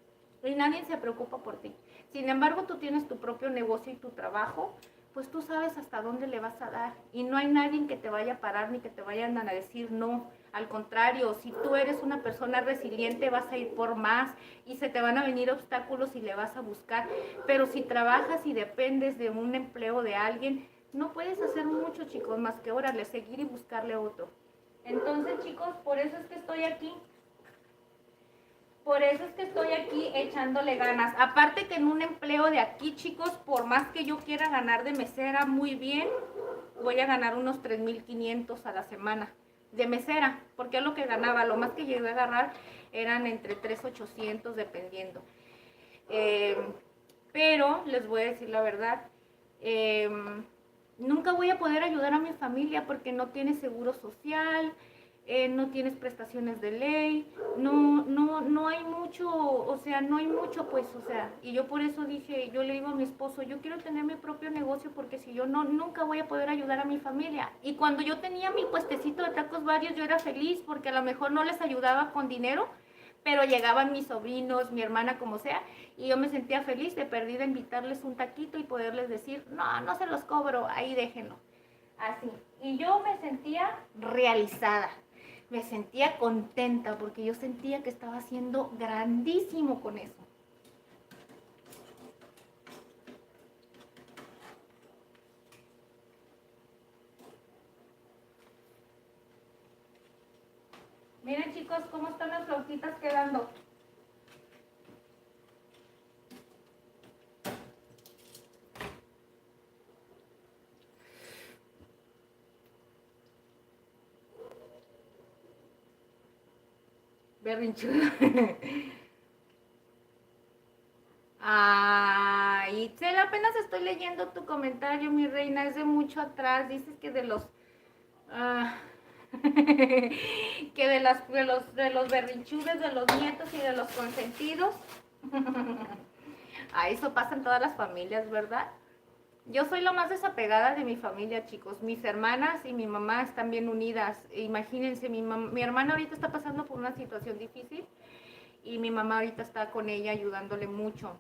[SPEAKER 1] Y nadie se preocupa por ti. Sin embargo, tú tienes tu propio negocio y tu trabajo, pues tú sabes hasta dónde le vas a dar. Y no hay nadie que te vaya a parar ni que te vayan a decir no. Al contrario, si tú eres una persona resiliente, vas a ir por más y se te van a venir obstáculos y le vas a buscar. Pero si trabajas y dependes de un empleo de alguien, no puedes hacer mucho, chicos, más que órale, seguir y buscarle otro. Entonces, chicos, por eso es que estoy aquí. Por eso es que estoy aquí echándole ganas. Aparte que en un empleo de aquí, chicos, por más que yo quiera ganar de mesera muy bien, voy a ganar unos 3,500 a la semana de mesera, porque es lo que ganaba. Lo más que llegué a agarrar eran entre 3,800 dependiendo. Pero les voy a decir la verdad, nunca voy a poder ayudar a mi familia porque no tiene seguro social, no tienes prestaciones de ley, no hay mucho, o sea, no hay mucho, pues, o sea, y yo por eso dije, yo le digo a mi esposo, yo quiero tener mi propio negocio porque si yo no, nunca voy a poder ayudar a mi familia. Y cuando yo tenía mi puestecito de tacos varios, yo era feliz porque a lo mejor no les ayudaba con dinero, pero llegaban mis sobrinos, mi hermana, como sea, y yo me sentía feliz de perdida invitarles un taquito y poderles decir, no, no se los cobro, ahí déjenlo. Así. Y yo me sentía realizada, me sentía contenta porque yo sentía que estaba haciendo grandísimo con eso. Miren, chicos, cómo están las flautitas quedando. Berrinchuda. Ay, Itzel, apenas estoy leyendo tu comentario, mi reina, es de mucho atrás. Dices que de los... que de los berrinchudes, de los nietos y de los consentidos. Eso pasa en todas las familias, ¿verdad? Yo soy lo más desapegada de mi familia, chicos. Mis hermanas y mi mamá están bien unidas. Imagínense, mi hermana ahorita está pasando por una situación difícil y mi mamá ahorita está con ella ayudándole mucho.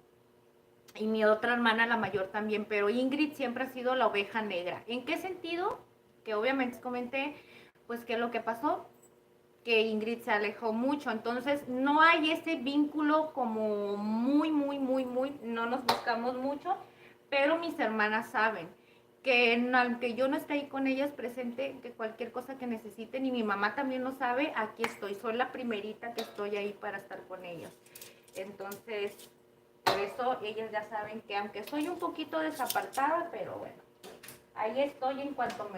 [SPEAKER 1] Y mi otra hermana, la mayor también, pero Ingrid siempre ha sido la oveja negra. ¿En qué sentido? Que obviamente comenté, pues, qué es lo que pasó, que Ingrid se alejó mucho, entonces no hay ese vínculo como muy, no nos buscamos mucho, pero mis hermanas saben que aunque yo no esté ahí con ellas presente, que cualquier cosa que necesiten, y mi mamá también lo sabe, aquí estoy, soy la primerita que estoy ahí para estar con ellos. Entonces, por eso ellas ya saben que aunque soy un poquito desapartada, pero bueno, ahí estoy en cuanto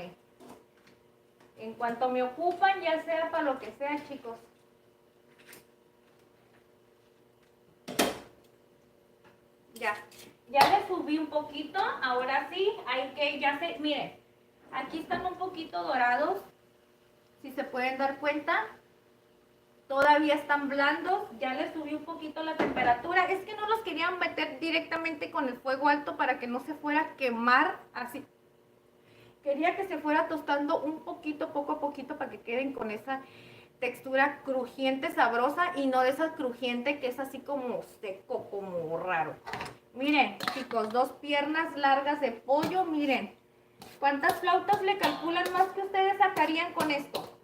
[SPEAKER 1] me ocupan, ya sea para lo que sea, chicos. Ya le subí un poquito, ahora sí, hay que, miren, aquí están un poquito dorados, si se pueden dar cuenta, todavía están blandos, ya le subí un poquito la temperatura, es que no los quería meter directamente con el fuego alto para que no se fuera a quemar así. Quería que se fuera tostando un poquito, poco a poquito, para que queden con esa textura crujiente, sabrosa y no de esa crujiente que es así como seco, como raro. Miren, chicos, 2 piernas largas de pollo, miren. ¿Cuántas flautas le calculan más que ustedes sacarían con esto?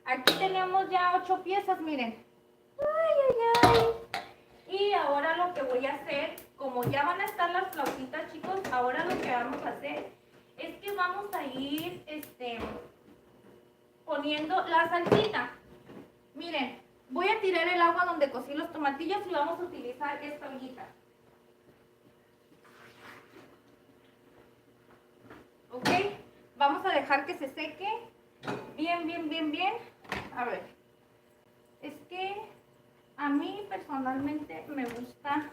[SPEAKER 1] Aquí tenemos ya 8 piezas, miren. Ay, ay, ay. Y ahora lo que voy a hacer, como ya van a estar las flautitas, chicos, ahora lo que vamos a hacer es que vamos a ir poniendo la salsita. Miren, voy a tirar el agua donde cocí los tomatillos y vamos a utilizar esta ollita. ¿Ok? Vamos a dejar que se seque bien, bien, bien, bien. A ver, es que a mí personalmente me gusta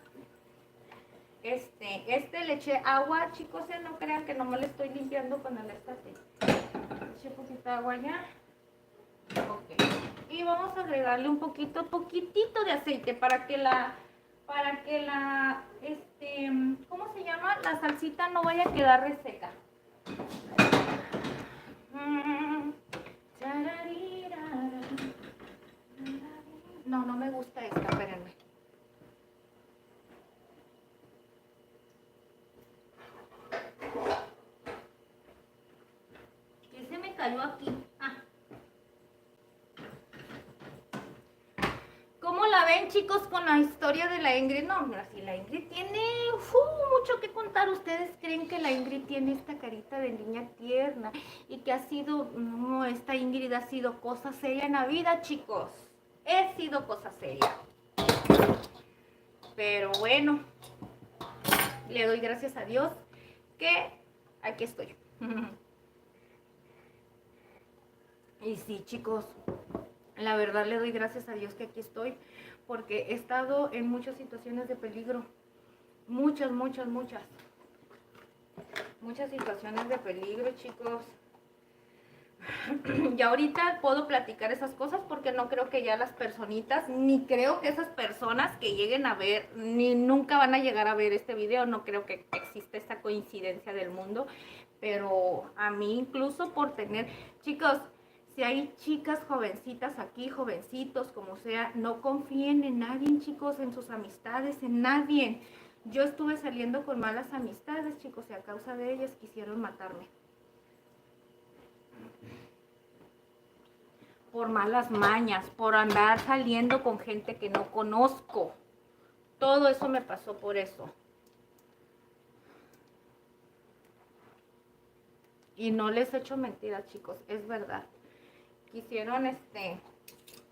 [SPEAKER 1] le eché agua, chicos, no crean que no me lo estoy limpiando con el estate. Eché poquita agua ya. Ok. Y vamos a agregarle un poquitito de aceite para que la, ¿cómo se llama? La salsita no vaya a quedar reseca. No, no me gusta esta, espérenme. ¿Qué se me cayó aquí? ¿Cómo la ven, chicos, con la historia de la Ingrid? No, mira, si la Ingrid tiene mucho que contar. ¿Ustedes creen que la Ingrid tiene esta carita de niña tierna? Y que ha sido, no, esta Ingrid ha sido cosa seria en la vida, chicos. He sido cosa seria. Pero bueno, le doy gracias a Dios que aquí estoy. Y sí, chicos, la verdad le doy gracias a Dios que aquí estoy, porque he estado en muchas situaciones de peligro. Muchas situaciones de peligro, chicos. Y ahorita puedo platicar esas cosas porque no creo que ya las personitas, ni creo que esas personas que lleguen a ver, ni nunca van a llegar a ver este video, no creo que exista esta coincidencia del mundo, pero a mí incluso por tener, chicos, si hay chicas jovencitas aquí, jovencitos, como sea, no confíen en nadie, chicos, en sus amistades, en nadie. Yo estuve saliendo con malas amistades, chicos, y a causa de ellas quisieron matarme. Por malas mañas, por andar saliendo con gente que no conozco. Todo eso me pasó por eso. Y no les echo mentiras, chicos, es verdad. Quisieron,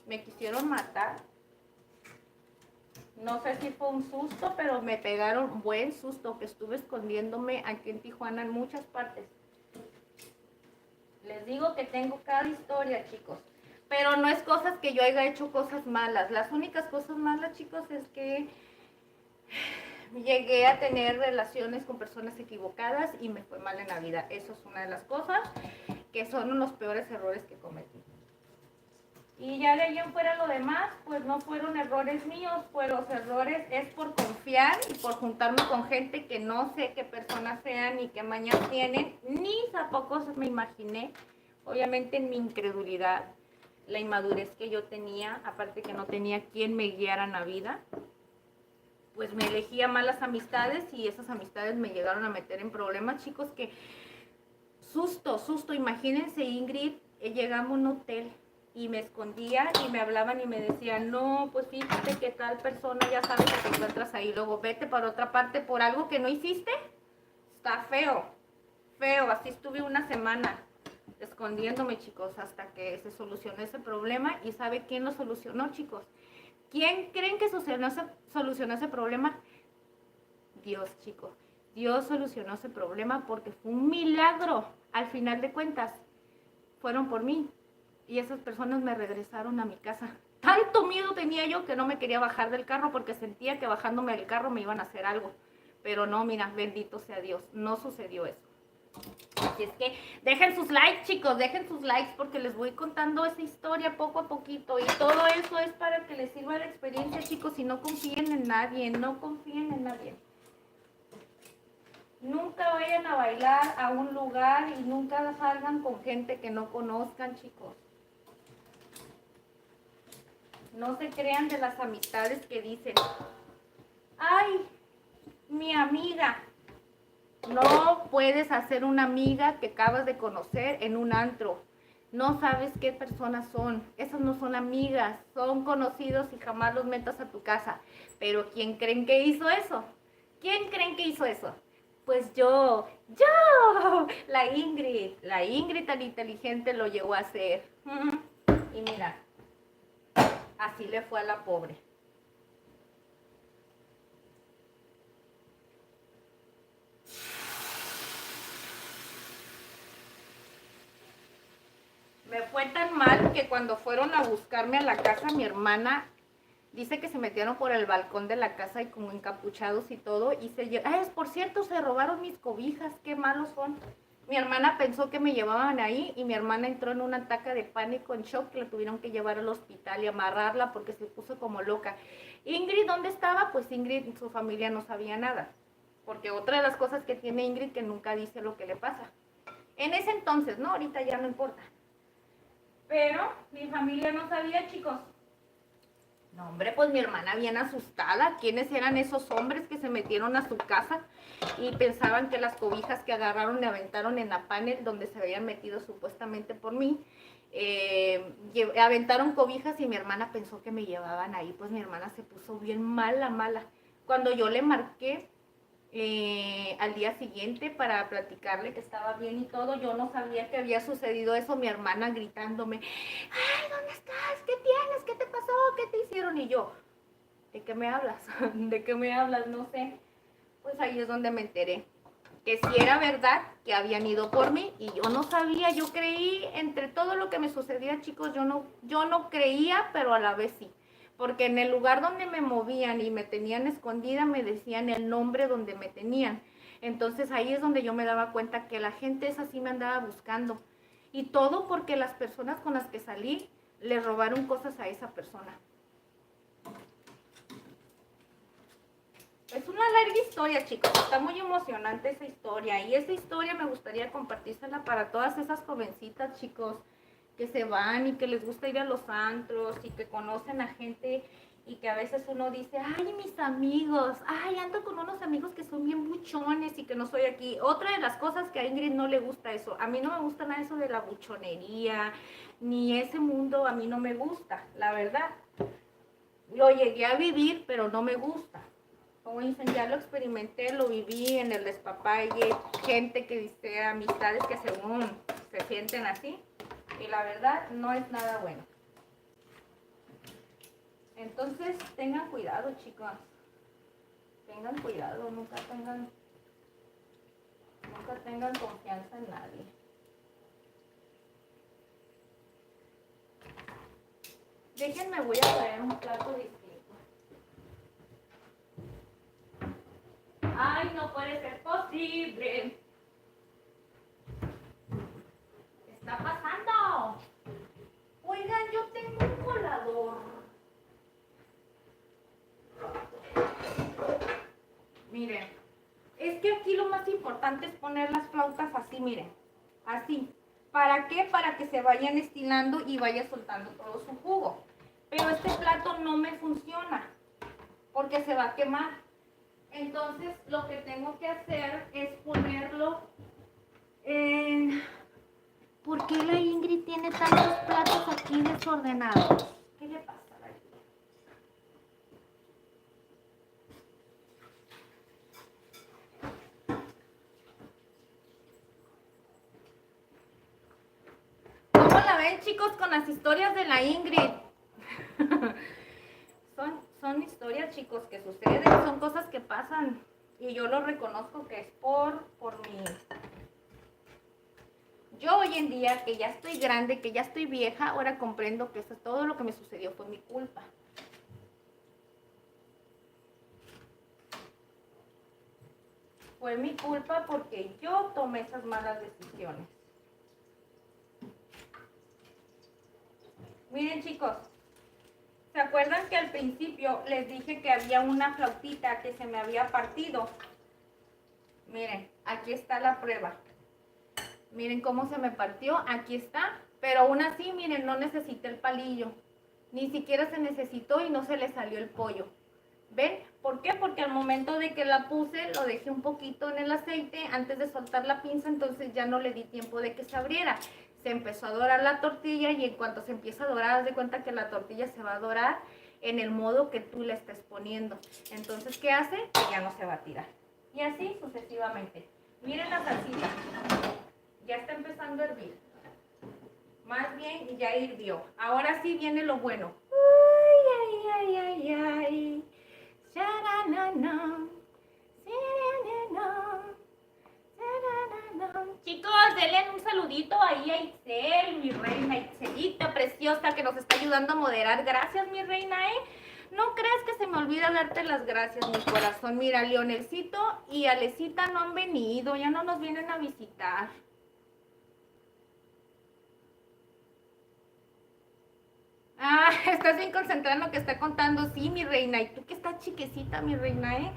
[SPEAKER 1] me quisieron matar. No sé si fue un susto, pero me pegaron un buen susto, que estuve escondiéndome aquí en Tijuana en muchas partes. Les digo que tengo cada historia, chicos. Pero no es cosas que yo haya hecho cosas malas. Las únicas cosas malas, chicos, es que llegué a tener relaciones con personas equivocadas y me fue mal en la vida. Eso es una de las cosas que son los peores errores que cometí. Y ya de ahí en fuera lo demás, pues no fueron errores míos, pues los errores es por confiar y por juntarme con gente que no sé qué personas sean ni qué mañas tienen, ni tampoco me imaginé, obviamente en mi incredulidad, la inmadurez que yo tenía, aparte que no tenía quien me guiara en la vida, pues me elegía malas amistades y esas amistades me llegaron a meter en problemas, chicos, que susto, imagínense Ingrid, llegamos a un hotel y me escondía y me hablaban y me decían, no, pues fíjate que tal persona ya sabe que te encuentras ahí, luego vete para otra parte por algo que no hiciste, está feo, así estuve una semana escondiéndome, chicos, hasta que se solucionó ese problema. ¿Y sabe quién lo solucionó, chicos? ¿Quién creen que solucionó ese problema? Dios, chicos. Dios solucionó ese problema porque fue un milagro. Al final de cuentas, fueron por mí. Y esas personas me regresaron a mi casa. Tanto miedo tenía yo que no me quería bajar del carro porque sentía que bajándome del carro me iban a hacer algo. Pero no, mira, bendito sea Dios, no sucedió eso. Así es que dejen sus likes, chicos, dejen sus likes porque les voy contando esa historia poco a poquito. Y todo eso es para que les sirva de experiencia, chicos, y no confíen en nadie, no confíen en nadie. Nunca vayan a bailar a un lugar y nunca salgan con gente que no conozcan, chicos. No se crean de las amistades que dicen, ay, mi amiga. No puedes hacer una amiga que acabas de conocer en un antro. No sabes qué personas son. Esas no son amigas, son conocidos y jamás los metas a tu casa. Pero ¿quién creen que hizo eso? ¿Quién creen que hizo eso? Pues yo, la Ingrid tan inteligente lo llegó a hacer. Y mira, así le fue a la pobre. Me fue tan mal que cuando fueron a buscarme a la casa, mi hermana dice que se metieron por el balcón de la casa y como encapuchados y todo. Y por cierto, se robaron mis cobijas, qué malos son. Mi hermana pensó que me llevaban ahí y mi hermana entró en un ataque de pánico, en shock, que la tuvieron que llevar al hospital y amarrarla porque se puso como loca. Ingrid, ¿dónde estaba? Pues Ingrid y su familia no sabía nada. Porque otra de las cosas que tiene Ingrid que nunca dice lo que le pasa. En ese entonces, ¿no? Ahorita ya no importa. Pero mi familia no sabía, chicos. No, hombre, pues mi hermana bien asustada. ¿Quiénes eran esos hombres que se metieron a su casa y pensaban que las cobijas que agarraron y aventaron en la panel donde se habían metido supuestamente por mí? Aventaron cobijas y mi hermana pensó que me llevaban ahí. Pues mi hermana se puso bien mala, mala. Cuando yo le marqué al día siguiente para platicarle que estaba bien y todo, yo no sabía que había sucedido eso, mi hermana gritándome, ay, ¿dónde estás? ¿Qué tienes? ¿Qué te pasó? ¿Qué te hicieron? Y yo, ¿de qué me hablas? ¿De qué me hablas? No sé. Pues ahí es donde me enteré que sí era verdad que habían ido por mí y yo no sabía, yo creí, entre todo lo que me sucedía, chicos, yo no creía, pero a la vez sí. Porque en el lugar donde me movían y me tenían escondida, me decían el nombre donde me tenían. Entonces ahí es donde yo me daba cuenta que la gente esa sí me andaba buscando. Y todo porque las personas con las que salí le robaron cosas a esa persona. Es una larga historia, chicos. Está muy emocionante esa historia. Y esa historia me gustaría compartírsela para todas esas jovencitas, chicos, que se van y que les gusta ir a los antros y que conocen a gente y que a veces uno dice, ay, mis amigos, ay, ando con unos amigos que son bien buchones y que no soy aquí. Otra de las cosas que a Ingrid no le gusta eso. A mí no me gusta nada eso de la buchonería, ni ese mundo a mí no me gusta, la verdad. Lo llegué a vivir, pero no me gusta. Como dicen, ya lo experimenté, lo viví en el despapalle, gente que dice amistades que según se sienten así, y la verdad no es nada bueno. Entonces tengan cuidado, chicos, tengan cuidado, nunca tengan confianza en nadie. Déjenme, voy a traer un plato distinto. Ay, no puede ser posible. ¿Qué está pasando? Oigan, yo tengo un colador. Miren, es que aquí lo más importante es poner las flautas así, miren. Así. ¿Para qué? Para que se vayan estilando y vaya soltando todo su jugo. Pero este plato no me funciona porque se va a quemar. Entonces lo que tengo que hacer es ponerlo en... ¿Por qué la Ingrid tiene tantos platos aquí desordenados? ¿Qué le pasa a la Ingrid? ¿Cómo la ven, chicos, con las historias de la Ingrid? Son historias, chicos, que suceden, son cosas que pasan y yo lo reconozco que es por mi... Yo hoy en día, que ya estoy grande, que ya estoy vieja, ahora comprendo que todo lo que me sucedió fue mi culpa. Fue mi culpa porque yo tomé esas malas decisiones. Miren, chicos, ¿se acuerdan que al principio les dije que había una flautita que se me había partido? Miren, aquí está la prueba. Miren cómo se me partió, aquí está. Pero aún así, miren, no necesité el palillo. Ni siquiera se necesitó y no se le salió el pollo. ¿Ven? ¿Por qué? Porque al momento de que la puse, lo dejé un poquito en el aceite antes de soltar la pinza, entonces ya no le di tiempo de que se abriera. Se empezó a dorar la tortilla y en cuanto se empieza a dorar, haz de cuenta que la tortilla se va a dorar en el modo que tú le estés poniendo. Entonces, ¿qué hace? Que ya no se va a tirar. Y así sucesivamente. Miren la salsita. Ya está empezando a hervir. Más bien ya hirvió. Ahora sí viene lo bueno. Ay, ay, ay, ay, ay. Sharanana, sharanana, sharanana. Chicos, denle un saludito ahí a Itzel, mi reina Itzelita preciosa que nos está ayudando a moderar. Gracias, mi reina, No creas que se me olvida darte las gracias, mi corazón. Mira, Leonelcito y Alecita no han venido, ya no nos vienen a visitar. Ah, estás bien concentrada en lo que está contando. Sí, mi reina. Y tú que estás chiquecita, mi reina,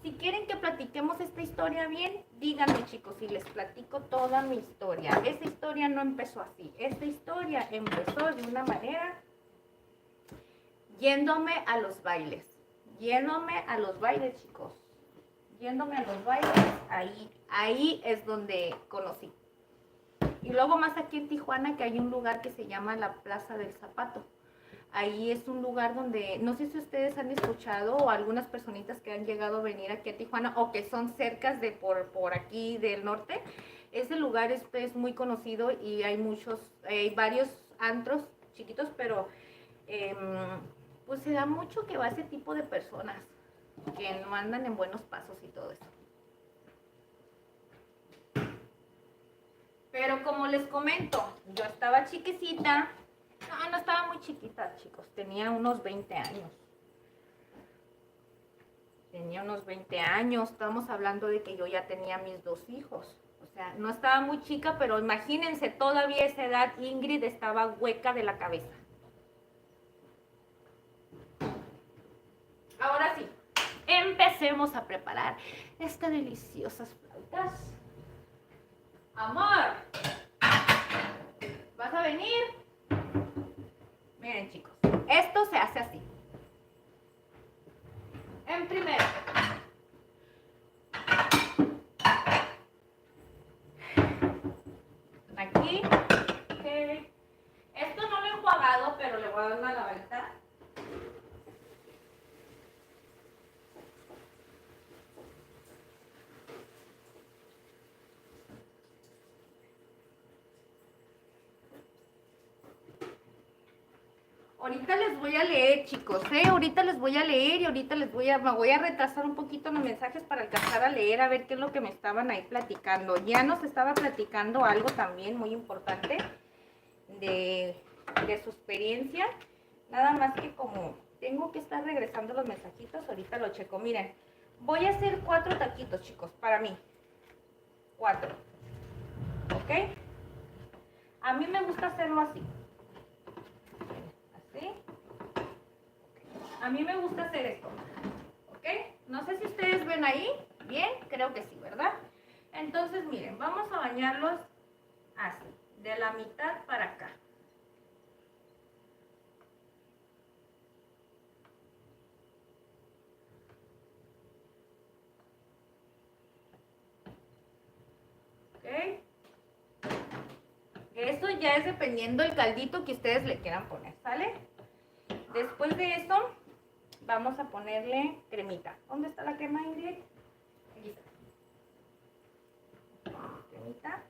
[SPEAKER 1] Si quieren que platiquemos esta historia bien, díganme, chicos, y les platico toda mi historia. Esta historia no empezó así. Esta historia empezó de una manera yéndome a los bailes. Yéndome a los bailes, chicos. Yéndome a los bailes, ahí es donde conocí. Y luego más aquí en Tijuana, que hay un lugar que se llama la Plaza del Zapato. Ahí es un lugar donde, no sé si ustedes han escuchado o algunas personitas que han llegado a venir aquí a Tijuana o que son cercas de por aquí del norte. Ese lugar es muy conocido y hay varios antros chiquitos, pero pues se da mucho que va ese tipo de personas que no andan en buenos pasos y todo eso. Pero como les comento, yo estaba chiquecita. No estaba muy chiquita, chicos. Tenía unos 20 años. Estamos hablando de que yo ya tenía mis 2 hijos. O sea, no estaba muy chica, pero imagínense, todavía a esa edad Ingrid estaba hueca de la cabeza. Ahora sí, empecemos a preparar estas deliciosas flautas. Amor, ¿vas a venir? Miren, chicos, esto se hace así. En primero, aquí, okay. Esto no lo he enjuagado, pero le voy a dar una lavadita. Ahorita les voy a leer, chicos, ahorita les voy a leer y ahorita me voy a retrasar un poquito los mensajes para alcanzar a leer, a ver qué es lo que me estaban ahí platicando. Ya nos estaba platicando algo también muy importante de su experiencia. Nada más que como tengo que estar regresando los mensajitos, ahorita lo checo. Miren, voy a hacer 4 taquitos, chicos, para mí. 4. ¿Ok? A mí me gusta hacerlo así. ¿Sí? A mí me gusta hacer esto, ¿ok? No sé si ustedes ven ahí, bien, creo que sí, ¿verdad? Entonces, miren, vamos a bañarlos así, de la mitad para acá. ¿Ok? Eso ya es dependiendo del caldito que ustedes le quieran poner, ¿sale? Después de eso, vamos a ponerle cremita. ¿Dónde está la crema, Ingrid? Aquí está. Cremita.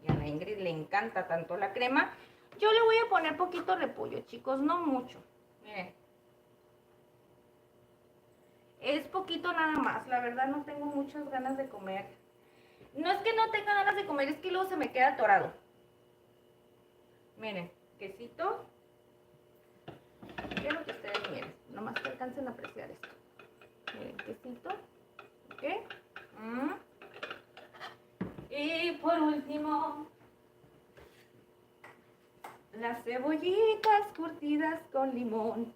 [SPEAKER 1] Y a la Ingrid le encanta tanto la crema. Yo le voy a poner poquito repollo, chicos, no mucho. Miren. Es poquito nada más, la verdad no tengo muchas ganas de comer. No es que no tenga ganas de comer, es que luego se me queda atorado. Miren, quesito. Quiero que ustedes miren, nomás que alcancen a apreciar esto. Miren, quesito. ¿Ok? Y por último, las cebollitas curtidas con limón.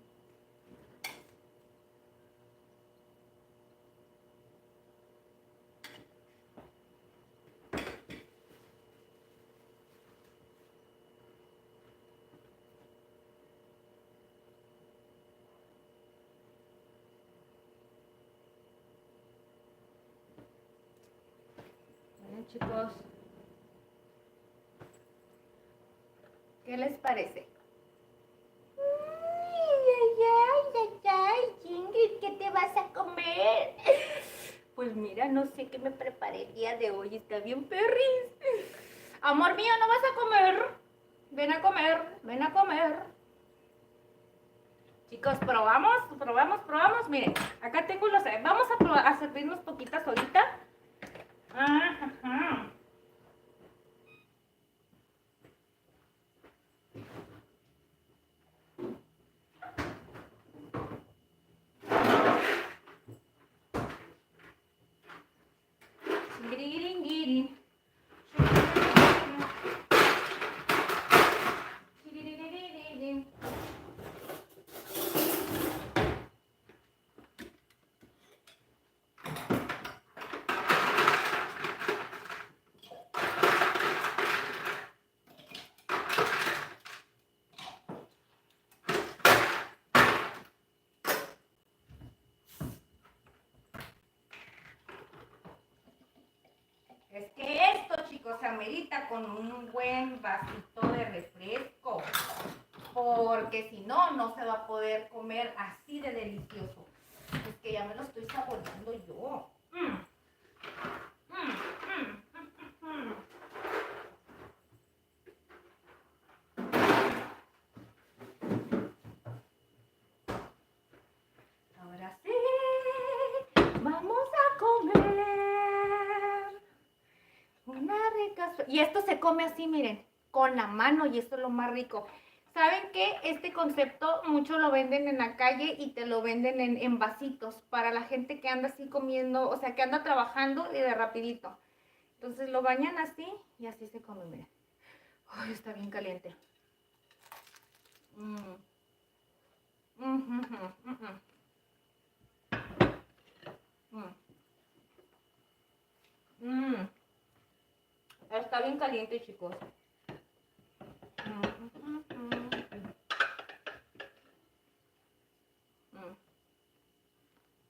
[SPEAKER 1] chicos. ¿Qué les parece?
[SPEAKER 2] Ingrid, ¿qué te vas a comer?
[SPEAKER 1] Pues mira, no sé qué me preparé el día de hoy. Está bien perris. Amor mío, ¿no vas a comer? Ven a comer, ven a comer. Chicos, probamos. Miren, acá tengo los... Vamos a servirnos poquitas ahorita. Ajá. Girin. Es que esto, chicos, se amerita con un buen vasito de refresco, porque si no, no se va a poder comer así de delicioso. Es que ya me lo estoy saboreando yo. Ahora sí, vamos a comer. Una rica. Y esto se come así, miren, con la mano, y esto es lo más rico. ¿Saben qué? Este concepto mucho lo venden en la calle y te lo venden en vasitos para la gente que anda así comiendo, o sea, que anda trabajando y de rapidito. Entonces lo bañan así y así se come, miren. Ay, está bien caliente. Está bien caliente, chicos.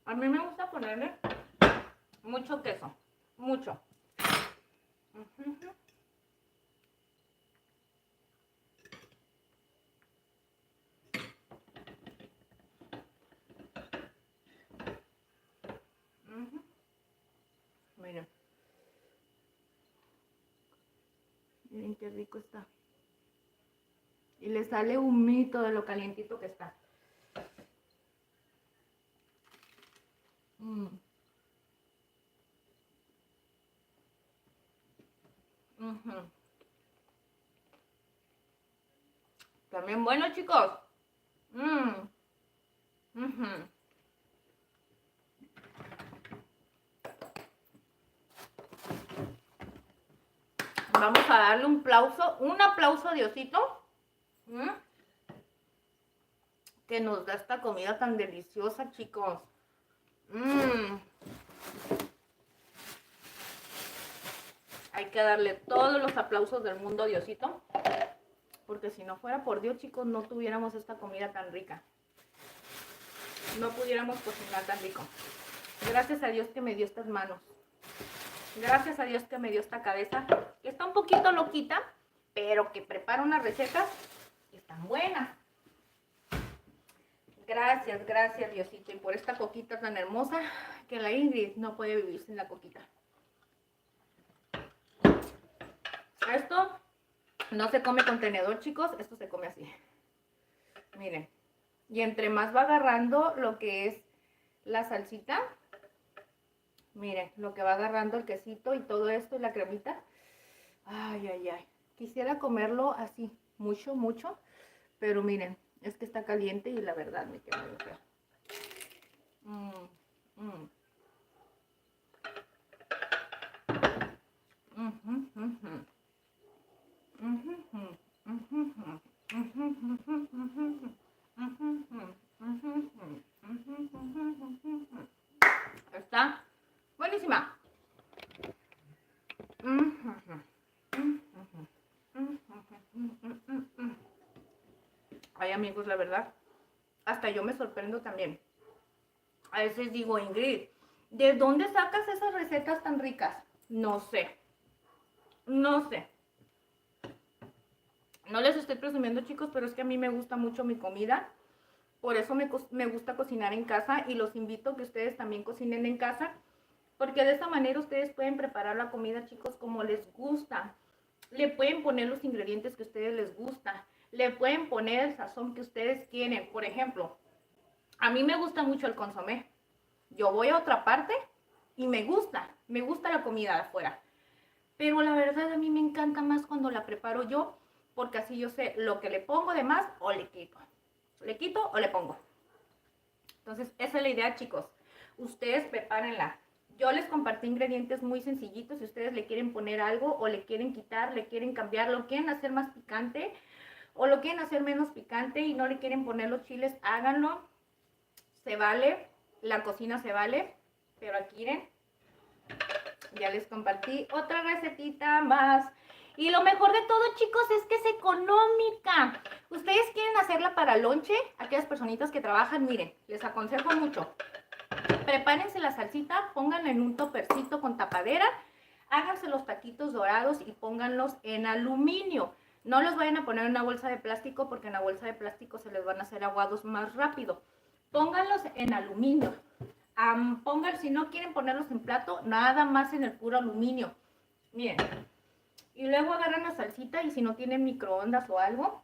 [SPEAKER 1] A mí me gusta ponerle mucho queso, mucho. Miren. Miren qué rico está. Y le sale humito de lo calientito que está. También bueno, chicos. Vamos a darle un aplauso a Diosito, que nos da esta comida tan deliciosa, chicos. Hay que darle todos los aplausos del mundo a Diosito, porque si no fuera por Dios, chicos, no tuviéramos esta comida tan rica. No pudiéramos cocinar tan rico. Gracias a Dios que me dio estas manos. Gracias a Dios que me dio esta cabeza, que está un poquito loquita, pero que prepara unas recetas que están buenas. Gracias, gracias Diosito, y por esta coquita tan hermosa, que la Ingrid no puede vivir sin la coquita. Esto no se come con tenedor, chicos, esto se come así. Miren, y entre más va agarrando lo que es la salsita, miren, lo que va agarrando el quesito y todo esto y la cremita. Ay, ay, ay. Quisiera comerlo así, mucho, mucho. Pero miren, es que está caliente y la verdad me queda muy feo. Está buenísima. Ay, amigos, la verdad, hasta yo me sorprendo también. A veces digo, Ingrid, ¿de dónde sacas esas recetas tan ricas? No sé. No sé. No les estoy presumiendo, chicos, pero es que a mí me gusta mucho mi comida. Por eso me gusta cocinar en casa y los invito a que ustedes también cocinen en casa. Porque de esta manera ustedes pueden preparar la comida, chicos, como les gusta. Le pueden poner los ingredientes que a ustedes les gusta. Le pueden poner el sazón que ustedes quieren. Por ejemplo, a mí me gusta mucho el consomé. Yo voy a otra parte y me gusta la comida de afuera. Pero la verdad a mí me encanta más cuando la preparo yo, porque así yo sé lo que le pongo de más o le quito. Le quito o le pongo. Entonces, esa es la idea, chicos. Ustedes prepárenla. Yo les compartí ingredientes muy sencillitos. Si ustedes le quieren poner algo o le quieren quitar, le quieren cambiar, lo quieren hacer más picante o lo quieren hacer menos picante y no le quieren poner los chiles, háganlo. Se vale. La cocina se vale. Pero aquí miren, ya les compartí otra recetita más. Y lo mejor de todo, chicos, es que es económica. Ustedes quieren hacerla para lonche, aquellas personitas que trabajan, miren, les aconsejo mucho. Prepárense la salsita, pónganla en un topercito con tapadera, háganse los taquitos dorados y pónganlos en aluminio. No los vayan a poner en una bolsa de plástico porque en la bolsa de plástico se les van a hacer aguados más rápido. Pónganlos en aluminio. Si no quieren ponerlos en plato, nada más en el puro aluminio. Miren. Y luego agarran la salsita y si no tienen microondas o algo,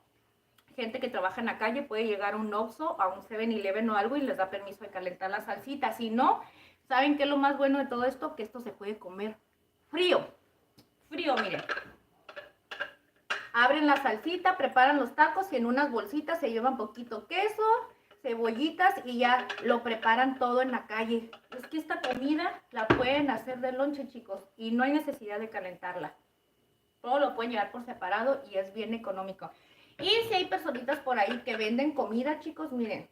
[SPEAKER 1] gente que trabaja en la calle puede llegar a un Oxxo, a un 7-Eleven o algo y les da permiso de calentar la salsita. Si no, ¿saben qué es lo más bueno de todo esto? Que esto se puede comer frío. Frío, miren. Abren la salsita, preparan los tacos y en unas bolsitas se llevan poquito queso, cebollitas y ya lo preparan todo en la calle. Es que esta comida la pueden hacer de lonche, chicos, y no hay necesidad de calentarla. Todo lo pueden llevar por separado y es bien económico. Y si hay personitas por ahí que venden comida, chicos, miren,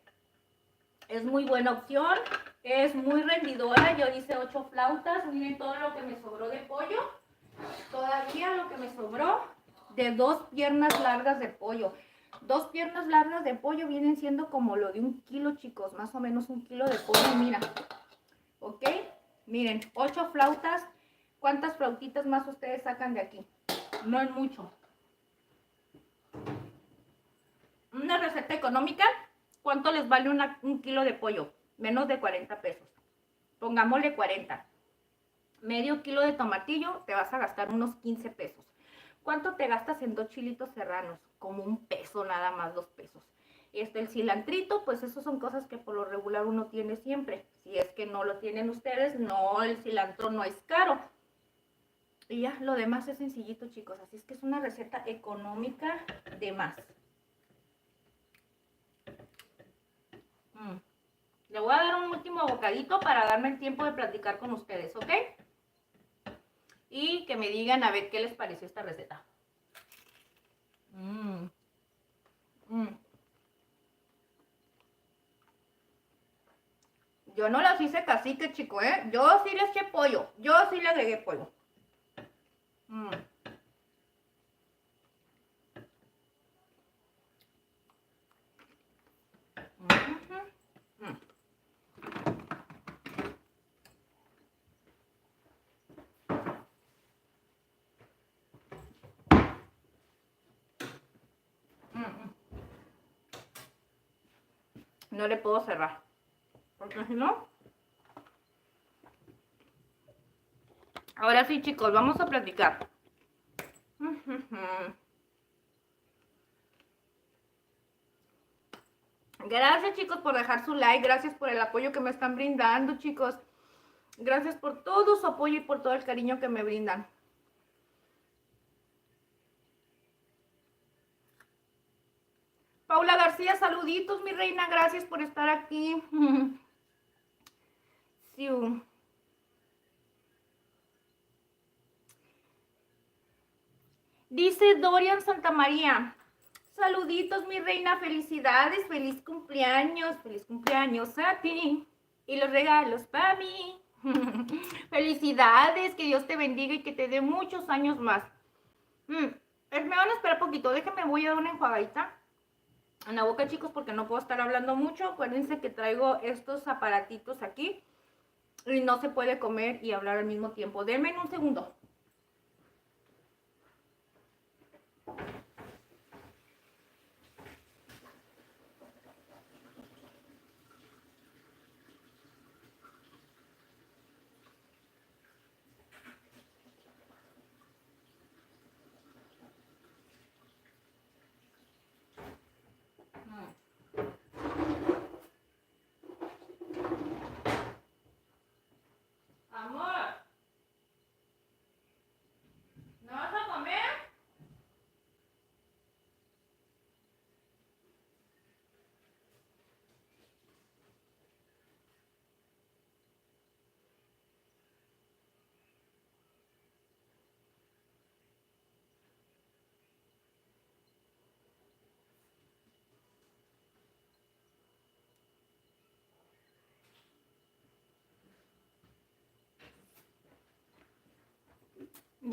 [SPEAKER 1] es muy buena opción, es muy rendidora. Yo hice 8 flautas, miren todo lo que me sobró de pollo. Todavía lo que me sobró de 2 piernas largas de pollo. 2 piernas largas de pollo vienen siendo como lo de 1 kilo, chicos, más o menos 1 kilo de pollo, mira. ¿Ok? Miren, 8 flautas. ¿Cuántas flautitas más ustedes sacan de aquí? No es mucho. Una receta económica, ¿cuánto les vale 1 kilo de pollo? Menos de 40 pesos. Pongámosle 40. Medio kilo de tomatillo, te vas a gastar unos 15 pesos. ¿Cuánto te gastas en 2 chilitos serranos? Como 1 peso nada más, 2 pesos. El cilantrito, pues eso son cosas que por lo regular uno tiene siempre. Si es que no lo tienen ustedes, no, el cilantro no es caro. Y ya, lo demás es sencillito, chicos. Así es que es una receta económica de más. Le voy a dar un último bocadito para darme el tiempo de platicar con ustedes, ¿ok? Y que me digan a ver qué les pareció esta receta. Yo no las hice cacique, chico, ¿eh? Yo sí le eché pollo. Yo sí le agregué pollo. No le puedo cerrar, porque si no... Ahora sí, chicos, vamos a platicar. Gracias, chicos, por dejar su like. Gracias por el apoyo que me están brindando, chicos. Gracias por todo su apoyo y por todo el cariño que me brindan. Paula García, saluditos, mi reina. Gracias por estar aquí. Sí. Dice Dorian Santamaría. Saluditos, mi reina. Felicidades. Feliz cumpleaños. Feliz cumpleaños a ti. Y los regalos para mí. Felicidades. Que Dios te bendiga y que te dé muchos años más. Me van a esperar poquito. Déjenme, voy a dar una enjuagadita en la boca, chicos, porque no puedo estar hablando mucho. Acuérdense que traigo estos aparatitos aquí y no se puede comer y hablar al mismo tiempo. Denme un segundo.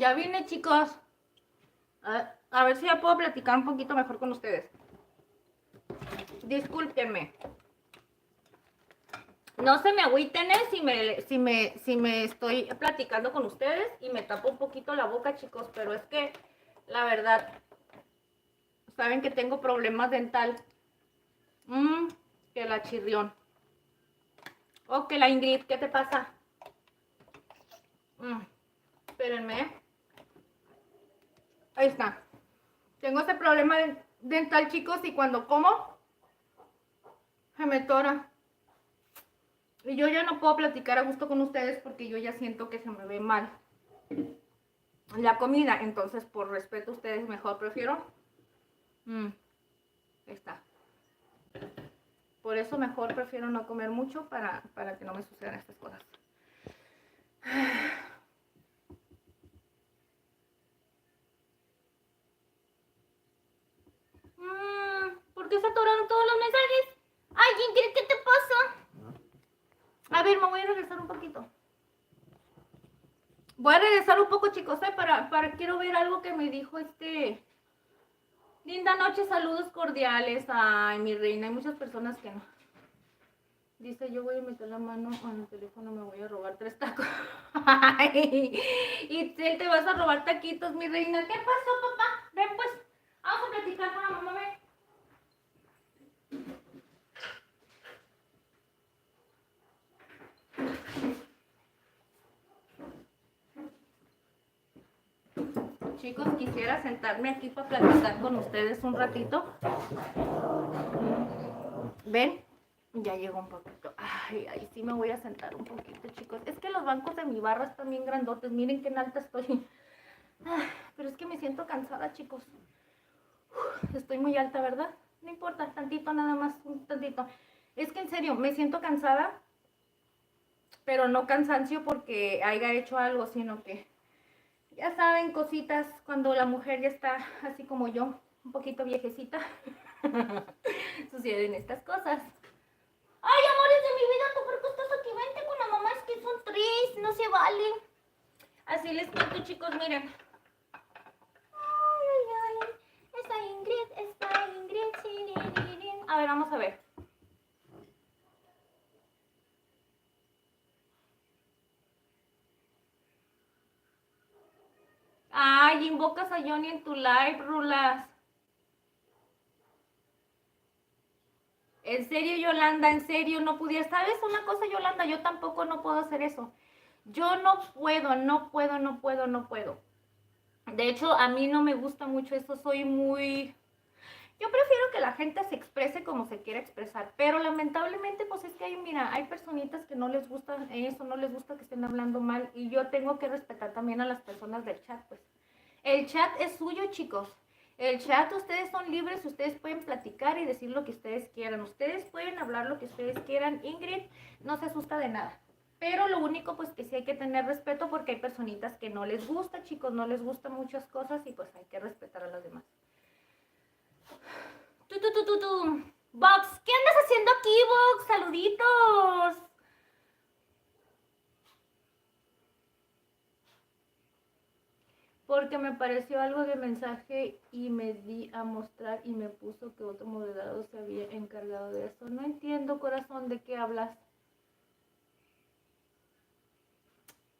[SPEAKER 1] Ya vine, chicos. A ver si ya puedo platicar un poquito mejor con ustedes. Discúlpenme. No se me agüiten si me estoy platicando con ustedes y me tapo un poquito la boca, chicos, pero es que la verdad, saben que tengo problemas dental. Que la chirrión. O que la Ingrid, ¿qué te pasa? Espérenme. Ahí está. Tengo ese problema dental, chicos, y cuando como, se me tora. Y yo ya no puedo platicar a gusto con ustedes porque yo ya siento que se me ve mal la comida. Entonces, por respeto a ustedes, mejor prefiero. Ahí está. Por eso mejor prefiero no comer mucho para que no me sucedan estas cosas. ¿Por qué se atoraron todos los mensajes? Ay, Ingrid, ¿qué te pasa? A ver, me voy a regresar un poquito. Voy a regresar un poco, chicos, quiero ver algo que me dijo Linda noche, saludos cordiales. Ay, mi reina, hay muchas personas que no. Dice, yo voy a meter la mano en el teléfono, me voy a robar 3 tacos. Ay, y te vas a robar taquitos, mi reina. ¿Qué pasó, papá? Ven, pues, vamos a platicar con la mamá, ven. Chicos, quisiera sentarme aquí para platicar con ustedes un ratito. ¿Ven? Ya llegó un poquito. Ay, ahí sí me voy a sentar un poquito, chicos. Es que los bancos de mi barra están bien grandotes. Miren qué en alta estoy. Ay, pero es que me siento cansada, chicos. Estoy muy alta, ¿verdad? No importa, tantito nada más, un tantito. Es que en serio, me siento cansada, pero no cansancio porque haya hecho algo, sino que ya saben, cositas, cuando la mujer ya está así como yo, un poquito viejecita, suceden estas cosas. Ay, amores de mi vida, ¿tú por qué estás aquí? Vente con la mamá, es que son 3, no se vale. Así les cuento, chicos, miren. Ay, esta Ingrid, sí. A ver, vamos a ver. Ay, invocas a Johnny en tu live, Rulas. En serio, Yolanda, en serio, no pudiera. ¿Sabes una cosa, Yolanda? Yo tampoco no puedo hacer eso. Yo no puedo. De hecho, a mí no me gusta mucho eso, soy muy... Yo prefiero que la gente se exprese como se quiera expresar, pero lamentablemente pues es que hay personitas que no les gusta eso, no les gusta que estén hablando mal y yo tengo que respetar también a las personas del chat, pues. El chat es suyo, chicos. El chat, ustedes son libres, ustedes pueden platicar y decir lo que ustedes quieran, ustedes pueden hablar lo que ustedes quieran. Ingrid no se asusta de nada. Pero lo único, pues, que sí hay que tener respeto porque hay personitas que no les gusta, chicos, no les gustan muchas cosas y pues hay que respetar a los demás. Vox, ¿qué andas haciendo aquí, Vox? Saluditos. Porque me pareció algo de mensaje y me di a mostrar y me puso que otro moderador se había encargado de eso. No entiendo, corazón, de qué hablas.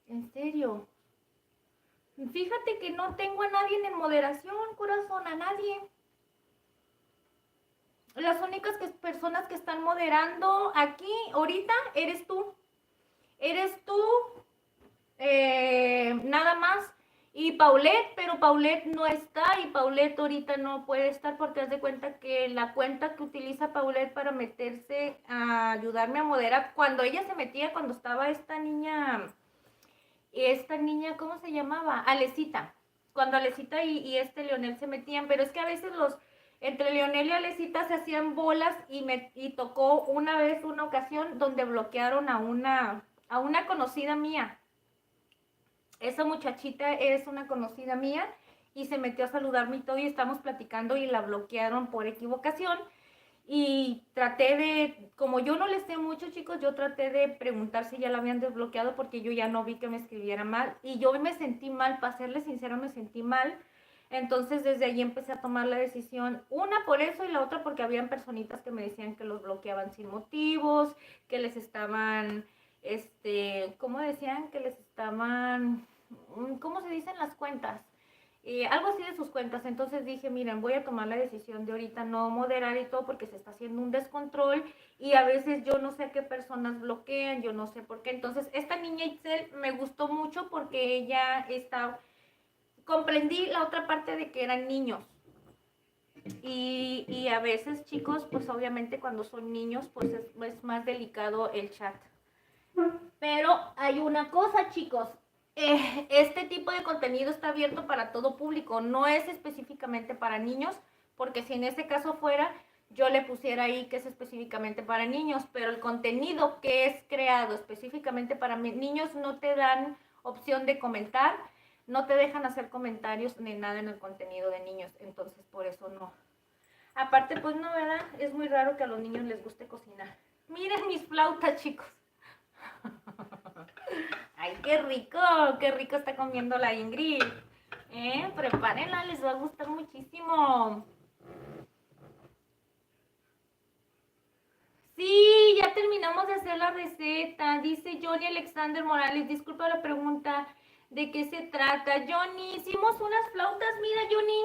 [SPEAKER 1] ¿En serio? Fíjate que no tengo a nadie en moderación, corazón, a nadie. Las únicas personas que están moderando aquí ahorita eres tú. Eres tú, nada más. Y Paulette, pero Paulette no está y Paulette ahorita no puede estar porque haz de cuenta que la cuenta que utiliza Paulette para meterse a ayudarme a moderar, cuando ella se metía, cuando estaba esta niña, ¿cómo se llamaba? Alecita. Cuando Alecita y Leonel se metían, pero es que a veces entre Leonel y Alecita se hacían bolas y tocó una ocasión donde bloquearon a una conocida mía. Esa muchachita es una conocida mía y se metió a saludarme y todo y estamos platicando y la bloquearon por equivocación Y traté de, como yo no le sé mucho, chicos, yo traté de preguntar si ya la habían desbloqueado porque yo ya no vi que me escribiera mal. Y yo me sentí mal, para serles sincera, me sentí mal. Entonces desde ahí empecé a tomar la decisión, una por eso y la otra porque habían personitas que me decían que los bloqueaban sin motivos, que les estaban, ¿cómo decían? Que les estaban, ¿cómo se dicen las cuentas? Algo así de sus cuentas. Entonces dije, miren, voy a tomar la decisión de ahorita no moderar y todo porque se está haciendo un descontrol y a veces yo no sé a qué personas bloquean, yo no sé por qué. Entonces esta niña Itzel me gustó mucho porque ella está, comprendí la otra parte de que eran niños. Y a veces, chicos, pues obviamente cuando son niños, pues es más delicado el chat. Pero hay una cosa, chicos. Este tipo de contenido está abierto para todo público, no es específicamente para niños, porque si en ese caso fuera, yo le pusiera ahí que es específicamente para niños, pero el contenido que es creado específicamente para niños no te dan opción de comentar, no te dejan hacer comentarios ni nada en el contenido de niños, entonces por eso no. Aparte, pues no, ¿verdad? Es muy raro que a los niños les guste cocinar. Miren mis flautas, chicos. Ay, qué rico está comiendo la Ingrid. Prepárenla, les va a gustar muchísimo. Sí, ya terminamos de hacer la receta. Dice Johnny Alexander Morales, disculpa la pregunta, ¿de qué se trata? Johnny, hicimos unas flautas, mira Johnny.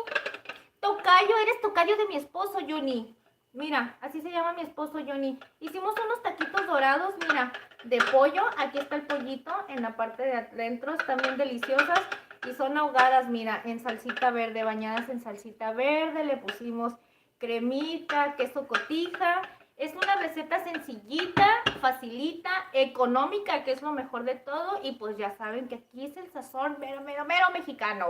[SPEAKER 1] Tocayo, eres tocayo de mi esposo, Johnny. Mira, así se llama mi esposo, Johnny. Hicimos unos taquitos dorados, mira, de pollo. Aquí está el pollito en la parte de adentro. Están bien deliciosas y son ahogadas, mira, en salsita verde, bañadas en salsita verde. Le pusimos cremita, queso cotija. Es una receta sencillita, facilita, económica, que es lo mejor de todo. Y pues ya saben que aquí es el sazón mero, mero, mero mexicano.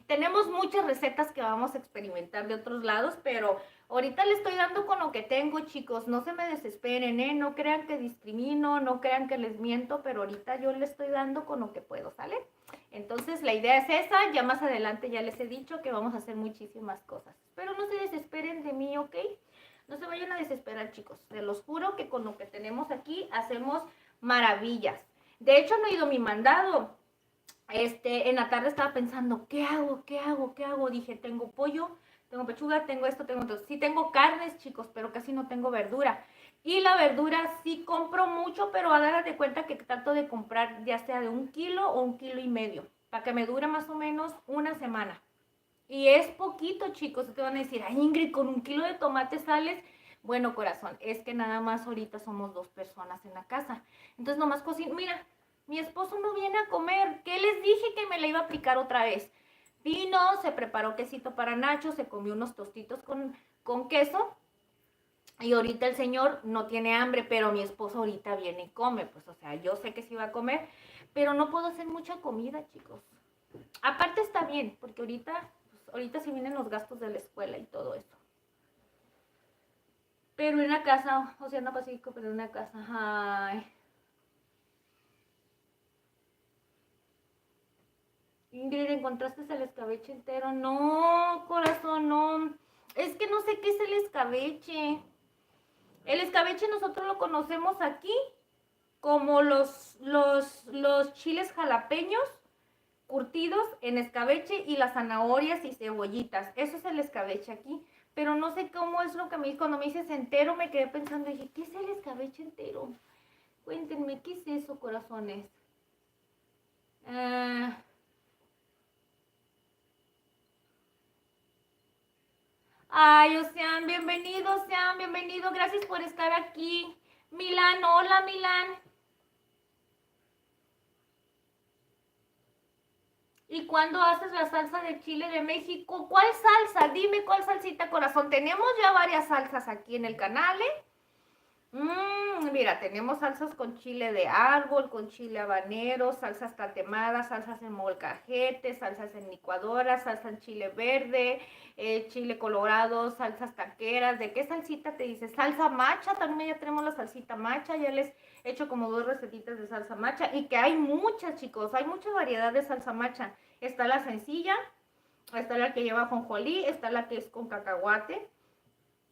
[SPEAKER 1] Tenemos muchas recetas que vamos a experimentar de otros lados, pero ahorita le estoy dando con lo que tengo, chicos. No se me desesperen, ¿eh? No crean que discrimino, no crean que les miento, pero ahorita yo le estoy dando con lo que puedo, ¿sale? Entonces la idea es esa. Ya más adelante ya les he dicho que vamos a hacer muchísimas cosas. Pero no se desesperen de mí, ¿ok? No se vayan a desesperar, chicos. Se los juro que con lo que tenemos aquí hacemos maravillas. De hecho, no he ido mi mandado. En la tarde estaba pensando, ¿qué hago? ¿Qué hago? ¿Qué hago? Dije, tengo pollo, tengo pechuga, tengo esto, tengo esto. Sí tengo carnes, chicos, pero casi no tengo verdura. Y la verdura sí compro mucho, pero hágate cuenta que trato de comprar ya sea de 1 kilo o 1,5 kilos, para que me dure más o menos una semana. Y es poquito, chicos. Te van a decir, ay, Ingrid, con 1 kilo de tomate sales. Bueno, corazón, es que nada más ahorita somos 2 personas en la casa. Entonces nomás cocino. Mira, mi esposo no viene a comer. ¿Qué les dije que me la iba a aplicar otra vez? Vino, se preparó quesito para Nacho, se comió unos tostitos con queso. Y ahorita el señor no tiene hambre, pero mi esposo ahorita viene y come. Pues, o sea, yo sé que sí va a comer, pero no puedo hacer mucha comida, chicos. Aparte está bien, porque ahorita sí vienen los gastos de la escuela y todo eso. Pero en una casa, Océano Pacífico, pero en una casa, ay. Ingrid, ¿encontraste el escabeche entero? No, corazón, no. Es que no sé qué es el escabeche. El escabeche nosotros lo conocemos aquí como los chiles jalapeños curtidos en escabeche y las zanahorias y cebollitas. Eso es el escabeche aquí. Pero no sé cómo es lo que me dice. Cuando me dices entero me quedé pensando, dije, ¿qué es el escabeche entero? Cuéntenme, ¿qué es eso, corazones? Ay, Ocean, bienvenido. Gracias por estar aquí. Milán, hola, Milán. ¿Y cuándo haces la salsa de chile de México? ¿Cuál salsa? Dime cuál salsita, corazón. Tenemos ya varias salsas aquí en el canal, ¿eh? Mira, tenemos salsas con chile de árbol, con chile habanero, salsas tatemadas, salsas en molcajete, salsas en licuadora, salsa en chile verde, chile colorado, salsas taqueras. ¿De qué salsita te dices? Salsa macha, también ya tenemos la salsita macha, ya les he hecho como 2 recetitas de salsa macha y que hay muchas, chicos, hay mucha variedad de salsa macha. Está la sencilla, está la que lleva jonjolí, está la que es con cacahuate.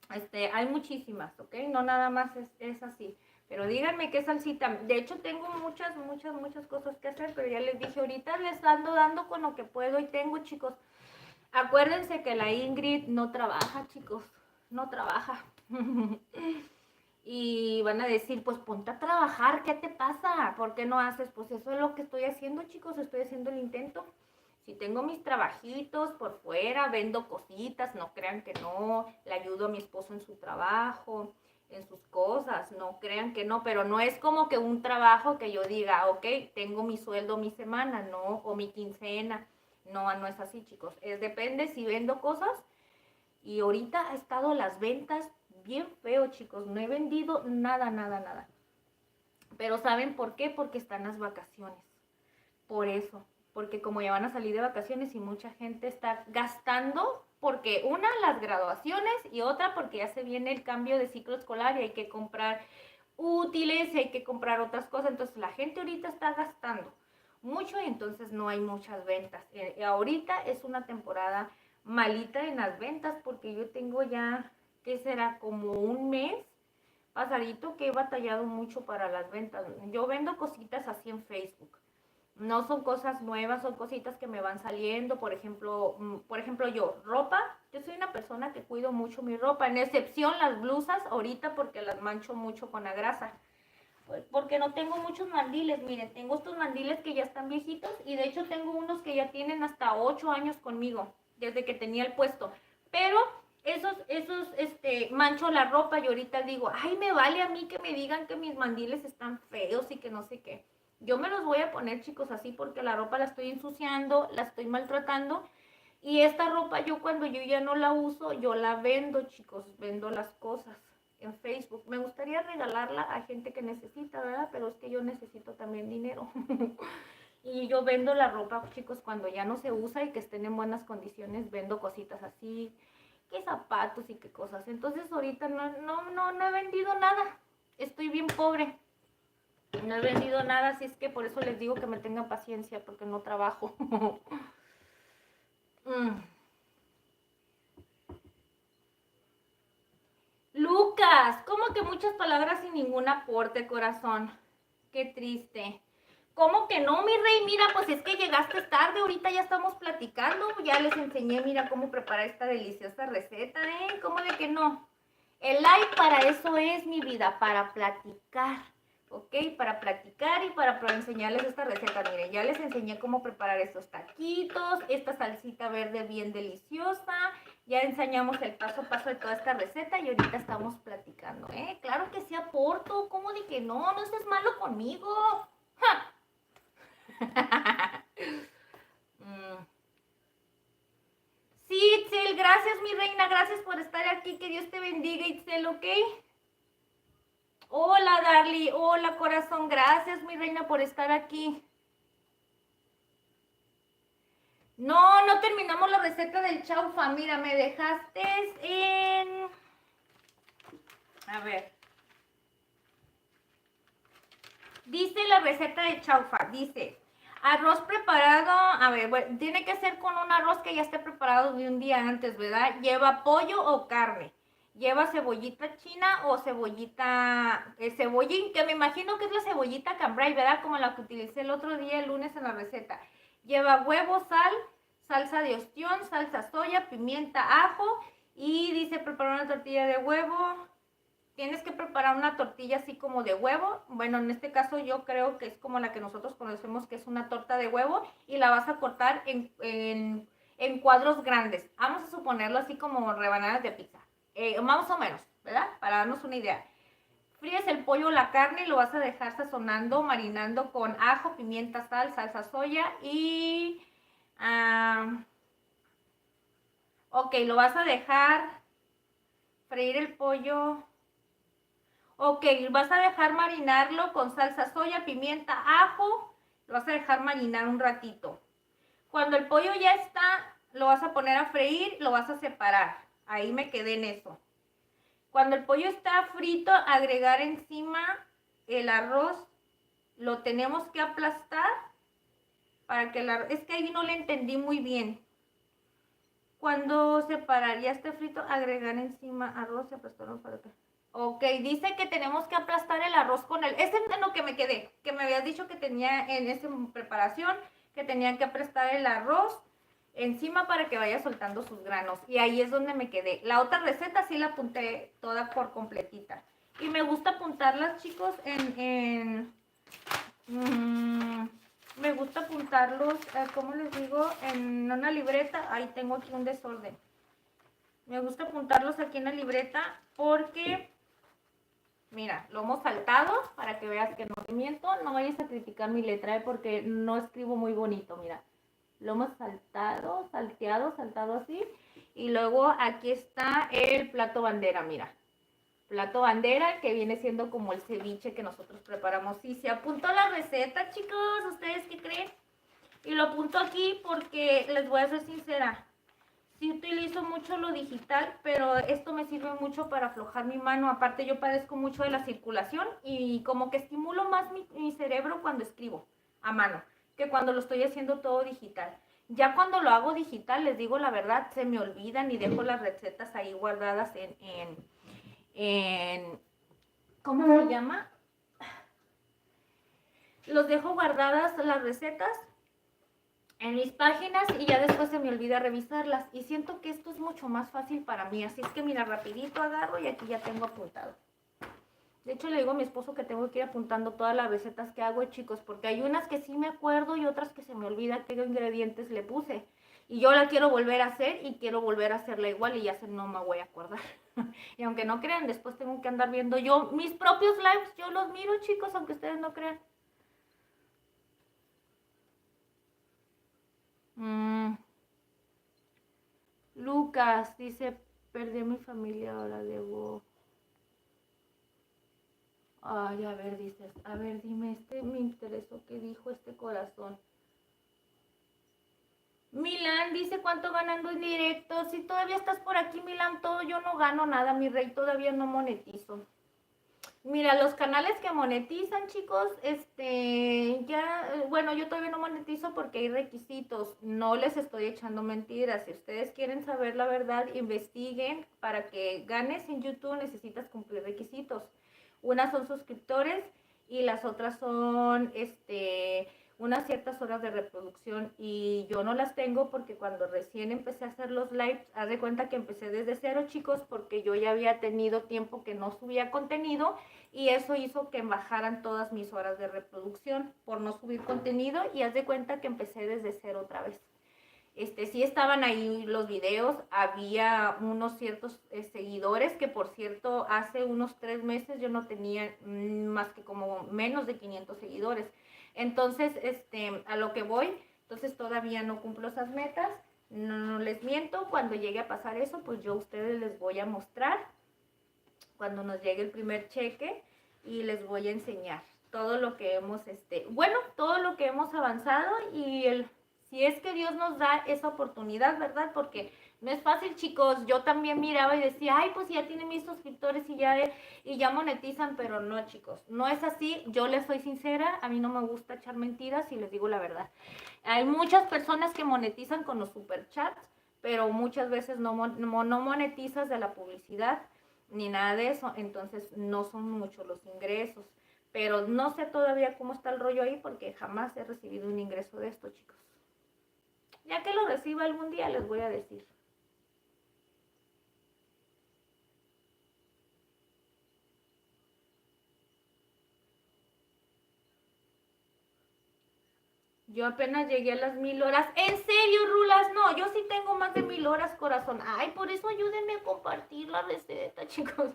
[SPEAKER 1] Hay muchísimas, ¿ok? No nada más es así. Pero díganme qué salsita. De hecho, tengo muchas cosas que hacer, pero ya les dije, ahorita les ando dando con lo que puedo y tengo, chicos. Acuérdense que la Ingrid no trabaja, chicos. No trabaja. Y van a decir, pues ponte a trabajar, ¿qué te pasa? ¿Por qué no haces? Pues eso es lo que estoy haciendo, chicos, estoy haciendo el intento. Si tengo mis trabajitos por fuera, vendo cositas, no crean que no, le ayudo a mi esposo en su trabajo, en sus cosas, no crean que no, pero no es como que un trabajo que yo diga, ok, tengo mi sueldo mi semana, no, o mi quincena, no, no es así, chicos, depende si vendo cosas. Y ahorita ha estado las ventas bien feo, chicos. No he vendido nada. Pero ¿saben por qué? Porque están las vacaciones. Por eso. Porque como ya van a salir de vacaciones y mucha gente está gastando, porque una, las graduaciones y otra porque ya se viene el cambio de ciclo escolar y hay que comprar útiles y hay que comprar otras cosas. Entonces la gente ahorita está gastando mucho y entonces no hay muchas ventas. Ahorita es una temporada malita en las ventas porque yo tengo ya, ¿qué será? Como un mes pasadito que he batallado mucho para las ventas. Yo vendo cositas así en Facebook. No son cosas nuevas, son cositas que me van saliendo. Por ejemplo yo, ropa. Yo soy una persona que cuido mucho mi ropa, en excepción las blusas ahorita porque las mancho mucho con la grasa. Porque no tengo muchos mandiles, miren, tengo estos mandiles que ya están viejitos y de hecho tengo unos que ya tienen hasta 8 años conmigo, desde que tenía el puesto. Pero mancho la ropa y ahorita digo, ay, me vale a mí que me digan que mis mandiles están feos y que no sé qué. Yo me los voy a poner, chicos, así porque la ropa la estoy ensuciando, la estoy maltratando. Y esta ropa yo cuando yo ya no la uso, yo la vendo, chicos, vendo las cosas en Facebook. Me gustaría regalarla a gente que necesita, ¿verdad? Pero es que yo necesito también dinero. Y yo vendo la ropa, chicos, cuando ya no se usa y que estén en buenas condiciones, vendo cositas así, qué zapatos y qué cosas. Entonces ahorita no he vendido nada. Estoy bien pobre. No he vendido nada, así es que por eso les digo que me tengan paciencia, porque no trabajo. Lucas, ¿cómo que muchas palabras sin ningún aporte, corazón? Qué triste. ¿Cómo que no, mi rey? Mira, pues es que llegaste tarde, ahorita ya estamos platicando, ya les enseñé, mira cómo preparar esta deliciosa receta, ¿eh? ¿Cómo de que no? El live para eso es, mi vida, para platicar, ¿ok? Para platicar y para enseñarles esta receta. Miren, ya les enseñé cómo preparar estos taquitos, esta salsita verde bien deliciosa. Ya enseñamos el paso a paso de toda esta receta y ahorita estamos platicando, ¿eh? Claro que sí aporto, ¿cómo de que no? No estés malo conmigo. ¡Ja! Sí, Itzel, gracias mi reina, gracias por estar aquí, que Dios te bendiga, Itzel, ¿ok? Hola, Darly, hola, corazón, gracias mi reina por estar aquí. No terminamos la receta del chaufa, mira, me dejaste en... A ver. Dice la receta de chaufa, dice... Arroz preparado, a ver, bueno, tiene que ser con un arroz que ya esté preparado de un día antes, ¿verdad? Lleva pollo o carne. Lleva cebollita china o cebollín, que me imagino que es la cebollita cambray, ¿verdad? Como la que utilicé el otro día, el lunes en la receta. Lleva huevo, sal, salsa de ostión, salsa soya, pimienta, ajo y dice preparar una tortilla de huevo. Tienes que preparar una tortilla así como de huevo. Bueno, en este caso yo creo que es como la que nosotros conocemos, que es una torta de huevo, y la vas a cortar en cuadros grandes. Vamos a suponerlo así como rebanadas de pizza. Más o menos, ¿verdad? Para darnos una idea. Fríes el pollo o la carne y lo vas a dejar sazonando, marinando con ajo, pimienta, sal, salsa soya y... ok, lo vas a dejar freír el pollo. Ok, vas a dejar marinarlo con salsa soya, pimienta, ajo. Lo vas a dejar marinar un ratito. Cuando el pollo ya está, lo vas a poner a freír, lo vas a separar. Ahí me quedé en eso. Cuando el pollo está frito, agregar encima el arroz. Lo tenemos que aplastar para que el arroz... Es que ahí no le entendí muy bien. Cuando separaría este frito, agregar encima arroz y aplastarlo para que... Ok, dice que tenemos que aplastar el arroz con el... Ese es en lo que me quedé, que me habías dicho que tenía en esa preparación, que tenían que aplastar el arroz encima para que vaya soltando sus granos. Y ahí es donde me quedé. La otra receta sí la apunté toda por completita. Y me gusta apuntarlas, chicos, me gusta apuntarlos, ¿cómo les digo? En una libreta. Ahí tengo aquí un desorden. Me gusta apuntarlos aquí en la libreta porque, mira, lo hemos saltado para que veas que no te miento. No vayas a criticar mi letra porque no escribo muy bonito, mira. Lo hemos saltado, saltado así. Y luego aquí está el plato bandera, mira. Plato bandera que viene siendo como el ceviche que nosotros preparamos. Sí, se apuntó la receta, chicos. ¿Ustedes qué creen? Y lo apunto aquí porque les voy a ser sincera. Sí utilizo mucho lo digital, pero esto me sirve mucho para aflojar mi mano. Aparte yo padezco mucho de la circulación y como que estimulo más mi cerebro cuando escribo a mano que cuando lo estoy haciendo todo digital. Ya cuando lo hago digital, les digo la verdad, se me olvidan y dejo las recetas ahí guardadas en ¿cómo se llama? Los dejo guardadas las recetas en mis páginas y ya después se me olvida revisarlas. Y siento que esto es mucho más fácil para mí. Así es que mira, rapidito agarro y aquí ya tengo apuntado. De hecho, le digo a mi esposo que tengo que ir apuntando todas las recetas que hago, chicos, porque hay unas que sí me acuerdo y otras que se me olvida qué ingredientes le puse. Y yo la quiero volver a hacer y quiero volver a hacerla igual y ya no me voy a acordar. Y aunque no crean, después tengo que andar viendo yo mis propios lives. Yo los miro, chicos, aunque ustedes no crean. Lucas dice, perdí a mi familia, ahora debo... Ay, a ver, dices, a ver, dime, me interesó qué dijo este corazón. Milán dice, ¿cuánto ganando en directo? Si todavía estás por aquí, Milán, todo yo no gano nada, mi rey, todavía no monetizo. Mira, los canales que monetizan, chicos, bueno, yo todavía no monetizo porque hay requisitos. No les estoy echando mentiras. Si ustedes quieren saber la verdad, investiguen. Para que ganes en YouTube necesitas cumplir requisitos. Unas son suscriptores y las otras son, unas ciertas horas de reproducción y yo no las tengo porque cuando recién empecé a hacer los lives, haz de cuenta que empecé desde cero, chicos, porque yo ya había tenido tiempo que no subía contenido y eso hizo que bajaran todas mis horas de reproducción por no subir contenido y haz de cuenta que empecé desde cero otra vez. Sí estaban ahí los videos, había unos ciertos seguidores que por cierto hace unos 3 meses yo no tenía más que como menos de 500 seguidores. Entonces, a lo que voy, entonces todavía no cumplo esas metas, no les miento, cuando llegue a pasar eso, pues yo a ustedes les voy a mostrar cuando nos llegue el primer cheque y les voy a enseñar todo lo que hemos, todo lo que hemos avanzado y si es que Dios nos da esa oportunidad, ¿verdad? Porque no es fácil, chicos. Yo también miraba y decía, ay, pues ya tiene 1000 suscriptores y ya monetizan, pero no, chicos. No es así. Yo les soy sincera. A mí no me gusta echar mentiras y les digo la verdad. Hay muchas personas que monetizan con los superchats, pero muchas veces no monetizas de la publicidad ni nada de eso. Entonces no son muchos los ingresos. Pero no sé todavía cómo está el rollo ahí porque jamás he recibido un ingreso de esto, chicos. Ya que lo reciba algún día les voy a decir. Yo apenas llegué a las 1000 horas. ¿En serio, Rulas? No, yo sí tengo más de 1000 horas, corazón. Ay, por eso ayúdenme a compartir la receta, chicos.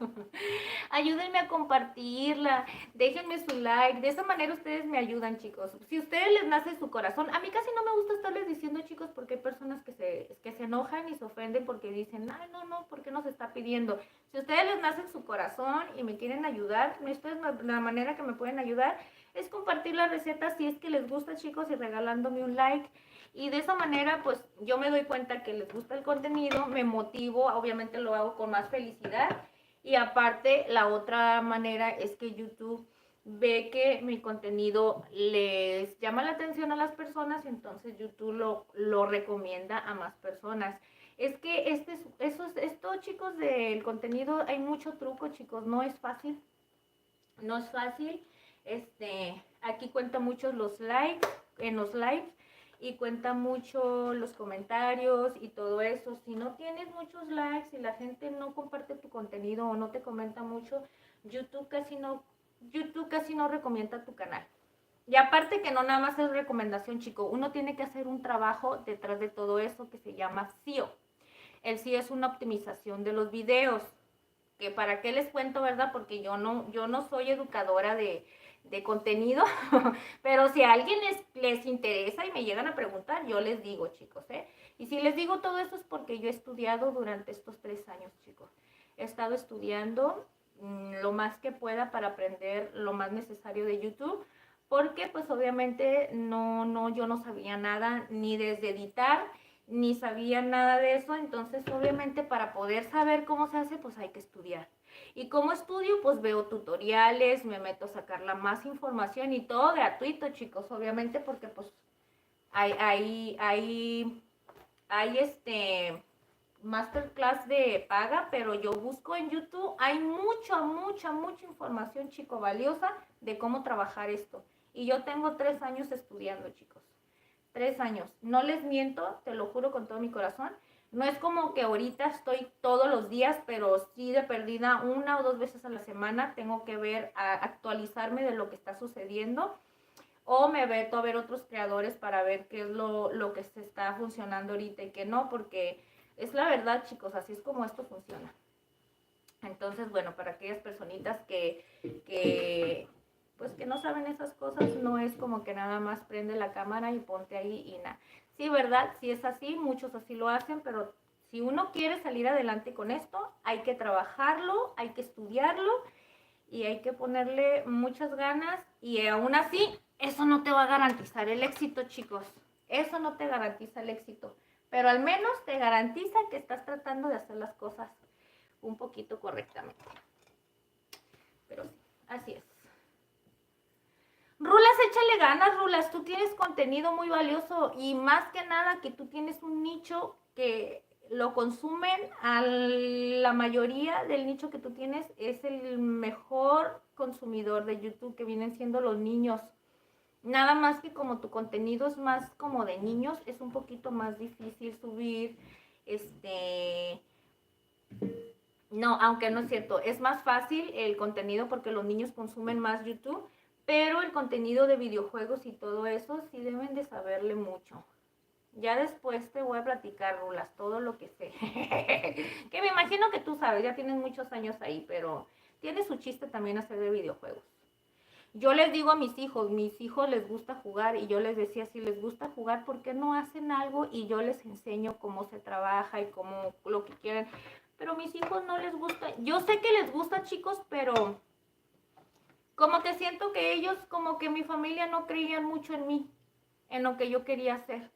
[SPEAKER 1] Ayúdenme a compartirla. Déjenme su like. De esa manera ustedes me ayudan, chicos. Si a ustedes les nace su corazón. A mí casi no me gusta estarles diciendo, chicos, porque hay personas que se enojan y se ofenden porque dicen, ay, no, ¿por qué nos está pidiendo? Si a ustedes les nace su corazón y me quieren ayudar, la manera que me pueden ayudar es compartir la receta si es que les gusta, chicos, y regalándome un like. Y de esa manera, pues, yo me doy cuenta que les gusta el contenido, me motivo, obviamente lo hago con más felicidad. Y aparte, la otra manera es que YouTube ve que mi contenido les llama la atención a las personas, entonces YouTube lo recomienda a más personas. Es que esto, chicos, del contenido, hay mucho truco, chicos, no es fácil. No es fácil. Aquí cuenta mucho los likes en los lives y cuenta mucho los comentarios y todo eso. Si no tienes muchos likes y la gente no comparte tu contenido o no te comenta mucho, YouTube casi no recomienda tu canal. Y aparte que no nada más es recomendación, chico, uno tiene que hacer un trabajo detrás de todo eso que se llama SEO. El SEO es una optimización de los videos. Que para qué les cuento, ¿verdad? Porque yo no soy educadora de contenido, pero si a alguien les interesa y me llegan a preguntar, yo les digo, chicos, ¿eh? Y si les digo todo esto es porque yo he estudiado durante estos 3 años, chicos. He estado estudiando lo más que pueda para aprender lo más necesario de YouTube, porque pues obviamente yo no sabía nada ni desde editar, ni sabía nada de eso, entonces obviamente para poder saber cómo se hace, pues hay que estudiar. Y como estudio, pues veo tutoriales, me meto a sacar la más información y todo gratuito, chicos, obviamente porque pues hay masterclass de paga, pero yo busco en YouTube, hay mucha información, chico, valiosa de cómo trabajar esto. Y yo tengo 3 años estudiando, chicos. 3 años. No les miento, te lo juro con todo mi corazón. No es como que ahorita estoy todos los días, pero sí de perdida 1 o 2 veces a la semana tengo que ver, actualizarme de lo que está sucediendo. O me meto a ver otros creadores para ver qué es lo que se está funcionando ahorita y qué no, porque es la verdad, chicos, así es como esto funciona. Entonces, bueno, para aquellas personitas pues que no saben esas cosas, no es como que nada más prende la cámara y ponte ahí y nada. Sí, ¿verdad? Sí es así, muchos así lo hacen, pero si uno quiere salir adelante con esto, hay que trabajarlo, hay que estudiarlo y hay que ponerle muchas ganas y aún así, eso no te va a garantizar el éxito, chicos. Eso no te garantiza el éxito, pero al menos te garantiza que estás tratando de hacer las cosas un poquito correctamente. Pero sí, así es. Rulas, échale ganas, Rulas. Tú tienes contenido muy valioso y más que nada que tú tienes un nicho que lo consumen a la mayoría del nicho que tú tienes es el mejor consumidor de YouTube que vienen siendo los niños. Nada más que como tu contenido es más como de niños, es un poquito más difícil subir, no, aunque no es cierto, es más fácil el contenido porque los niños consumen más YouTube, pero el contenido de videojuegos y todo eso sí deben de saberle mucho. Ya después te voy a platicar, Rulas, todo lo que sé. Que me imagino que tú sabes, ya tienes muchos años ahí, pero tiene su chiste también hacer de videojuegos. Yo les digo a mis hijos les gusta jugar y yo les decía, si les gusta jugar, ¿por qué no hacen algo? Y yo les enseño cómo se trabaja y cómo lo que quieren. Pero a mis hijos no les gusta. Yo sé que les gusta, chicos, pero como que siento que ellos, como que mi familia no creían mucho en mí, en lo que yo quería hacer.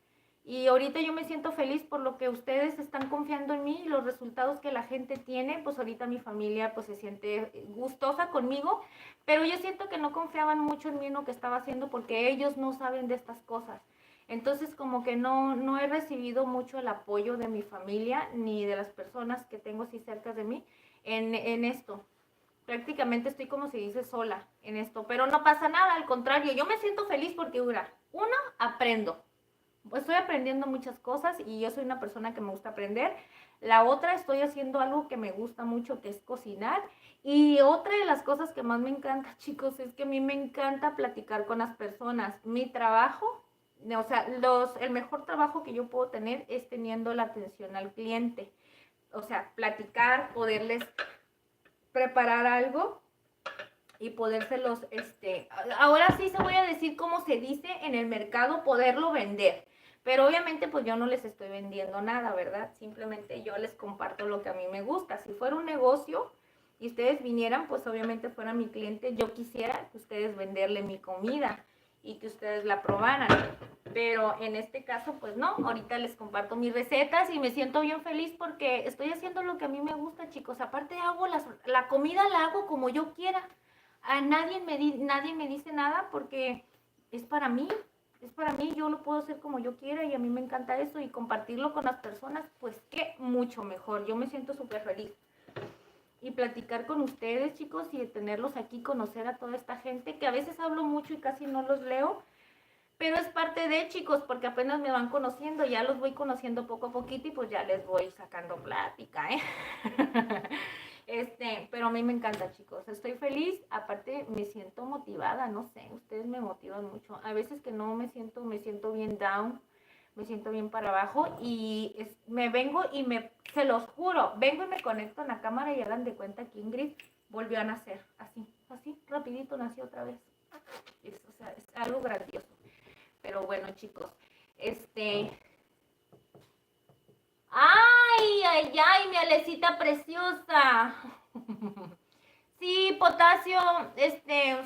[SPEAKER 1] Y ahorita yo me siento feliz por lo que ustedes están confiando en mí y los resultados que la gente tiene, pues ahorita mi familia pues se siente gustosa conmigo, pero yo siento que no confiaban mucho en mí en lo que estaba haciendo porque ellos no saben de estas cosas. Entonces como que no he recibido mucho el apoyo de mi familia ni de las personas que tengo así cerca de mí en esto. Prácticamente estoy como se dice sola en esto, pero no pasa nada, al contrario, yo me siento feliz porque aprendo. Pues estoy aprendiendo muchas cosas y yo soy una persona que me gusta aprender. La otra, estoy haciendo algo que me gusta mucho, que es cocinar. Y otra de las cosas que más me encanta, chicos, es que a mí me encanta platicar con las personas. Mi trabajo, o sea, el mejor trabajo que yo puedo tener es teniendo la atención al cliente. O sea, platicar, poderles preparar algo y podérselos, ahora sí se voy a decir cómo se dice en el mercado, poderlo vender. Pero obviamente pues yo no les estoy vendiendo nada, ¿verdad? Simplemente yo les comparto lo que a mí me gusta. Si fuera un negocio y ustedes vinieran, pues obviamente fuera mi cliente, yo quisiera que ustedes venderle mi comida y que ustedes la probaran. Pero en este caso, pues no, ahorita les comparto mis recetas y me siento bien feliz porque estoy haciendo lo que a mí me gusta, chicos. Aparte hago la comida la hago como yo quiera. A nadie me dice nada porque es para mí. es para mí, yo lo puedo hacer como yo quiera y a mí me encanta eso y compartirlo con las personas, pues qué mucho mejor. Yo me siento súper feliz. Y platicar con ustedes, chicos, y tenerlos aquí, conocer a toda esta gente, que a veces hablo mucho y casi no los leo, pero es parte de, chicos, porque apenas me van conociendo, ya los voy conociendo poco a poquito y pues ya les voy sacando plática, ¿eh? Pero a mí me encanta, chicos, estoy feliz, aparte me siento motivada, no sé, ustedes me motivan mucho. A veces que no me siento bien down, me siento bien para abajo y me vengo y se los juro, vengo y me conecto en la cámara y hagan de cuenta que Ingrid volvió a nacer, así, rapidito nació otra vez. O sea, es algo grandioso. Pero bueno, chicos, ¡ay, mi Alecita preciosa! Sí, potasio,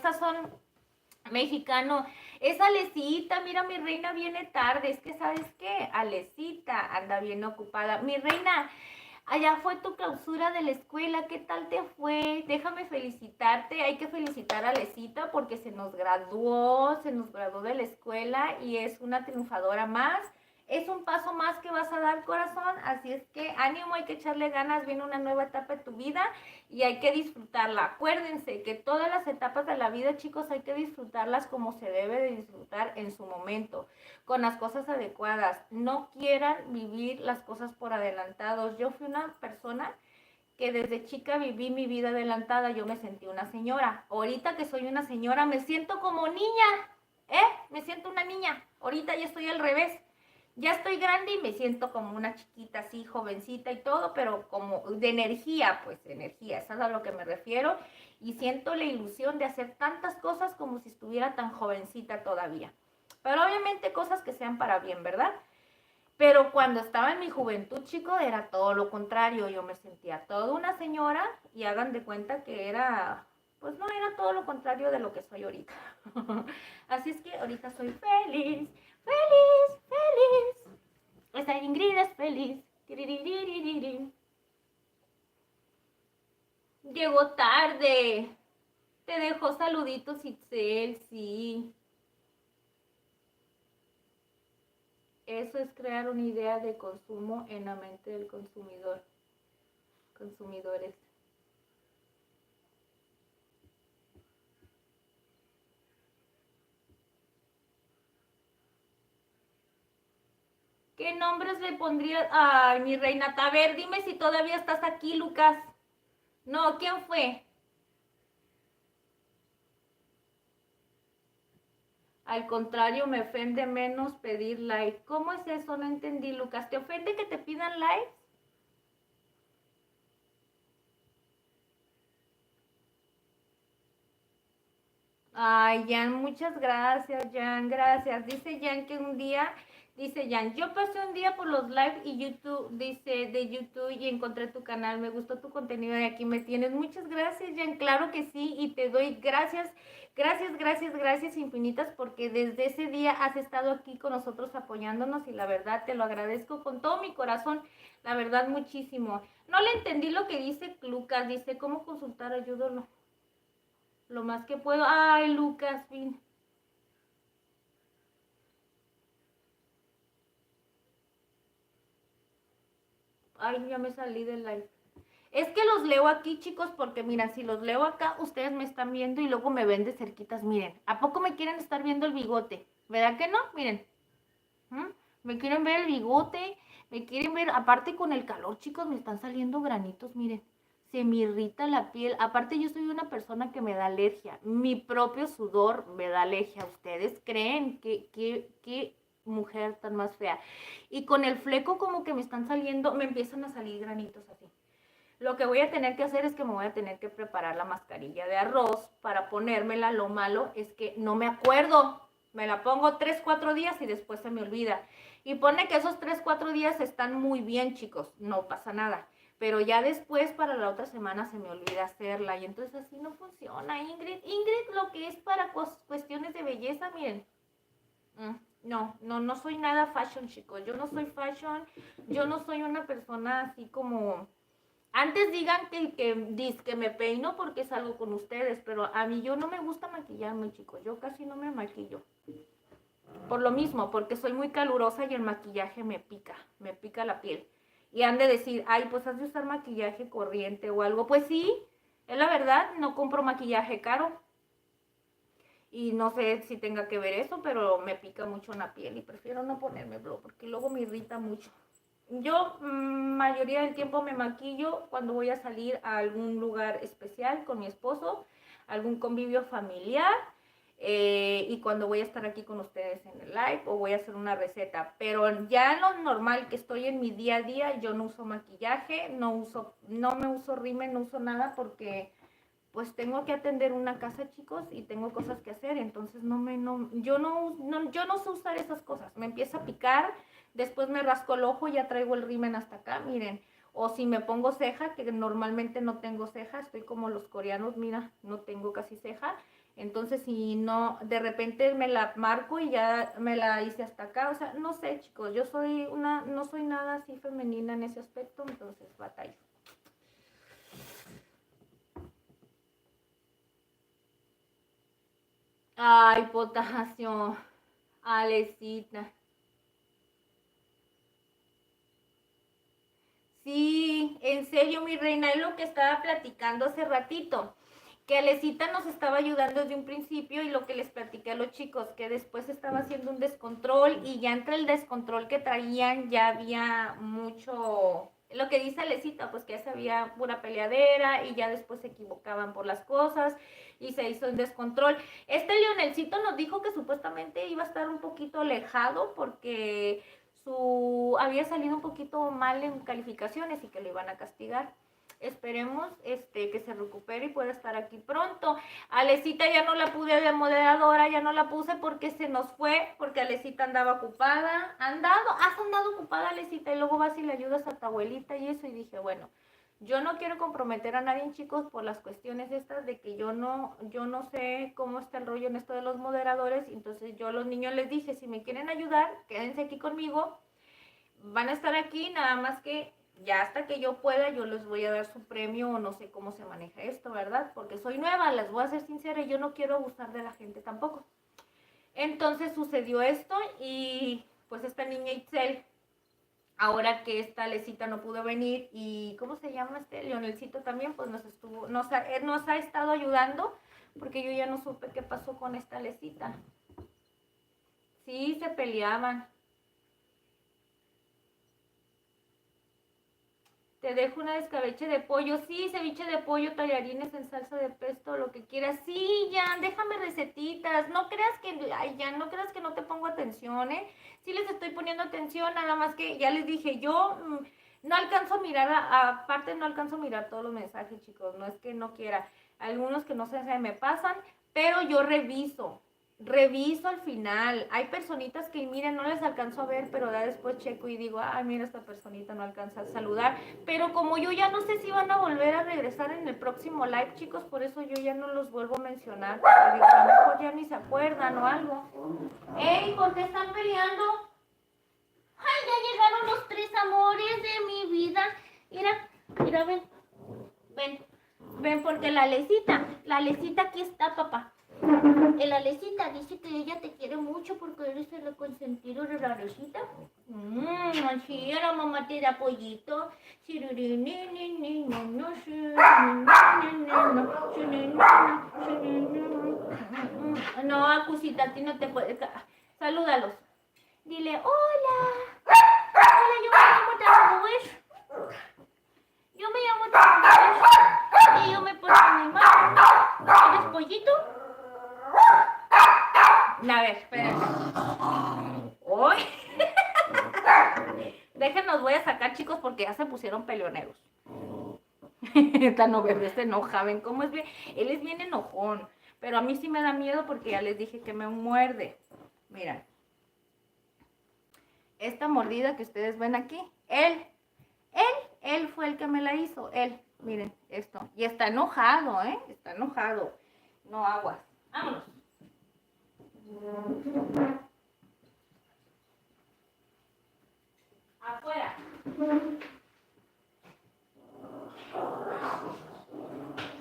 [SPEAKER 1] sazón mexicano. Es Alecita, mira, mi reina viene tarde. Es que, ¿sabes qué? Alecita anda bien ocupada. Mi reina, allá fue tu clausura de la escuela, ¿qué tal te fue? Déjame felicitarte, hay que felicitar a Alecita porque se nos graduó de la escuela y es una triunfadora más. Es un paso más que vas a dar, corazón, así es que ánimo, hay que echarle ganas, viene una nueva etapa de tu vida y hay que disfrutarla. Acuérdense que todas las etapas de la vida, chicos, hay que disfrutarlas como se debe de disfrutar en su momento, con las cosas adecuadas. No quieran vivir las cosas por adelantados. Yo fui una persona que desde chica viví mi vida adelantada, yo me sentí una señora. Ahorita que soy una señora me siento como niña, me siento una niña. Ahorita ya estoy al revés. Ya estoy grande y me siento como una chiquita así, jovencita y todo, pero como de energía, pues energía, eso es a lo que me refiero. Y siento la ilusión de hacer tantas cosas como si estuviera tan jovencita todavía. Pero obviamente cosas que sean para bien, ¿verdad? Pero cuando estaba en mi juventud, chicos, era todo lo contrario. Yo me sentía toda una señora y hagan de cuenta que era, pues no, era todo lo contrario de lo que soy ahorita. Así es que ahorita soy feliz, feliz, feliz. Esta Ingrid es feliz. Llegó tarde. Te dejó saluditos, Itzel, sí. Eso es crear una idea de consumo en la mente del consumidor. Consumidores. ¿Qué nombres le pondrías? Ay, mi reina. A ver, dime si todavía estás aquí, Lucas. No, ¿quién fue? Al contrario, me ofende menos pedir like. ¿Cómo es eso? No entendí, Lucas. ¿Te ofende que te pidan like? Ay, Jan, muchas gracias, Jan, gracias. Dice Jan que un día, dice Jan, yo pasé un día por los live y YouTube, dice, de YouTube y encontré tu canal, me gustó tu contenido y aquí me tienes. Muchas gracias, Jan, claro que sí, y te doy gracias, gracias infinitas porque desde ese día has estado aquí con nosotros apoyándonos y la verdad te lo agradezco con todo mi corazón, la verdad muchísimo. No le entendí lo que dice Lucas, dice, ¿cómo consultar ayuda? No. Lo más que puedo. Ay, Lucas, fin. Ay, ya me salí del live. Es que los leo aquí, chicos, porque mira, si los leo acá, ustedes me están viendo y luego me ven de cerquitas. Miren, ¿a poco me quieren estar viendo el bigote? ¿Verdad que no? Miren. Me quieren ver el bigote, me quieren ver, aparte con el calor, chicos, me están saliendo granitos, miren. Se me irrita la piel. Aparte, yo soy una persona que me da alergia. Mi propio sudor me da alergia. ¿Ustedes creen que mujer tan más fea? Y con el fleco como que me están saliendo, me empiezan a salir granitos así. Lo que voy a tener que hacer es que me voy a tener que preparar la mascarilla de arroz para ponérmela. Lo malo es que no me acuerdo. Me la pongo 3, 4 días y después se me olvida. Y pone que esos 3, 4 días están muy bien, chicos. No pasa nada. Pero ya después, para la otra semana, se me olvida hacerla. Y entonces así no funciona, Ingrid. Ingrid, lo que es para cuestiones de belleza, miren. No soy nada fashion, chicos. Yo no soy fashion. Yo no soy una persona así como... Antes digan que me peino porque salgo con ustedes, pero a mí yo no me gusta maquillarme, chicos. Yo casi no me maquillo. Por lo mismo, porque soy muy calurosa y el maquillaje me pica la piel. Y han de decir, ay, pues has de usar maquillaje corriente o algo. Pues sí, es la verdad, no compro maquillaje caro. Y no sé si tenga que ver eso, pero me pica mucho en la piel y prefiero no ponérmelo porque luego me irrita mucho. Yo mayoría del tiempo me maquillo cuando voy a salir a algún lugar especial con mi esposo, algún convivio familiar y cuando voy a estar aquí con ustedes en el live o voy a hacer una receta. Pero ya en lo normal que estoy en mi día a día, yo no uso maquillaje, no me uso rímel, no uso nada porque pues tengo que atender una casa, chicos, y tengo cosas que hacer, entonces yo no sé usar esas cosas. Me empieza a picar, después me rasco el ojo y ya traigo el rímel hasta acá, miren. O si me pongo ceja, que normalmente no tengo ceja, estoy como los coreanos, mira, no tengo casi ceja. Entonces, si no, de repente me la marco y ya me la hice hasta acá. O sea, no sé, chicos, no soy nada así femenina en ese aspecto, entonces batallo. Ay, potasio, Alecita. Sí, en serio, mi reina, es lo que estaba platicando hace ratito, que Alecita nos estaba ayudando desde un principio y lo que les platiqué a los chicos, que después estaba haciendo un descontrol y ya entre el descontrol que traían ya había mucho, lo que dice Alecita, pues que ya se había pura peleadera y ya después se equivocaban por las cosas y se hizo un descontrol. Este Leonelcito nos dijo que supuestamente iba a estar un poquito alejado porque había salido un poquito mal en calificaciones y que lo iban a castigar. Esperemos que se recupere y pueda estar aquí pronto. Alecita ya no la pude de moderadora, ya no la puse porque se nos fue, porque Alecita andaba ocupada. Has andado ocupada, Alecita, y luego vas y le ayudas a tu abuelita y eso. Y dije, bueno, yo no quiero comprometer a nadie, chicos, por las cuestiones estas de que yo no sé cómo está el rollo en esto de los moderadores. Entonces yo a los niños les dije, si me quieren ayudar, quédense aquí conmigo. Van a estar aquí, nada más que ya hasta que yo pueda, yo les voy a dar su premio o no sé cómo se maneja esto, ¿verdad? Porque soy nueva, les voy a ser sincera y yo no quiero abusar de la gente tampoco. Entonces sucedió esto y pues esta niña Itzel, ahora que esta Alecita no pudo venir y ¿cómo se llama Leonelcito también? Pues nos ha estado ayudando porque yo ya no supe qué pasó con esta Alecita. Sí, se peleaban. Te dejo una escabeche de pollo. Sí, ceviche de pollo, tallarines en salsa de pesto, lo que quieras. Sí, Jan, déjame recetitas. No creas que no te pongo atención, ¿eh? Sí les estoy poniendo atención, nada más que ya les dije, yo no alcanzo a mirar, aparte no alcanzo a mirar todos los mensajes, chicos. No es que no quiera. Algunos que no se me pasan, pero yo reviso al final. Hay personitas que, miren, no les alcanzo a ver, pero ya después checo y digo, ay, mira, esta personita no alcanza a saludar. Pero como yo ya no sé si van a volver a regresar en el próximo live, chicos, por eso yo ya no los vuelvo a mencionar. Porque digo, a lo mejor ya ni se acuerdan o algo. ¡Ey! ¿Por qué están peleando? ¡Ay, ya llegaron los tres amores de mi vida! Mira, ven, porque la Alecita aquí está, papá. El Alecita dice que ella te quiere mucho porque eres el consentido de la Alecita. Así la mamá te da pollito. No, Acusita, a ti no te puedes. Salúdalos. Dile, hola. Hola, yo me llamo Tamubush. Yo me llamo Tamubush. Y yo me pongo mi mano. ¿Eres pollito? A ver, esperen. ¡Uy! Déjenos, voy a sacar, chicos, porque ya se pusieron peleoneros. Esta no bebé se enoja, ven cómo es bien. Él es bien enojón, pero a mí sí me da miedo porque ya les dije que me muerde. Miren. Esta mordida que ustedes ven aquí, él fue el que me la hizo, él. Miren esto. Y está enojado, ¿eh? Está enojado. No aguas. Vámonos. Afuera.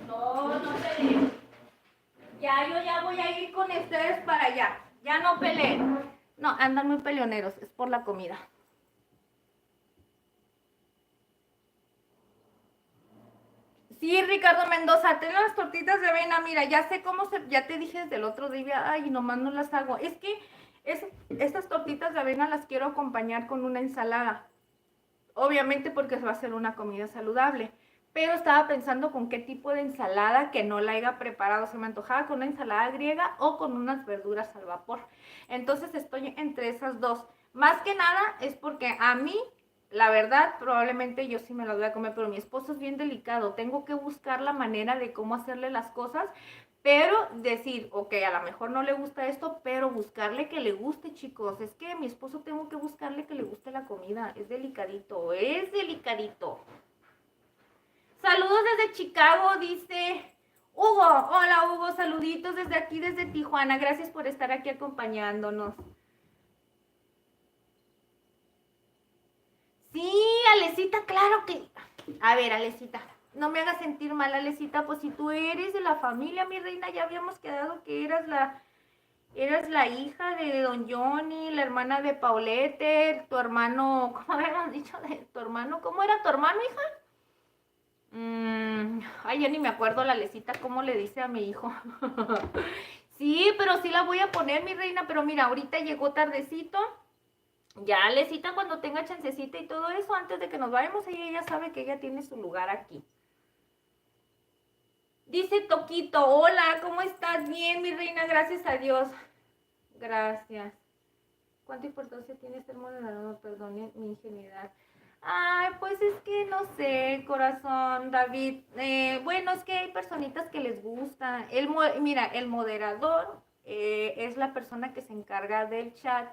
[SPEAKER 1] No peleen. Yo ya voy a ir con ustedes para allá. Ya no peleen. No, andan muy peleoneros, es por la comida. Sí, Ricardo Mendoza, ten las tortitas de avena, mira, ya sé cómo se, ya te dije desde el otro día, ay, nomás no las hago. Es que estas tortitas de avena las quiero acompañar con una ensalada. Obviamente porque va a ser una comida saludable. Pero estaba pensando con qué tipo de ensalada que no la haya preparado. Se me antojaba con una ensalada griega o con unas verduras al vapor. Entonces estoy entre esas dos. Más que nada es porque a mí, la verdad, probablemente yo sí me las voy a comer, pero mi esposo es bien delicado. Tengo que buscar la manera de cómo hacerle las cosas, pero decir, ok, a lo mejor no le gusta esto, pero buscarle que le guste, chicos. Es que a mi esposo tengo que buscarle que le guste la comida. Es delicadito, es delicadito. Saludos desde Chicago, dice Hugo. Hola, Hugo, saluditos desde aquí, desde Tijuana. Gracias por estar aquí acompañándonos. Sí, Alecita, claro que... A ver, Alecita, no me hagas sentir mal, Alecita, pues si tú eres de la familia, mi reina, ya habíamos quedado que eras la hija de Don Johnny, la hermana de Paulette, tu hermano, ¿cómo habíamos dicho de tu hermano? ¿Cómo era tu hermano, hija? Ay, ya ni me acuerdo la Lecita cómo le dice a mi hijo. Sí, pero sí la voy a poner, mi reina, pero mira, ahorita llegó tardecito. Ya Lecita cuando tenga chancecita y todo eso, antes de que nos vayamos, ella ya sabe que ella tiene su lugar aquí. Dice Toquito, hola, ¿cómo estás? Bien, mi reina, gracias a Dios. Gracias. ¿Cuánta importancia tiene ser moderador? Perdone mi ingenuidad. Ay, pues es que no sé, corazón, David. Bueno, es que hay personitas que les gusta. Mira, el moderador es la persona que se encarga del chat,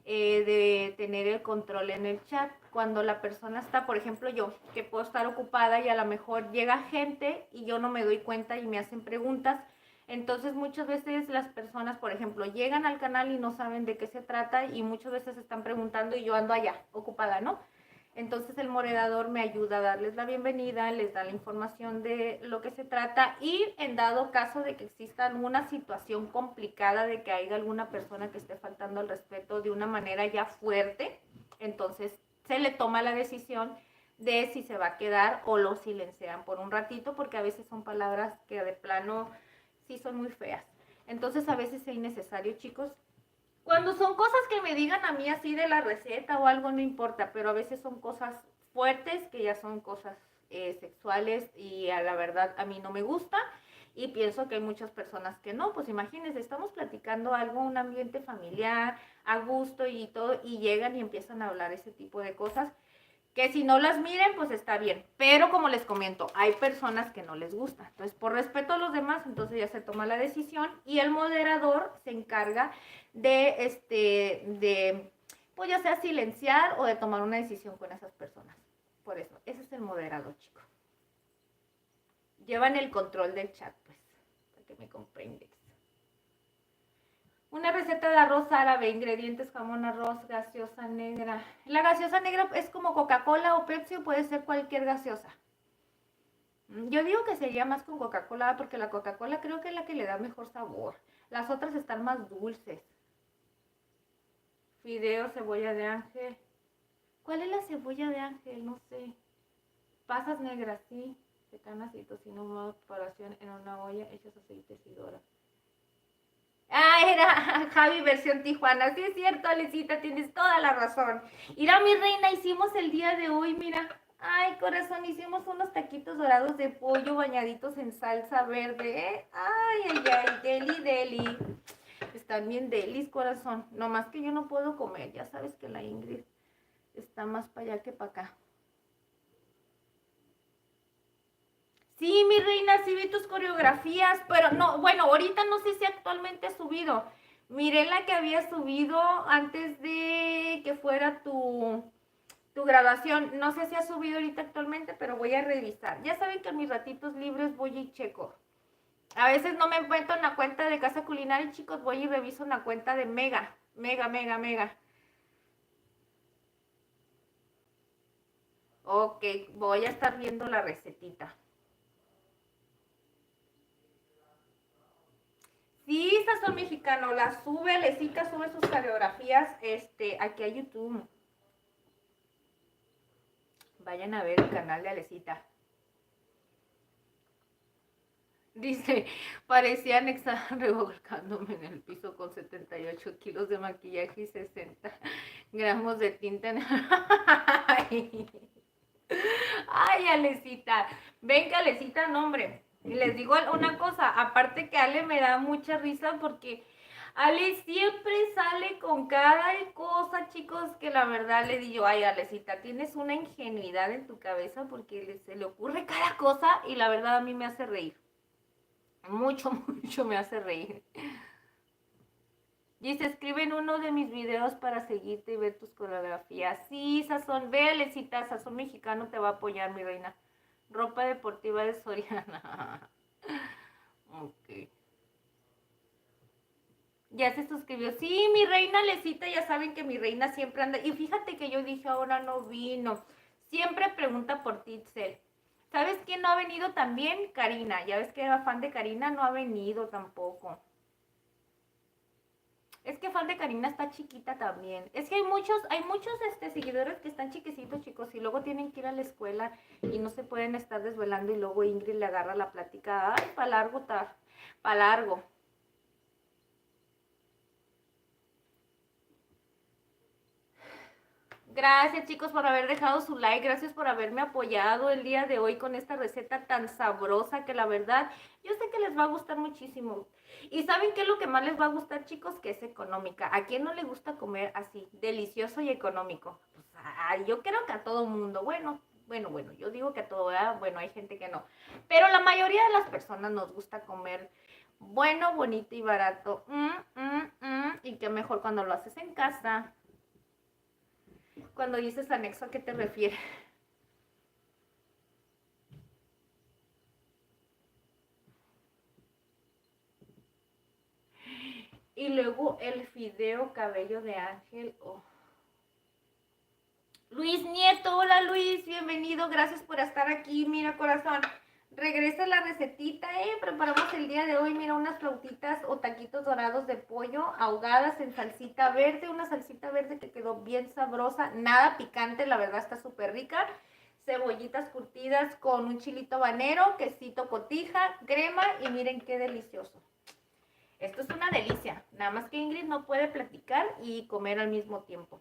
[SPEAKER 1] de tener el control en el chat. Cuando la persona está, por ejemplo, yo, que puedo estar ocupada y a lo mejor llega gente y yo no me doy cuenta y me hacen preguntas. Entonces muchas veces las personas, por ejemplo, llegan al canal y no saben de qué se trata y muchas veces están preguntando y yo ando allá, ocupada, ¿no? Entonces el moderador me ayuda a darles la bienvenida, les da la información de lo que se trata y en dado caso de que exista alguna situación complicada, de que haya alguna persona que esté faltando al respeto de una manera ya fuerte, entonces se le toma la decisión de si se va a quedar o lo silencian por un ratito, porque a veces son palabras que de plano sí son muy feas. Entonces a veces es innecesario, chicos. Cuando son cosas que me digan a mí así de la receta o algo, no importa, pero a veces son cosas fuertes que ya son cosas sexuales y a la verdad a mí no me gusta y pienso que hay muchas personas que no, pues imagínense, estamos platicando algo, un ambiente familiar, a gusto y todo, y llegan y empiezan a hablar ese tipo de cosas que si no las miren, pues está bien. Pero como les comento, hay personas que no les gusta. Entonces, por respeto a los demás, entonces ya se toma la decisión y el moderador se encarga de pues ya sea silenciar o de tomar una decisión con esas personas. Por eso, ese es el moderador, chicos. Llevan el control del chat, pues, para que me comprendes. Una receta de arroz árabe, ingredientes: jamón, arroz, gaseosa negra. La gaseosa negra es como Coca-Cola o Pepsi o puede ser cualquier gaseosa. Yo digo que sería más con Coca-Cola porque la Coca-Cola creo que es la que le da mejor sabor. Las otras están más dulces. Fideo, cebolla de ángel. ¿Cuál es la cebolla de ángel? No sé. Pasas negras, sí. Secanas y tocino, modo preparación en una olla, echas aceite y dora. Ah, era Javi versión Tijuana. Sí es cierto, Alicita, tienes toda la razón. Mira, mi reina, hicimos el día de hoy, mira. Ay, corazón, hicimos unos taquitos dorados de pollo bañaditos en salsa verde, ¿eh? Ay, ay, ay, deli, deli. Están bien delis, corazón. Nomás que yo no puedo comer. Ya sabes que la Ingrid está más para allá que para acá. Sí, mi reina, sí vi tus coreografías, pero no, bueno, ahorita no sé si actualmente has subido. Miré la que había subido antes de que fuera tu graduación. No sé si has subido ahorita actualmente, pero voy a revisar. Ya saben que en mis ratitos libres voy y checo. A veces no me meto en la cuenta de Casa Culinaria, chicos, voy y reviso en la cuenta de Mega. Mega, Mega, Mega. Ok, voy a estar viendo la recetita. Sí, Sazón Mexicano, la sube, Alecita sube sus coreografías aquí a YouTube. Vayan a ver el canal de Alecita. Dice, parecía Nexa revolcándome en el piso con 78 kilos de maquillaje y 60 gramos de tinta en... Ay, Alecita. Venga, Alecita, no, hombre. Y les digo una cosa, aparte que Ale me da mucha risa porque Ale siempre sale con cada cosa, chicos, que la verdad le digo, ay, Alecita, tienes una ingenuidad en tu cabeza porque se le ocurre cada cosa y la verdad a mí me hace reír. Mucho, mucho me hace reír. Dice, escribe en uno de mis videos para seguirte y ver tus coreografías. Sí, Sazón, ve, Alecita, Sazón Mexicano te va a apoyar, mi reina. Ropa deportiva de Soriana. Ok. Ya se suscribió. Sí, mi reina Alecita, ya saben que mi reina siempre anda. Y fíjate que yo dije, ahora no vino. Siempre pregunta por Titzel. ¿Sabes quién no ha venido también? Karina. Ya ves que era fan de Karina, no ha venido tampoco. Es que fan de Karina está chiquita también. Es que hay muchos seguidores que están chiquicitos, chicos, y luego tienen que ir a la escuela y no se pueden estar desvelando y luego Ingrid le agarra la plática. Ay, para largo, para largo. Gracias, chicos, por haber dejado su like. Gracias por haberme apoyado el día de hoy con esta receta tan sabrosa que la verdad yo sé que les va a gustar muchísimo. ¿Y saben qué es lo que más les va a gustar, chicos? Que es económica. ¿A quién no le gusta comer así, delicioso y económico? Pues, yo creo que a todo mundo. Bueno, yo digo que a todo, ¿verdad? Bueno, hay gente que no. Pero la mayoría de las personas nos gusta comer bueno, bonito y barato. Y qué mejor cuando lo haces en casa. Cuando dices anexo, ¿a qué te refieres? Y luego el fideo cabello de ángel. Oh. Luis Nieto, hola Luis, bienvenido, gracias por estar aquí. Mira, corazón, regresa la recetita, preparamos el día de hoy, mira, unas flautitas o taquitos dorados de pollo ahogadas en salsita verde, una salsita verde que quedó bien sabrosa, nada picante, la verdad está súper rica. Cebollitas curtidas con un chilito habanero, quesito cotija, crema y miren qué delicioso. Esto es una delicia, nada más que Ingrid no puede platicar y comer al mismo tiempo.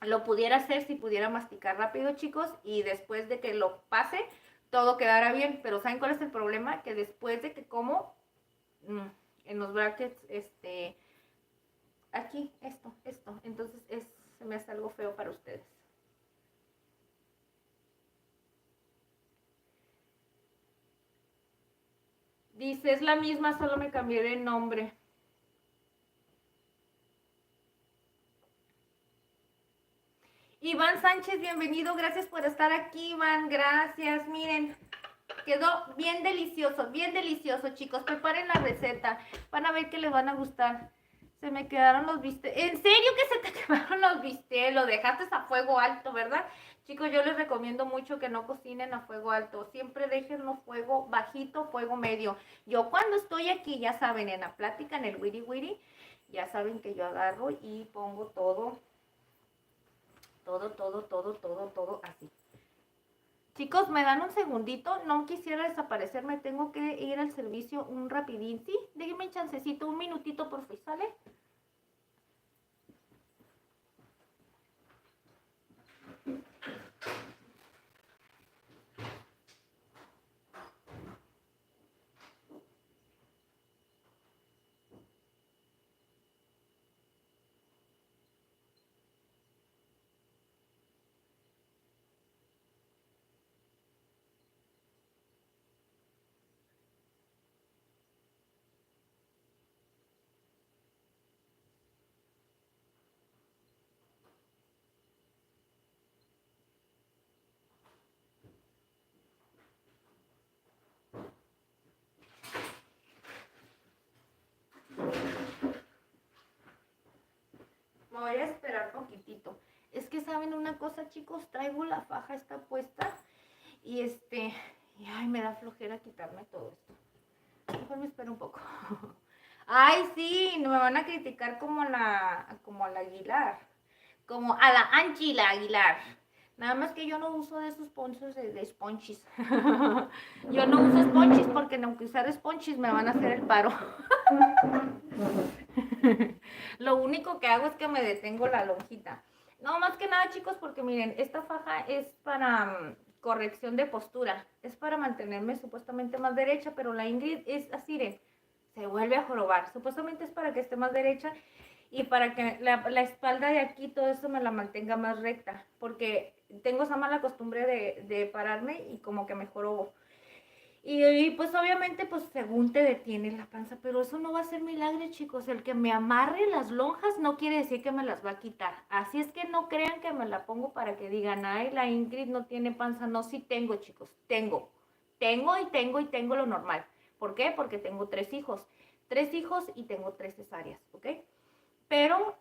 [SPEAKER 1] Lo pudiera hacer si pudiera masticar rápido, chicos, y después de que lo pase, todo quedará bien. Pero ¿saben cuál es el problema? Que después de que como, en los brackets, aquí, esto, entonces se me hace algo feo para ustedes. Dice, es la misma, solo me cambié el nombre. Iván Sánchez, bienvenido, gracias por estar aquí, Iván, gracias. Miren, quedó bien delicioso, chicos. Preparen la receta, van a ver que les van a gustar. Se me quedaron los bistecs. ¿En serio que se te quedaron los bistecs? Lo dejaste a fuego alto, ¿verdad? Chicos, yo les recomiendo mucho que no cocinen a fuego alto. Siempre déjenlo fuego bajito, fuego medio. Yo cuando estoy aquí, ya saben, en la plática, en el wiri wiri, ya saben que yo agarro y pongo todo así. Chicos, me dan un segundito, no quisiera desaparecerme, tengo que ir al servicio un rapidín, ¿sí? Déjenme chancecito, un minutito por fin, ¿sale? Me voy a esperar poquitito. Es que saben una cosa, chicos, traigo la faja esta puesta y y ay, me da flojera quitarme todo esto. Mejor me espero un poco. Ay, sí, no me van a criticar como a la Aguilar, como a la Ángela Aguilar. Nada más que yo no uso de esos ponchos de sponchis. Yo no uso sponchis porque aunque usar sponchis me van a hacer el paro. Lo único que hago es que me detengo la lonjita. No, más que nada, chicos, porque miren, esta faja es para corrección de postura. Es para mantenerme supuestamente más derecha, pero la Ingrid es así, se vuelve a jorobar. Supuestamente es para que esté más derecha y para que la espalda de aquí, todo eso me la mantenga más recta, porque tengo esa mala costumbre de pararme y como que me jorobo. Y pues obviamente pues según te detienes la panza, pero eso no va a ser milagro, chicos. El que me amarre las lonjas no quiere decir que me las va a quitar. Así es que no crean que me la pongo para que digan, ay, la Ingrid no tiene panza. No, sí tengo, chicos, tengo. Tengo lo normal. ¿Por qué? Porque tengo 3 hijos. 3 hijos y tengo 3 cesáreas, ¿ok? Pero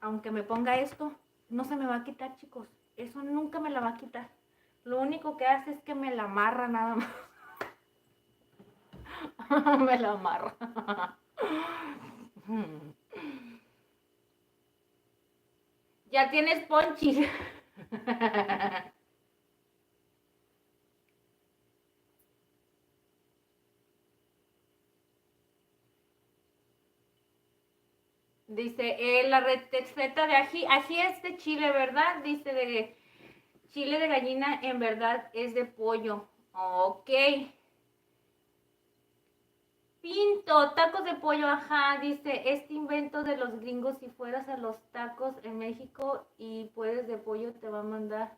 [SPEAKER 1] aunque me ponga esto, no se me va a quitar, chicos. Eso nunca me la va a quitar. Lo único que hace es que me la amarra nada más. Me la amarra. Ya tienes ponchis. Dice, la receta de ají es de chile, ¿verdad? Dice, de chile de gallina, en verdad es de pollo. Ok. Pinto, tacos de pollo, ajá, dice, este invento de los gringos, si fueras a los tacos en México y puedes de pollo, te va a mandar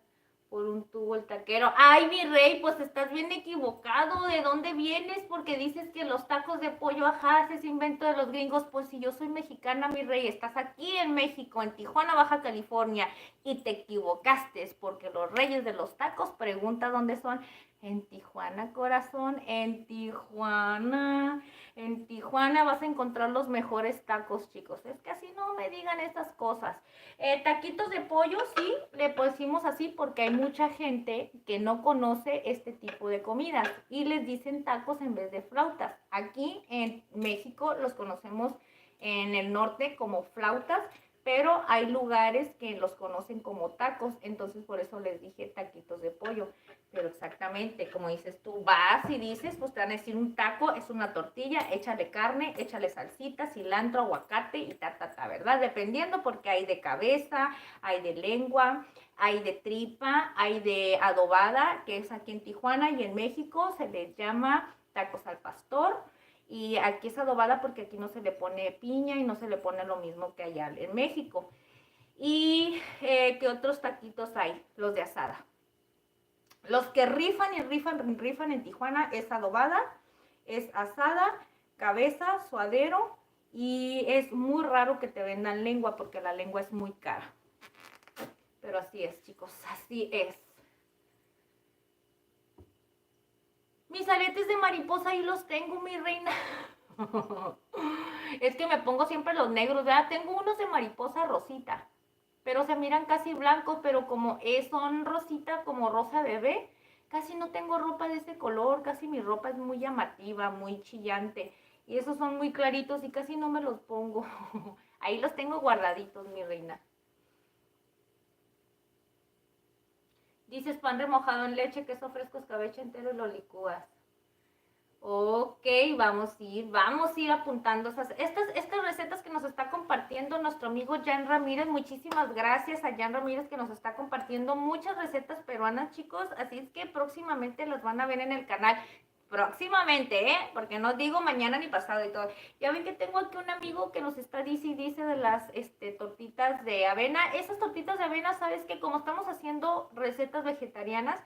[SPEAKER 1] por un tubo el taquero. Ay, mi rey, pues estás bien equivocado. ¿De dónde vienes? Porque dices que los tacos de pollo, ajá, es invento de los gringos. Pues si yo soy mexicana, mi rey, estás aquí en México, en Tijuana, Baja California, y te equivocaste, porque los reyes de los tacos, pregunta dónde son. En Tijuana, corazón, en Tijuana. En Tijuana vas a encontrar los mejores tacos, chicos. Es que así no me digan estas cosas. Taquitos de pollo, sí, le pusimos así porque hay mucha gente que no conoce este tipo de comidas y les dicen tacos en vez de flautas. Aquí en México los conocemos en el norte como flautas, pero hay lugares que los conocen como tacos, entonces por eso les dije taquitos de pollo. Pero exactamente, como dices tú, vas y dices, pues te van a decir un taco, es una tortilla, échale carne, échale salsita, cilantro, aguacate y ¿verdad? Dependiendo porque hay de cabeza, hay de lengua, hay de tripa, hay de adobada, que es aquí en Tijuana, y en México se les llama tacos al pastor. Y aquí es adobada porque aquí no se le pone piña y no se le pone lo mismo que allá en México. ¿Y qué otros taquitos hay? Los de asada. Los que rifan en Tijuana es adobada, es asada, cabeza, suadero, y es muy raro que te vendan lengua porque la lengua es muy cara. Pero así es, chicos, así es. Mis aretes de mariposa ahí los tengo, mi reina. Es que me pongo siempre los negros, ¿verdad? Tengo unos de mariposa rosita, pero se miran casi blancos, pero como son rosita, como rosa bebé, casi no tengo ropa de ese color, casi mi ropa es muy llamativa, muy chillante, y esos son muy claritos y casi no me los pongo. Ahí los tengo guardaditos, mi reina. Dices pan remojado en leche, queso fresco, escabeche entero y lo licúas. Ok, vamos a ir apuntando estas recetas que nos está compartiendo nuestro amigo Jan Ramírez. Muchísimas gracias a Jan Ramírez que nos está compartiendo muchas recetas peruanas, chicos. Así es que próximamente las van a ver en el canal. Próximamente, porque no digo mañana ni pasado y todo. Ya ven que tengo aquí un amigo que nos está dice de las tortitas de avena. Esas tortitas de avena, sabes que como estamos haciendo recetas vegetarianas,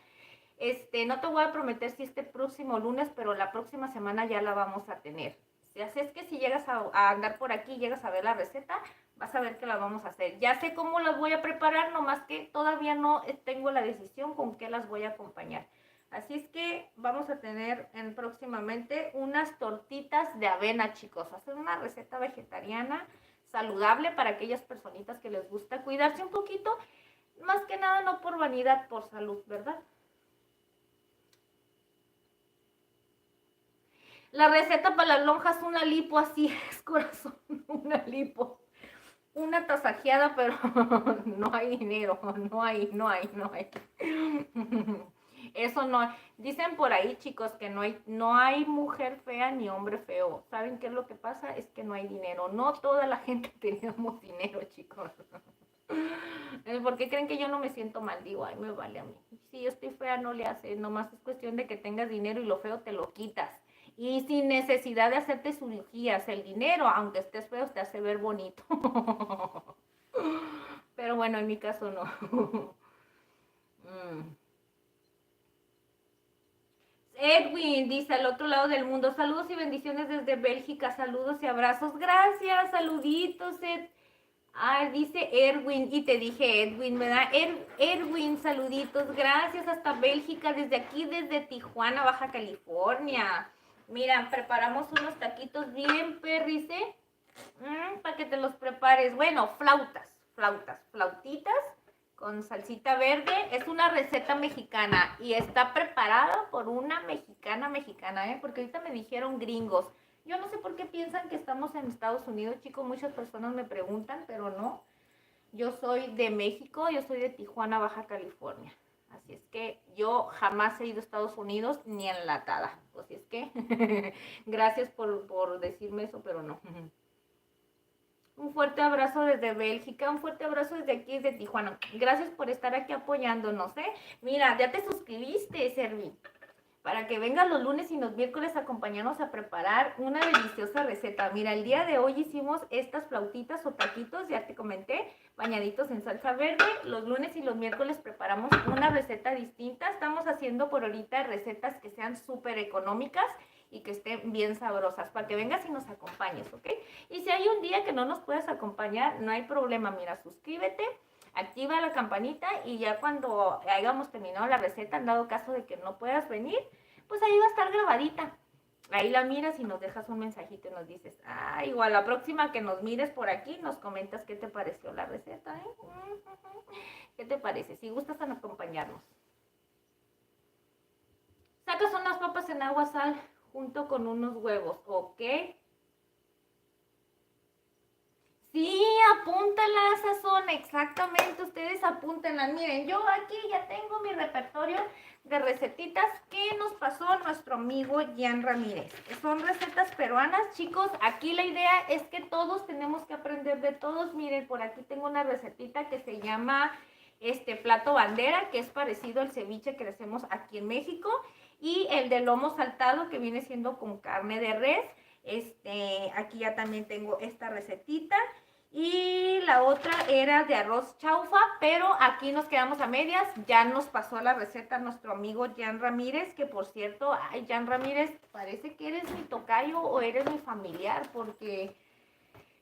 [SPEAKER 1] no te voy a prometer si este próximo lunes, pero la próxima semana ya la vamos a tener. Así es que si llegas a andar por aquí, llegas a ver la receta, vas a ver que la vamos a hacer. Ya sé cómo las voy a preparar, nomás que todavía no tengo la decisión con qué las voy a acompañar. Así es que vamos a tener próximamente unas tortitas de avena, chicos. Hacer una receta vegetariana saludable para aquellas personitas que les gusta cuidarse un poquito. Más que nada no por vanidad, por salud, ¿verdad? La receta para las lonjas, una lipo, así es, corazón, una lipo. Una tasajeada, pero no hay dinero, no hay. Eso no. Dicen por ahí, chicos, que no hay mujer fea ni hombre feo. ¿Saben qué es lo que pasa? Es que no hay dinero. No toda la gente tenemos dinero, chicos. ¿Por qué creen que yo no me siento mal? Digo, ay, me vale a mí. Si yo estoy fea, no le hace. Nomás es cuestión de que tengas dinero y lo feo te lo quitas. Y sin necesidad de hacerte cirugías. El dinero, aunque estés feo, te hace ver bonito. Pero bueno, en mi caso no. Edwin dice al otro lado del mundo, saludos y bendiciones desde Bélgica, saludos y abrazos, gracias, saluditos, Ed. Ah, dice Erwin, y te dije Edwin, ¿verdad? Erwin, saluditos, gracias hasta Bélgica, desde aquí, desde Tijuana, Baja California. Mira, preparamos unos taquitos bien perris, ¿eh? Para que te los prepares. Bueno, flautitas con salsita verde. Es una receta mexicana y está preparada por una mexicana, ¿eh? Porque ahorita me dijeron gringos. Yo no sé por qué piensan que estamos en Estados Unidos, chicos. Muchas personas me preguntan, pero no. Yo soy de México, yo soy de Tijuana, Baja California. Así es que yo jamás he ido a Estados Unidos ni enlatada. Así es que gracias por decirme eso, pero no. Un fuerte abrazo desde Bélgica, un fuerte abrazo desde aquí, desde Tijuana. Gracias por estar aquí apoyándonos, ¿eh? Mira, ya te suscribiste, Servi, para que vengas los lunes y los miércoles a acompañarnos a preparar una deliciosa receta. Mira, el día de hoy hicimos estas flautitas o taquitos, ya te comenté, bañaditos en salsa verde. Los lunes y los miércoles preparamos una receta distinta. Estamos haciendo por ahorita recetas que sean súper económicas y que estén bien sabrosas, para que vengas y nos acompañes, ¿ok? Y si hay un día que no nos puedas acompañar, no hay problema, mira, suscríbete, activa la campanita y ya cuando hayamos terminado la receta, en dado caso de que no puedas venir, pues ahí va a estar grabadita. Ahí la miras y nos dejas un mensajito y nos dices, igual la próxima que nos mires por aquí, nos comentas qué te pareció la receta, ¿eh? ¿Qué te parece? Si gustas acompañarnos. Sacas unas papas en agua, sal, junto con unos huevos, ¿ok? Sí, apúntalas, Sazón, exactamente, ustedes apúntenlas. Miren, yo aquí ya tengo mi repertorio de recetitas que nos pasó nuestro amigo Jan Ramírez. Son recetas peruanas, chicos. Aquí la idea es que todos tenemos que aprender de todos. Miren, por aquí tengo una recetita que se llama plato bandera, que es parecido al ceviche que hacemos aquí en México. Y el de lomo saltado, que viene siendo con carne de res. Aquí ya también tengo esta recetita. Y la otra era de arroz chaufa, pero aquí nos quedamos a medias. Ya nos pasó la receta nuestro amigo Jan Ramírez, que por cierto, Jan Ramírez, parece que eres mi tocayo o eres mi familiar, porque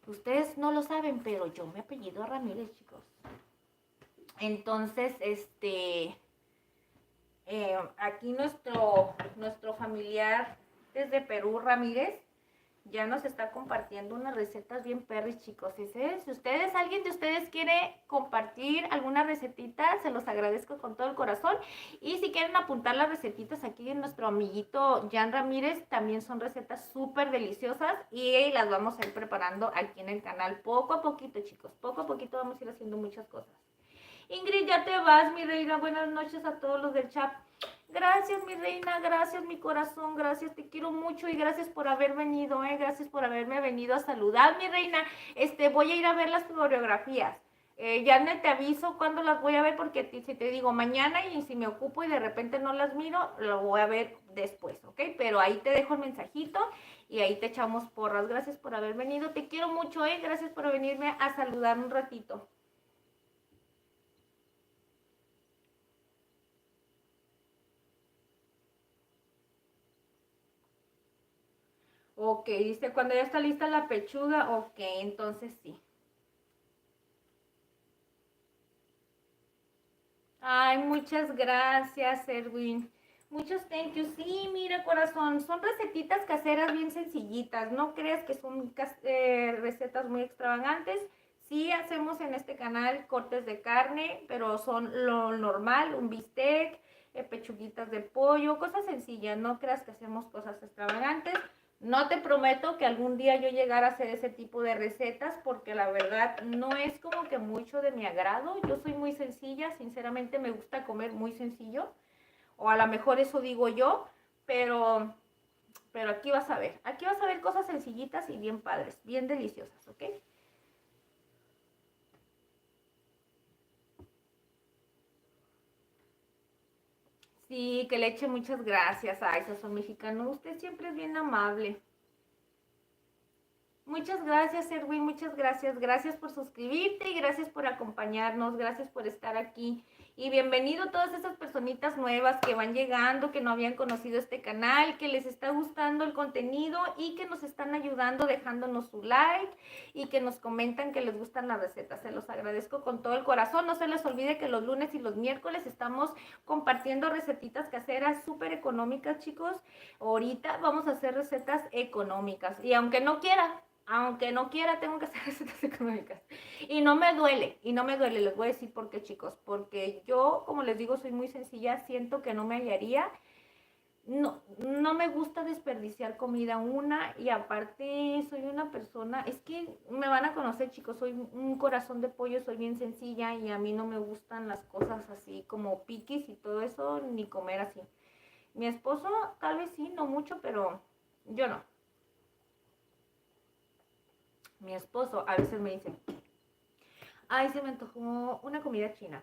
[SPEAKER 1] ustedes no lo saben, pero yo me apellido Ramírez, chicos. Entonces, aquí nuestro familiar desde Perú, Ramírez, ya nos está compartiendo unas recetas bien perris, chicos. Si alguien de ustedes quiere compartir alguna recetita, se los agradezco con todo el corazón. Y si quieren apuntar las recetitas aquí de nuestro amiguito Jan Ramírez, también son recetas súper deliciosas y las vamos a ir preparando aquí en el canal poco a poquito, chicos. Poco a poquito vamos a ir haciendo muchas cosas. Ingrid, ya te vas, mi reina. Buenas noches a todos los del chat. Gracias, mi reina, gracias, mi corazón, gracias, te quiero mucho y gracias por haber venido, gracias por haberme venido a saludar, mi reina. Voy a ir a ver las coreografías. Ya no te aviso cuándo las voy a ver porque si te digo mañana y si me ocupo y de repente no las miro, lo voy a ver después, ¿ok? Pero ahí te dejo el mensajito y ahí te echamos porras. Gracias por haber venido, te quiero mucho, gracias por venirme a saludar un ratito. Ok, dice, cuando ya está lista la pechuga, ok, entonces sí. Ay, muchas gracias, Erwin. Muchos thank you. Sí, mira, corazón, son recetitas caseras bien sencillitas. No creas que son recetas muy extravagantes. Sí hacemos en este canal cortes de carne, pero son lo normal, un bistec, pechuguitas de pollo, cosas sencillas, no creas que hacemos cosas extravagantes. No te prometo que algún día yo llegara a hacer ese tipo de recetas porque la verdad no es como que mucho de mi agrado. Yo soy muy sencilla, sinceramente me gusta comer muy sencillo, o a lo mejor eso digo yo, pero, pero aquí vas a ver cosas sencillitas y bien padres, bien deliciosas, ¿ok? Sí, que le eche muchas gracias. Ay, Sazón Mexicano, usted siempre es bien amable. Muchas gracias, Erwin, muchas gracias. Gracias por suscribirte y gracias por acompañarnos, gracias por estar aquí. Y bienvenido a todas esas personitas nuevas que van llegando, que no habían conocido este canal, que les está gustando el contenido y que nos están ayudando dejándonos su like y que nos comentan que les gustan las recetas. Se los agradezco con todo el corazón. No se les olvide que los lunes y los miércoles estamos compartiendo recetitas caseras súper económicas, chicos. Ahorita vamos a hacer recetas económicas y aunque no quiera, tengo que hacer recetas económicas. Y no me duele, les voy a decir por qué, chicos. Porque yo, como les digo, soy muy sencilla, siento que no me hallaría. No, no me gusta desperdiciar comida y aparte soy una persona, es que me van a conocer, chicos, soy un corazón de pollo, soy bien sencilla y a mí no me gustan las cosas así como piquis y todo eso, ni comer así. Mi esposo tal vez sí, no mucho, pero yo no. Mi esposo a veces me dice, ay, se me antojó una comida china.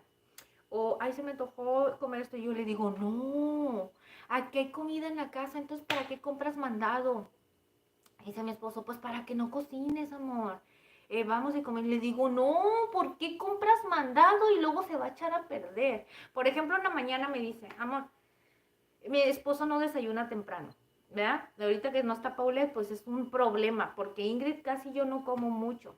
[SPEAKER 1] O, ay, se me antojó comer esto. Y yo le digo, no, aquí hay comida en la casa, entonces ¿para qué compras mandado? Y dice mi esposo, pues para que no cocines, amor. Vamos a comer. Le digo, no, ¿por qué compras mandado y luego se va a echar a perder? Por ejemplo, una mañana me dice, amor, mi esposo no desayuna temprano, ¿verdad? Ahorita que no está Paulette, pues es un problema, porque Ingrid casi yo no como mucho.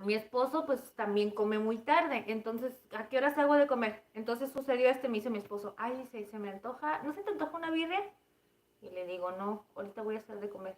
[SPEAKER 1] Mi esposo pues también come muy tarde, entonces, ¿a qué horas hago de comer? Entonces sucedió me dice mi esposo, ay, se me antoja, ¿no se te antoja una birria? Y le digo, no, ahorita voy a hacer de comer.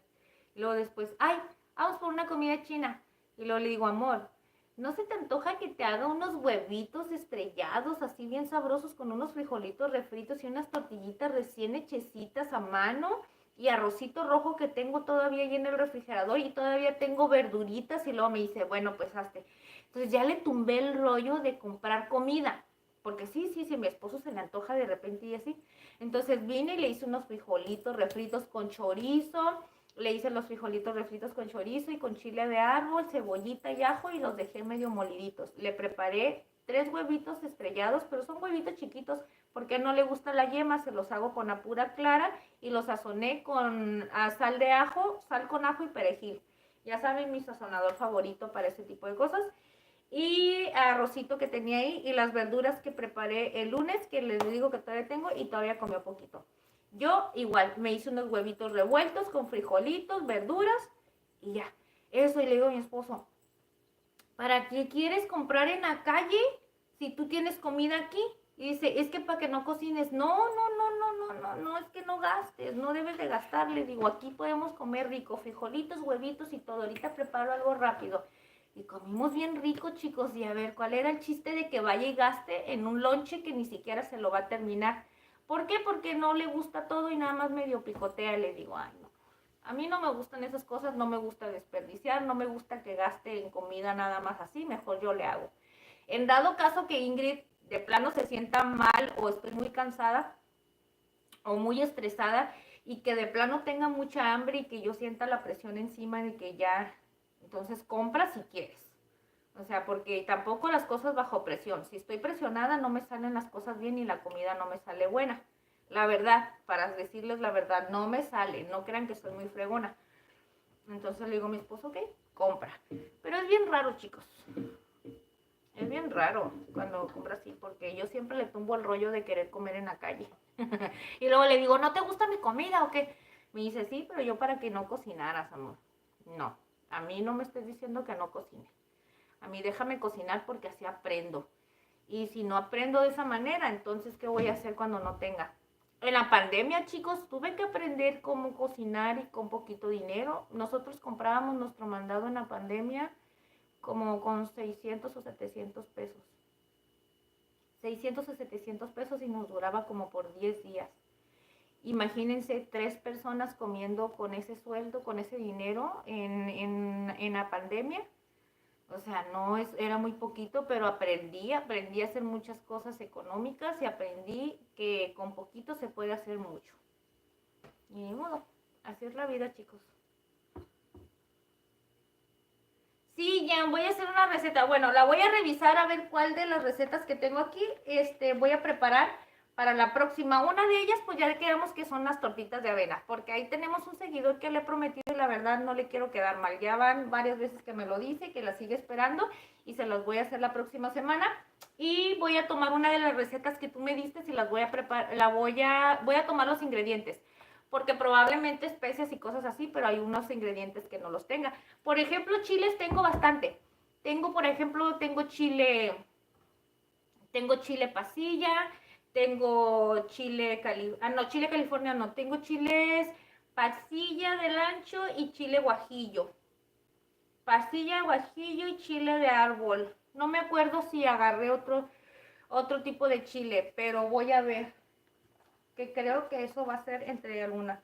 [SPEAKER 1] Y luego después, ay, vamos por una comida china. Y luego le digo, amor, ¿no se te antoja que te haga unos huevitos estrellados así bien sabrosos con unos frijolitos refritos y unas tortillitas recién hechecitas a mano? Y arrocito rojo que tengo todavía ahí en el refrigerador y todavía tengo verduritas y luego me dice, bueno, pues hazte. Entonces ya le tumbé el rollo de comprar comida, porque sí, mi esposo se le antoja de repente y así. Entonces vine y le hice unos frijolitos refritos con chorizo, le hice los frijolitos refritos con chorizo y con chile de árbol, cebollita y ajo y los dejé medio moliditos. Le preparé 3 huevitos estrellados, pero son huevitos chiquitos porque no le gusta la yema, se los hago con la pura clara y los sazoné con sal de ajo, sal con ajo y perejil. Ya saben, mi sazonador favorito para ese tipo de cosas. Y arrocito que tenía ahí y las verduras que preparé el lunes, que les digo que todavía tengo y todavía comió poquito. Yo igual me hice unos huevitos revueltos con frijolitos, verduras y ya. Eso, y le digo a mi esposo, ¿para qué quieres comprar en la calle si tú tienes comida aquí? Y dice, es que para que no cocines. No, es que no gastes, no debes de gastar. Le digo, aquí podemos comer rico, frijolitos, huevitos y todo. Ahorita preparo algo rápido. Y comimos bien rico, chicos. Y a ver, ¿cuál era el chiste de que vaya y gaste en un lonche que ni siquiera se lo va a terminar? ¿Por qué? Porque no le gusta todo y nada más medio picotea. Le digo, ay, no. A mí no me gustan esas cosas, no me gusta desperdiciar, no me gusta que gaste en comida nada más así, mejor yo le hago. En dado caso que Ingrid de plano se sienta mal o estoy muy cansada o muy estresada y que de plano tenga mucha hambre y que yo sienta la presión encima de que ya, entonces compra si quieres. O sea, porque tampoco las cosas bajo presión. Si estoy presionada no me salen las cosas bien y la comida no me sale buena. La verdad, para decirles la verdad, no me sale. No crean que soy muy fregona. Entonces le digo a mi esposo, ok, compra. Pero es bien raro, chicos. Es bien raro cuando compra así, porque yo siempre le tumbo el rollo de querer comer en la calle. Y luego le digo, ¿no te gusta mi comida o qué? Me dice, sí, pero yo para que no cocinaras, amor. No, a mí no me estés diciendo que no cocine. A mí déjame cocinar porque así aprendo. Y si no aprendo de esa manera, entonces, ¿qué voy a hacer cuando no tenga? En la pandemia, chicos, tuve que aprender cómo cocinar y con poquito dinero. Nosotros comprábamos nuestro mandado en la pandemia como con 600 o 700 pesos. 600 o 700 pesos y nos duraba como por 10 días. Imagínense 3 personas comiendo con ese sueldo, con ese dinero en la pandemia. O sea, era muy poquito, pero aprendí a hacer muchas cosas económicas y aprendí que con poquito se puede hacer mucho. Y ni modo, así es la vida, chicos. Sí, ya voy a hacer una receta. Bueno, la voy a revisar a ver cuál de las recetas que tengo aquí voy a preparar para la próxima. Una de ellas, pues ya quedamos que son las tortitas de avena, porque ahí tenemos un seguidor que le he prometido y la verdad no le quiero quedar mal. Ya van varias veces que me lo dice, que la sigue esperando y se las voy a hacer la próxima semana. Y voy a tomar una de las recetas que tú me diste y las voy a preparar, voy a tomar los ingredientes. Porque probablemente especias y cosas así, pero hay unos ingredientes que no los tenga. Por ejemplo, chiles tengo bastante. Tengo chile pasilla, tengo chile California no, tengo chiles pasilla del ancho y chile guajillo. Pasilla, guajillo y chile de árbol. No me acuerdo si agarré otro tipo de chile, pero voy a ver. Que creo que eso va a ser entre algunas.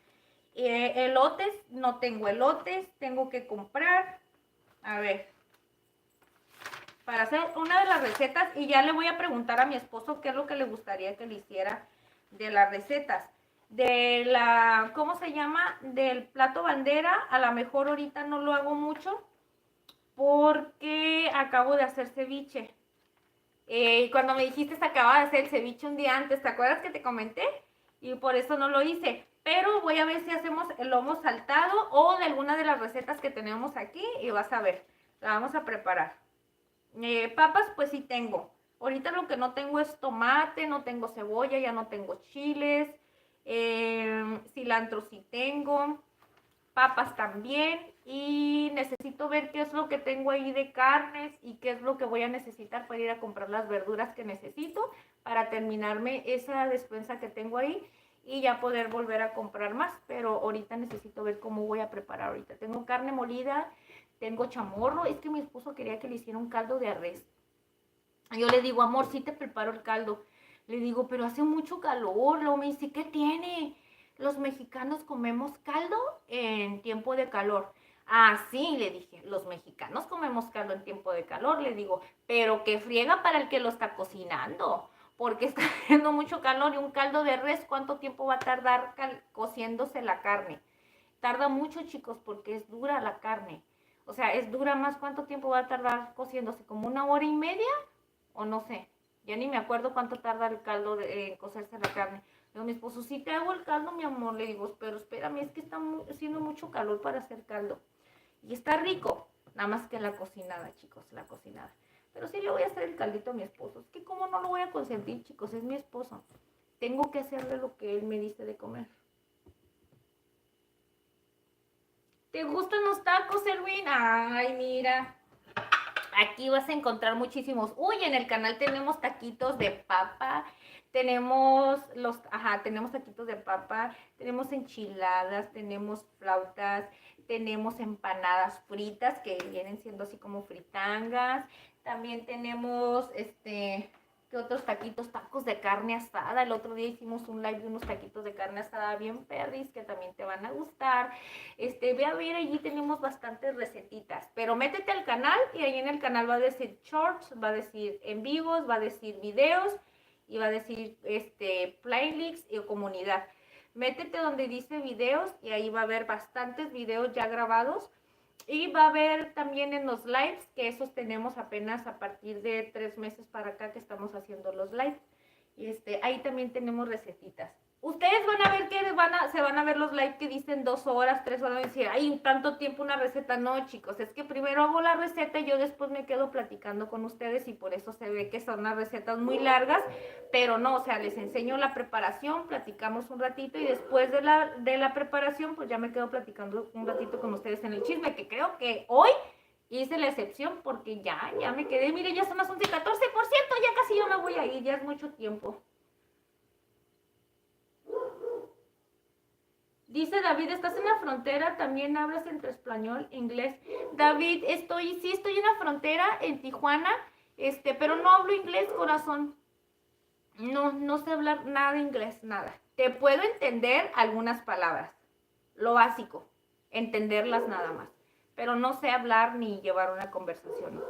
[SPEAKER 1] Elotes, no tengo elotes, tengo que comprar. A ver. Para hacer una de las recetas y ya le voy a preguntar a mi esposo qué es lo que le gustaría que le hiciera de las recetas. ¿Cómo se llama? Del plato bandera, a lo mejor ahorita no lo hago mucho porque acabo de hacer ceviche. Cuando me dijiste que acababa de hacer el ceviche un día antes, ¿te acuerdas que te comenté? Y por eso no lo hice. Pero voy a ver si hacemos el lomo saltado o de alguna de las recetas que tenemos aquí y vas a ver, la vamos a preparar. Papas, pues sí tengo. Ahorita lo que no tengo es tomate, no tengo cebolla, ya no tengo chiles. Cilantro sí tengo. Papas también. Y necesito ver qué es lo que tengo ahí de carnes y qué es lo que voy a necesitar para ir a comprar las verduras que necesito para terminarme esa despensa que tengo ahí y ya poder volver a comprar más. Pero ahorita necesito ver cómo voy a preparar ahorita. Tengo carne molida. Tengo chamorro, es que mi esposo quería que le hiciera un caldo de res. Yo le digo, amor, sí te preparo el caldo. Le digo, pero hace mucho calor. Luego me dice, ¿qué tiene? Los mexicanos comemos caldo en tiempo de calor. Ah, sí, le dije, los mexicanos comemos caldo en tiempo de calor. Le digo, pero que friega para el que lo está cocinando. Porque está haciendo mucho calor y un caldo de res, ¿cuánto tiempo va a tardar cociéndose la carne? Tarda mucho, chicos, porque es dura la carne. O sea, es dura más. ¿Cuánto tiempo va a tardar cociéndose? ¿Como 1 hora y media? O no sé. Ya ni me acuerdo cuánto tarda el caldo de cocerse la carne. Le digo a mi esposo, sí te hago el caldo, mi amor. Le digo, pero espérame, es que está haciendo mucho calor para hacer caldo. Y está rico. Nada más que la cocinada, chicos, la cocinada. Pero sí le voy a hacer el caldito a mi esposo. Es que cómo no lo voy a consentir, chicos, es mi esposo. Tengo que hacerle lo que él me dice de comer. ¿Te gustan los tacos, Erwin? Ay, mira. Aquí vas a encontrar muchísimos. Uy, en el canal tenemos taquitos de papa. Tenemos tenemos taquitos de papa. Tenemos enchiladas, tenemos flautas, tenemos empanadas fritas que vienen siendo así como fritangas. También tenemos ¿qué otros taquitos? Tacos de carne asada. El otro día hicimos un live de unos taquitos de carne asada bien perris que también te van a gustar. Ve a ver, allí tenemos bastantes recetitas. Pero métete al canal y ahí en el canal va a decir shorts, va a decir en vivos, va a decir videos y va a decir playlists y comunidad. Métete donde dice videos y ahí va a haber bastantes videos ya grabados. Y va a haber también en los lives, que esos tenemos apenas a partir de 3 meses para acá que estamos haciendo los lives. Y ahí también tenemos recetitas. Ustedes van a ver que se van a ver los lives que dicen 2 horas, 3 horas. Y decir, ay, tanto tiempo una receta. No, chicos, es que primero hago la receta y yo después me quedo platicando con ustedes y por eso se ve que son unas recetas muy largas. Pero no, o sea, les enseño la preparación, platicamos un ratito y después de la preparación, pues ya me quedo platicando un ratito con ustedes en el chisme, que creo que hoy hice la excepción porque ya me quedé. Mire, ya son las 11:14%, ya casi yo me voy a ir, ya es mucho tiempo. Dice David, ¿estás en la frontera? ¿También hablas entre español e inglés? David, sí estoy en la frontera, en Tijuana, pero no hablo inglés, corazón. No, no sé hablar nada de inglés, nada. Te puedo entender algunas palabras, lo básico, entenderlas nada más. Pero no sé hablar ni llevar una conversación.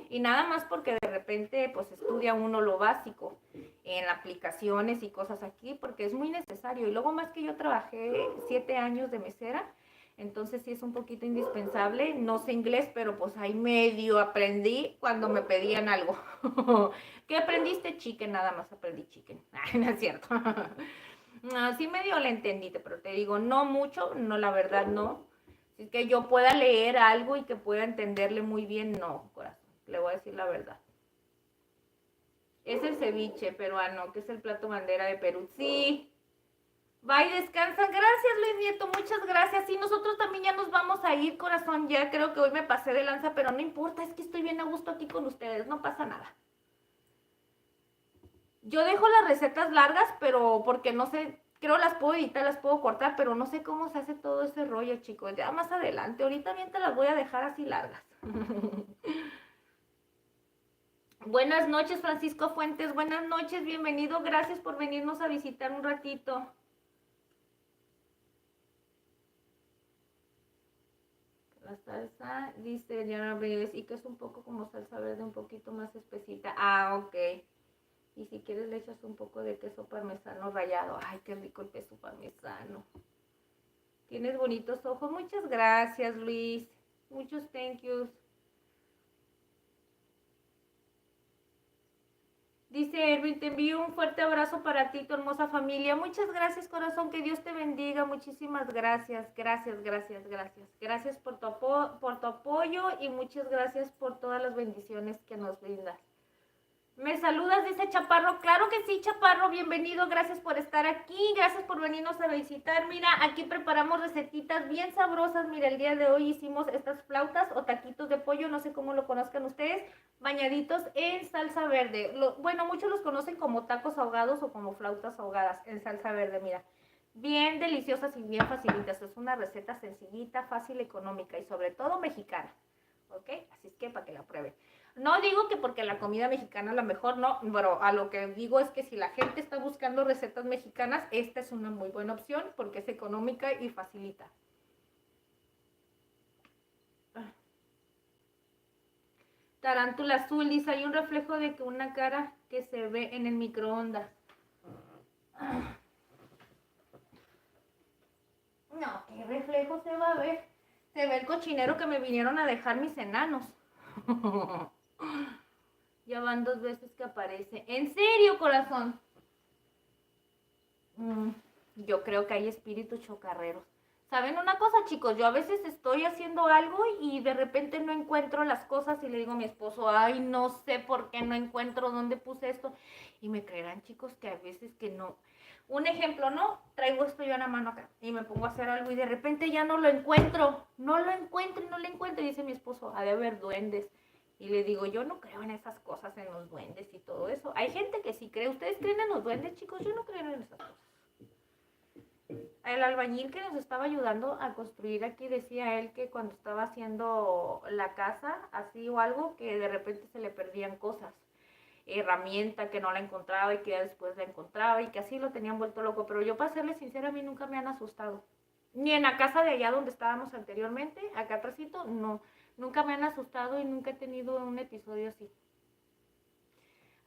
[SPEAKER 1] Y nada más porque de repente pues estudia uno lo básico en aplicaciones y cosas aquí, porque es muy necesario. Y luego más que yo trabajé 7 años de mesera, entonces sí es un poquito indispensable. No sé inglés, pero pues ahí medio aprendí cuando me pedían algo. ¿Qué aprendiste? Chicken, nada más aprendí chicken. Ay, no es cierto. No, sí medio le entendí, pero te digo, no mucho, no, la verdad no. Si es que yo pueda leer algo y que pueda entenderle muy bien, no, corazón. Le voy a decir la verdad. Es el ceviche peruano, que es el plato bandera de Perú. Sí. Bye, descansa. Gracias, Luis Nieto, muchas gracias. Sí, nosotros también ya nos vamos a ir, corazón. Ya creo que hoy me pasé de lanza, pero no importa, es que estoy bien a gusto aquí con ustedes, no pasa nada. Yo dejo las recetas largas, pero porque no sé, creo las puedo editar, las puedo cortar, pero no sé cómo se hace todo ese rollo, chicos. Ya más adelante, ahorita bien te las voy a dejar así largas. Buenas noches, Francisco Fuentes. Buenas noches, bienvenido. Gracias por venirnos a visitar un ratito. La salsa, dice Diana Breves, y que es un poco como salsa verde, un poquito más espesita. Ah, ok. Y si quieres le echas un poco de queso parmesano rallado. Ay, qué rico el queso parmesano. Tienes bonitos ojos. Muchas gracias, Luis. Muchos thank yous. Dice Erwin, te envío un fuerte abrazo para ti, tu hermosa familia. Muchas gracias, corazón. Que Dios te bendiga. Muchísimas gracias. Gracias, gracias, gracias. Gracias por tu apoyo y muchas gracias por todas las bendiciones que nos brindas. ¿Me saludas? Dice Chaparro. Claro que sí, Chaparro. Bienvenido. Gracias por estar aquí. Gracias por venirnos a visitar. Mira, aquí preparamos recetitas bien sabrosas. Mira, el día de hoy hicimos estas flautas o taquitos de pollo. No sé cómo lo conozcan ustedes. Bañaditos en salsa verde. Bueno, muchos los conocen como tacos ahogados o como flautas ahogadas en salsa verde. Mira, bien deliciosas y bien facilitas. Es una receta sencillita, fácil, económica y sobre todo mexicana. ¿Ok? Así es que para que la prueben. No digo que porque la comida mexicana a lo mejor no, pero a lo que digo es que si la gente está buscando recetas mexicanas, esta es una muy buena opción porque es económica y facilita. Tarántula azul, dice, hay un reflejo de que una cara que se ve en el microondas. No, ¿qué reflejo se va a ver? Se ve el cochinero que me vinieron a dejar mis enanos. Ya van 2 veces que aparece. ¿En serio, corazón? Yo creo que hay espíritus chocarreros. ¿Saben una cosa, chicos? Yo a veces estoy haciendo algo y de repente no encuentro las cosas y le digo a mi esposo, ay, no sé por qué no encuentro dónde puse esto. Y me creerán, chicos, que a veces que no. Un ejemplo, ¿no? Traigo esto yo en la mano acá y me pongo a hacer algo y de repente ya no lo encuentro. No lo encuentro y no lo encuentro. Y dice mi esposo, ha de haber duendes. Y le digo, yo no creo en esas cosas, en los duendes y todo eso. Hay gente que sí cree. ¿Ustedes creen en los duendes, chicos? Yo no creo en esas cosas. El albañil que nos estaba ayudando a construir aquí decía él que cuando estaba haciendo la casa, así o algo, que de repente se le perdían cosas. Herramienta que no la encontraba y que ya después la encontraba y que así lo tenían vuelto loco. Pero yo, para serles sincera, a mí nunca me han asustado. Ni en la casa de allá donde estábamos anteriormente, acá atrásito, no. Nunca me han asustado y nunca he tenido un episodio así.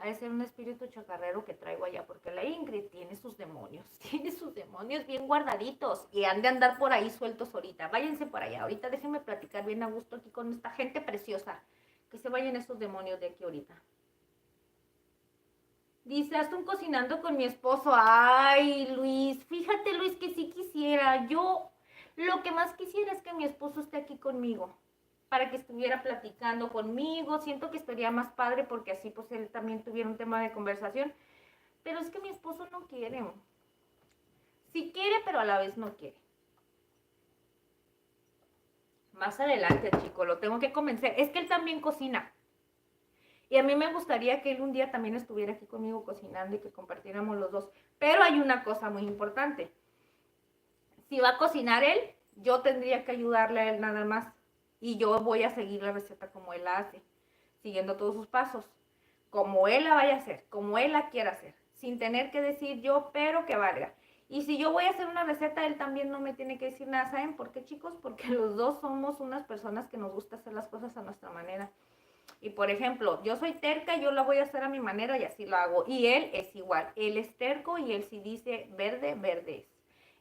[SPEAKER 1] Ha de ser un espíritu chacarrero que traigo allá, porque la Ingrid tiene sus demonios bien guardaditos y han de andar por ahí sueltos ahorita. Váyanse por allá, ahorita déjenme platicar bien a gusto aquí con esta gente preciosa. Que se vayan esos demonios de aquí ahorita. Dice, estoy cocinando con mi esposo. Ay, Luis, fíjate, Luis, que sí quisiera. Yo lo que más quisiera es que mi esposo esté aquí conmigo, para que estuviera platicando conmigo. Siento que estaría más padre porque así pues él también tuviera un tema de conversación. Pero es que mi esposo no quiere. Sí quiere, pero a la vez no quiere. Más adelante, chico, lo tengo que convencer. Es que él también cocina. Y a mí me gustaría que él un día también estuviera aquí conmigo cocinando y que compartiéramos los dos. Pero hay una cosa muy importante. Si va a cocinar él, yo tendría que ayudarle a él nada más. Y yo voy a seguir la receta como él la hace, siguiendo todos sus pasos, como él la vaya a hacer, como él la quiera hacer. sin tener que decir yo, pero que valga. Y si yo voy a hacer una receta, él también no me tiene que decir nada. ¿Saben por qué, chicos? Porque los dos somos unas personas que nos gusta hacer las cosas a nuestra manera. Y por ejemplo, yo soy terca, yo la voy a hacer a mi manera y así lo hago. Y él es igual, él es terco y él si dice verde, verde es.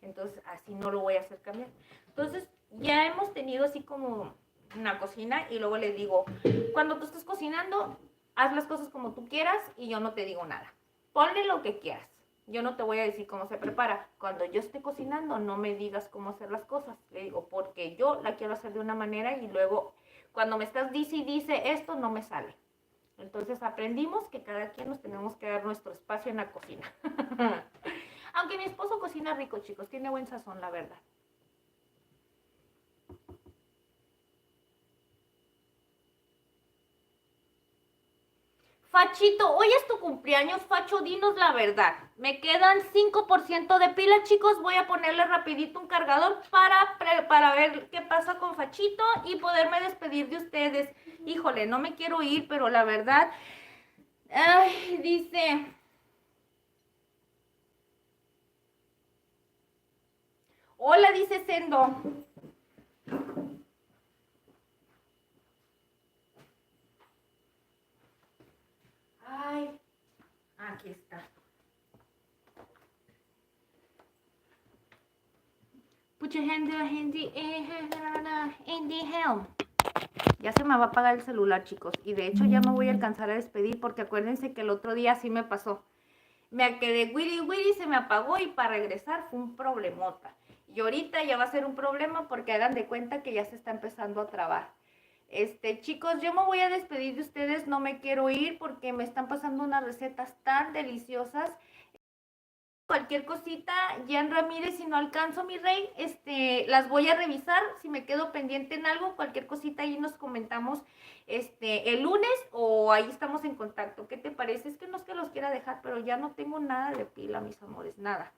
[SPEAKER 1] Entonces así no lo voy a hacer cambiar. Entonces ya hemos tenido así como una cocina y luego le digo, cuando tú estés cocinando, haz las cosas como tú quieras y yo no te digo nada. Ponle lo que quieras. Yo no te voy a decir cómo se prepara. Cuando yo esté cocinando, no me digas cómo hacer las cosas. Le digo, porque yo la quiero hacer de una manera y luego cuando me estás dice y dice esto, no me sale. Entonces aprendimos que cada quien nos tenemos que dar nuestro espacio en la cocina. Aunque mi esposo cocina rico, chicos, tiene buen sazón, la verdad. Fachito, hoy es tu cumpleaños, Facho, dinos la verdad. Me quedan 5% de pila, chicos. Voy a ponerle rapidito un cargador para ver qué pasa con Fachito y poderme despedir de ustedes. Híjole, no me quiero ir, pero la verdad... Ay, dice... Hola, dice Sendo. Ay, aquí está. Put your hand in the helm. Ya se me va a apagar el celular, chicos. Y de hecho ya me voy a alcanzar a despedir porque acuérdense que el otro día sí me pasó. Me quedé wiri, se me apagó y para regresar fue un problemota. Y ahorita ya va a ser un problema porque hagan de cuenta que ya se está empezando a trabar. Chicos, yo me voy a despedir de ustedes, no me quiero ir porque me están pasando unas recetas tan deliciosas. Cualquier cosita, Jan Ramírez, si no alcanzo, mi rey, las voy a revisar. Si me quedo pendiente en algo, cualquier cosita ahí nos comentamos el lunes o ahí estamos en contacto. ¿Qué te parece? Es que no es que los quiera dejar, pero ya no tengo nada de pila, mis amores, nada.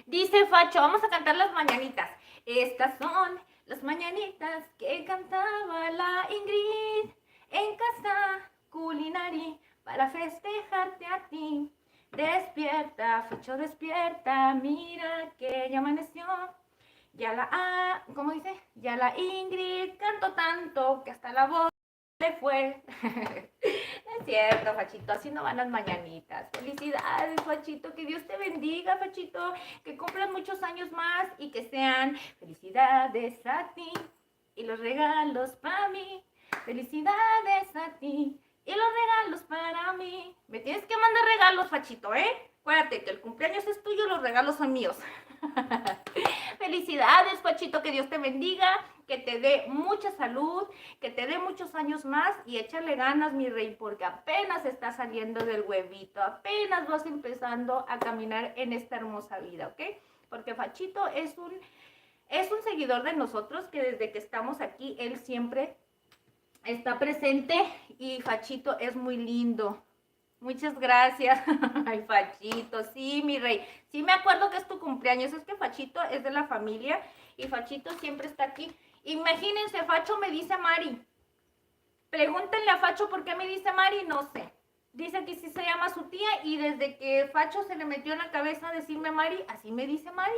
[SPEAKER 1] Dice Facho, vamos a cantar las mañanitas. Estas son las mañanitas que cantaba la Ingrid en casa culinari para festejarte a ti. Despierta, Facho, despierta, mira que ya amaneció. Ya ¿cómo dice? Ya la Ingrid cantó tanto que hasta la voz le fue. Es cierto, Fachito, así no van las mañanitas. Felicidades, Fachito, que Dios te bendiga, Fachito, que cumplan muchos años más y que sean felicidades a ti y los regalos para mí. Felicidades a ti y los regalos para mí. Me tienes que mandar regalos, Fachito, ¿eh? Acuérdate que el cumpleaños es tuyo, los regalos son míos. Felicidades, Fachito, que Dios te bendiga, que te dé mucha salud, que te dé muchos años más y échale ganas, mi rey, porque apenas estás saliendo del huevito, apenas vas empezando a caminar en esta hermosa vida, ¿ok? Porque Fachito es un seguidor de nosotros que desde que estamos aquí, él siempre está presente y Fachito es muy lindo. Muchas gracias. Ay, Fachito, sí, mi rey. Sí me acuerdo que es tu cumpleaños. Es que Fachito es de la familia y Fachito siempre está aquí. Imagínense, Facho me dice Mari. Pregúntenle a Facho por qué me dice Mari, no sé. Dice que sí se llama su tía y desde que Facho se le metió en la cabeza decirme Mari, así me dice Mari.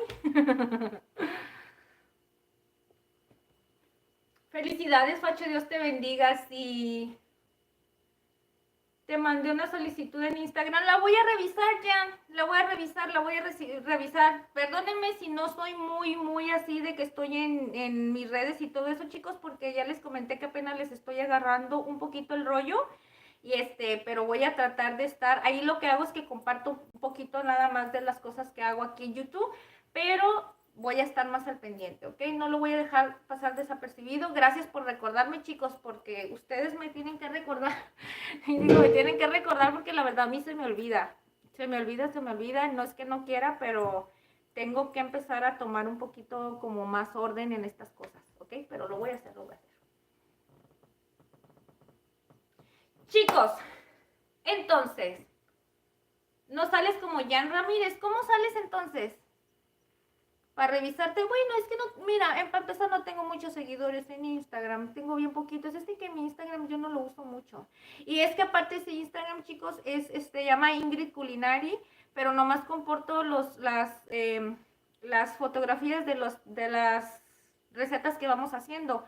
[SPEAKER 1] Felicidades, Facho, Dios te bendiga. Sí. Te mandé una solicitud en Instagram. La voy a revisar, Jan. La voy a revisar. Perdónenme si no soy muy así de que estoy en mis redes y todo eso, chicos, porque ya les comenté que apenas les estoy agarrando un poquito el rollo. Y pero voy a tratar de estar. Ahí lo que hago es que comparto un poquito nada más de las cosas que hago aquí en YouTube. Pero voy a estar más al pendiente, ¿ok? No lo voy a dejar pasar desapercibido. Gracias por recordarme, chicos, porque ustedes me tienen que recordar. Y digo, me tienen que recordar porque la verdad a mí se me olvida. Se me olvida. No es que no quiera, pero tengo que empezar a tomar un poquito como más orden en estas cosas, ¿ok? Pero lo voy a hacer. Chicos, entonces, no sales como Jan Ramírez. ¿Cómo sales entonces? Para revisarte, bueno, es que no, mira, para empezar no tengo muchos seguidores en Instagram, tengo bien poquitos, que mi Instagram yo no lo uso mucho. mucho. Y es que aparte ese Instagram, chicos, se llama Ingrid Culinary, pero nomás comporto las fotografías de las recetas que vamos haciendo.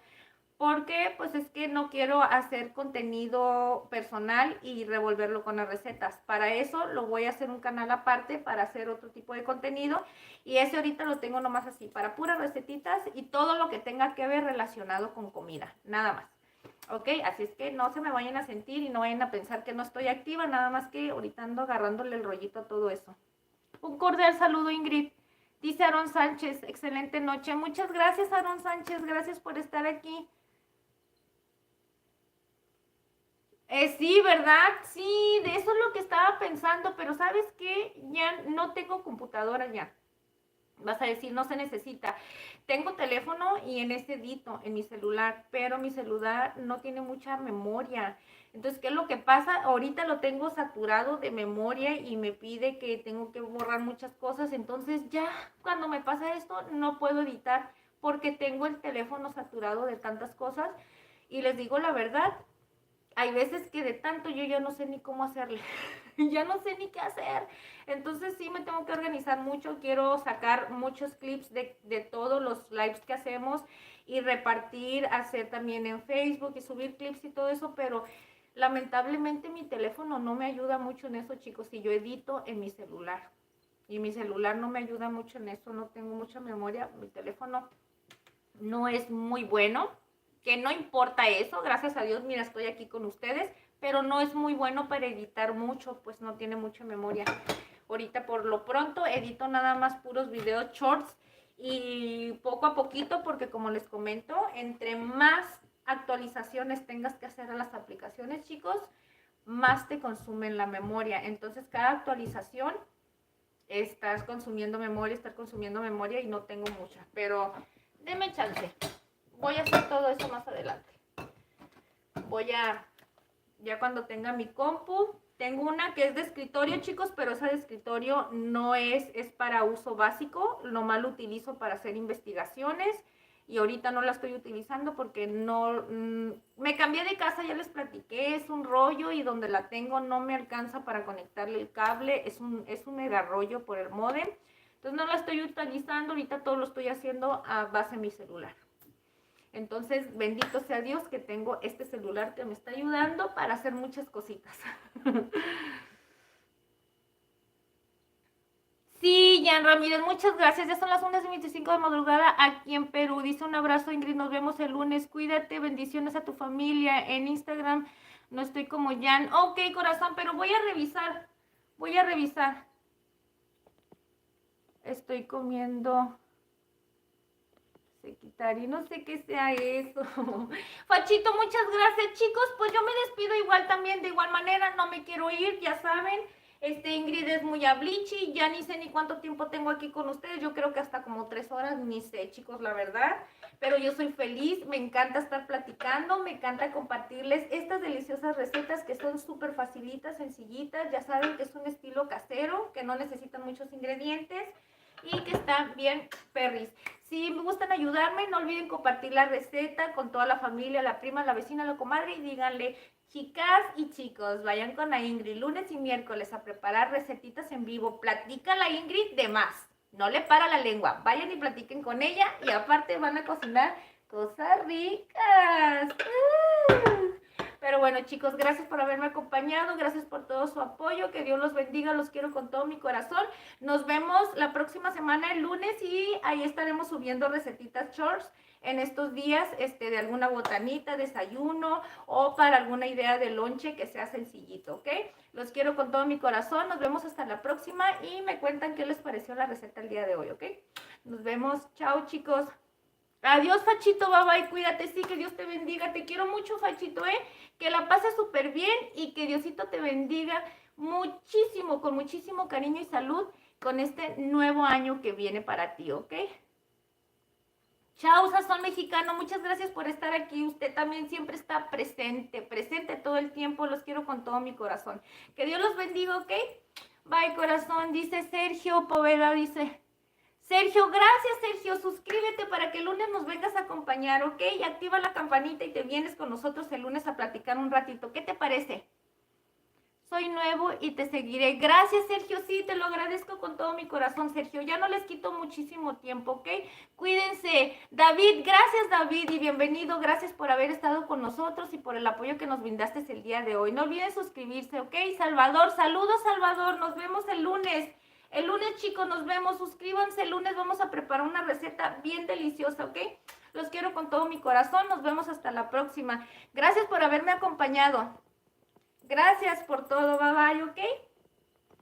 [SPEAKER 1] Porque pues es que no quiero hacer contenido personal y revolverlo con las recetas. Para eso lo voy a hacer un canal aparte para hacer otro tipo de contenido. Y ese ahorita lo tengo nomás así, para puras recetitas y todo lo que tenga que ver relacionado con comida, nada más. Ok, así es que no se me vayan a sentir y no vayan a pensar que no estoy activa, nada más que ahorita ando agarrándole el rollito a todo eso. Un cordial saludo, Ingrid. Dice Aaron Sánchez, excelente noche. Muchas gracias, Aaron Sánchez, gracias por estar aquí. Sí, ¿verdad? Sí, de eso es lo que estaba pensando, pero ¿sabes qué? Ya no tengo computadora ya. Vas a decir, no se necesita. Tengo teléfono y en ese edito, en mi celular, pero mi celular no tiene mucha memoria. Entonces, ¿qué es lo que pasa? Ahorita lo tengo saturado de memoria y me pide que tengo que borrar muchas cosas. Entonces, ya cuando me pasa esto, no puedo editar porque tengo el teléfono saturado de tantas cosas. Y les digo la verdad, hay veces que de tanto yo ya no sé ni cómo hacerle, ya no sé ni qué hacer. Entonces sí me tengo que organizar mucho, quiero sacar muchos clips de todos los lives que hacemos y repartir, hacer también en Facebook y subir clips y todo eso, pero lamentablemente mi teléfono no me ayuda mucho en eso, chicos, y yo edito en mi celular. Y mi celular no me ayuda mucho en eso, no tengo mucha memoria, mi teléfono no es muy bueno. Que no importa eso, gracias a Dios, mira, estoy aquí con ustedes, pero no es muy bueno para editar mucho, pues no tiene mucha memoria. Ahorita por lo pronto edito nada más puros videos shorts y poco a poquito, porque como les comento, entre más actualizaciones tengas que hacer a las aplicaciones, chicos, más te consumen la memoria. Entonces cada actualización estás consumiendo memoria y no tengo mucha, pero denme chance. Voy a hacer todo eso más adelante. Ya cuando tenga mi compu, tengo una que es de escritorio, chicos, pero esa de escritorio no es para uso básico, nomás lo utilizo para hacer investigaciones y ahorita no la estoy utilizando porque no, me cambié de casa, ya les platiqué, es un rollo y donde la tengo no me alcanza para conectarle el cable, es un mega rollo por el módem, entonces no la estoy utilizando, ahorita todo lo estoy haciendo a base de mi celular. Entonces, bendito sea Dios que tengo este celular que me está ayudando para hacer muchas cositas. Sí, Jan Ramírez, muchas gracias. Ya son las 1:25 de madrugada aquí en Perú. Dice un abrazo, Ingrid, nos vemos el lunes. Cuídate, bendiciones a tu familia. En Instagram no estoy como Jan. Ok, corazón, pero voy a revisar. Estoy comiendo... Se quitar y no sé qué sea eso. Fachito, muchas gracias, chicos. Pues yo me despido igual también, de igual manera, no me quiero ir, ya saben. Ingrid es muy ablichi, ya ni sé ni cuánto tiempo tengo aquí con ustedes. Yo creo que hasta como 3 horas, ni sé, chicos, la verdad. Pero yo soy feliz, me encanta estar platicando, me encanta compartirles estas deliciosas recetas que son súper facilitas, sencillitas. Ya saben que es un estilo casero, que no necesitan muchos ingredientes y que están bien perris. Si me gustan ayudarme, no olviden compartir la receta con toda la familia, la prima, la vecina, la comadre y díganle, chicas y chicos, vayan con la Ingrid lunes y miércoles a preparar recetitas en vivo. Platica la Ingrid de más, no le para la lengua. Vayan y platiquen con ella y aparte van a cocinar cosas ricas. Pero bueno, chicos, gracias por haberme acompañado, gracias por todo su apoyo, que Dios los bendiga, los quiero con todo mi corazón. Nos vemos la próxima semana, el lunes, y ahí estaremos subiendo recetitas shorts en estos días, de alguna botanita, desayuno, o para alguna idea de lonche que sea sencillito, ¿ok? Los quiero con todo mi corazón, nos vemos hasta la próxima, y me cuentan qué les pareció la receta el día de hoy, ¿ok? Nos vemos, chao, chicos. Adiós, Fachito, bye bye, cuídate, sí, que Dios te bendiga, te quiero mucho, Fachito, que la pases súper bien y que Diosito te bendiga muchísimo, con muchísimo cariño y salud con este nuevo año que viene para ti, ¿ok? Chao, Sazón Mexicano, muchas gracias por estar aquí, usted también siempre está presente todo el tiempo, los quiero con todo mi corazón. Que Dios los bendiga, ¿ok? Bye, corazón, dice Sergio Poveda, dice... Sergio, gracias Sergio, suscríbete para que el lunes nos vengas a acompañar, ¿ok? Y activa la campanita y te vienes con nosotros el lunes a platicar un ratito. ¿Qué te parece? Soy nuevo y te seguiré. Gracias, Sergio. Sí, te lo agradezco con todo mi corazón, Sergio. Ya no les quito muchísimo tiempo, ¿ok? Cuídense. David, gracias, David, y bienvenido. Gracias por haber estado con nosotros y por el apoyo que nos brindaste el día de hoy. No olviden suscribirse, ¿ok? Salvador, saludos, Salvador. Nos vemos el lunes. El lunes, chicos, nos vemos. Suscríbanse. El lunes vamos a preparar una receta bien deliciosa, ¿ok? Los quiero con todo mi corazón. Nos vemos hasta la próxima. Gracias por haberme acompañado. Gracias por todo, bye bye, ¿ok?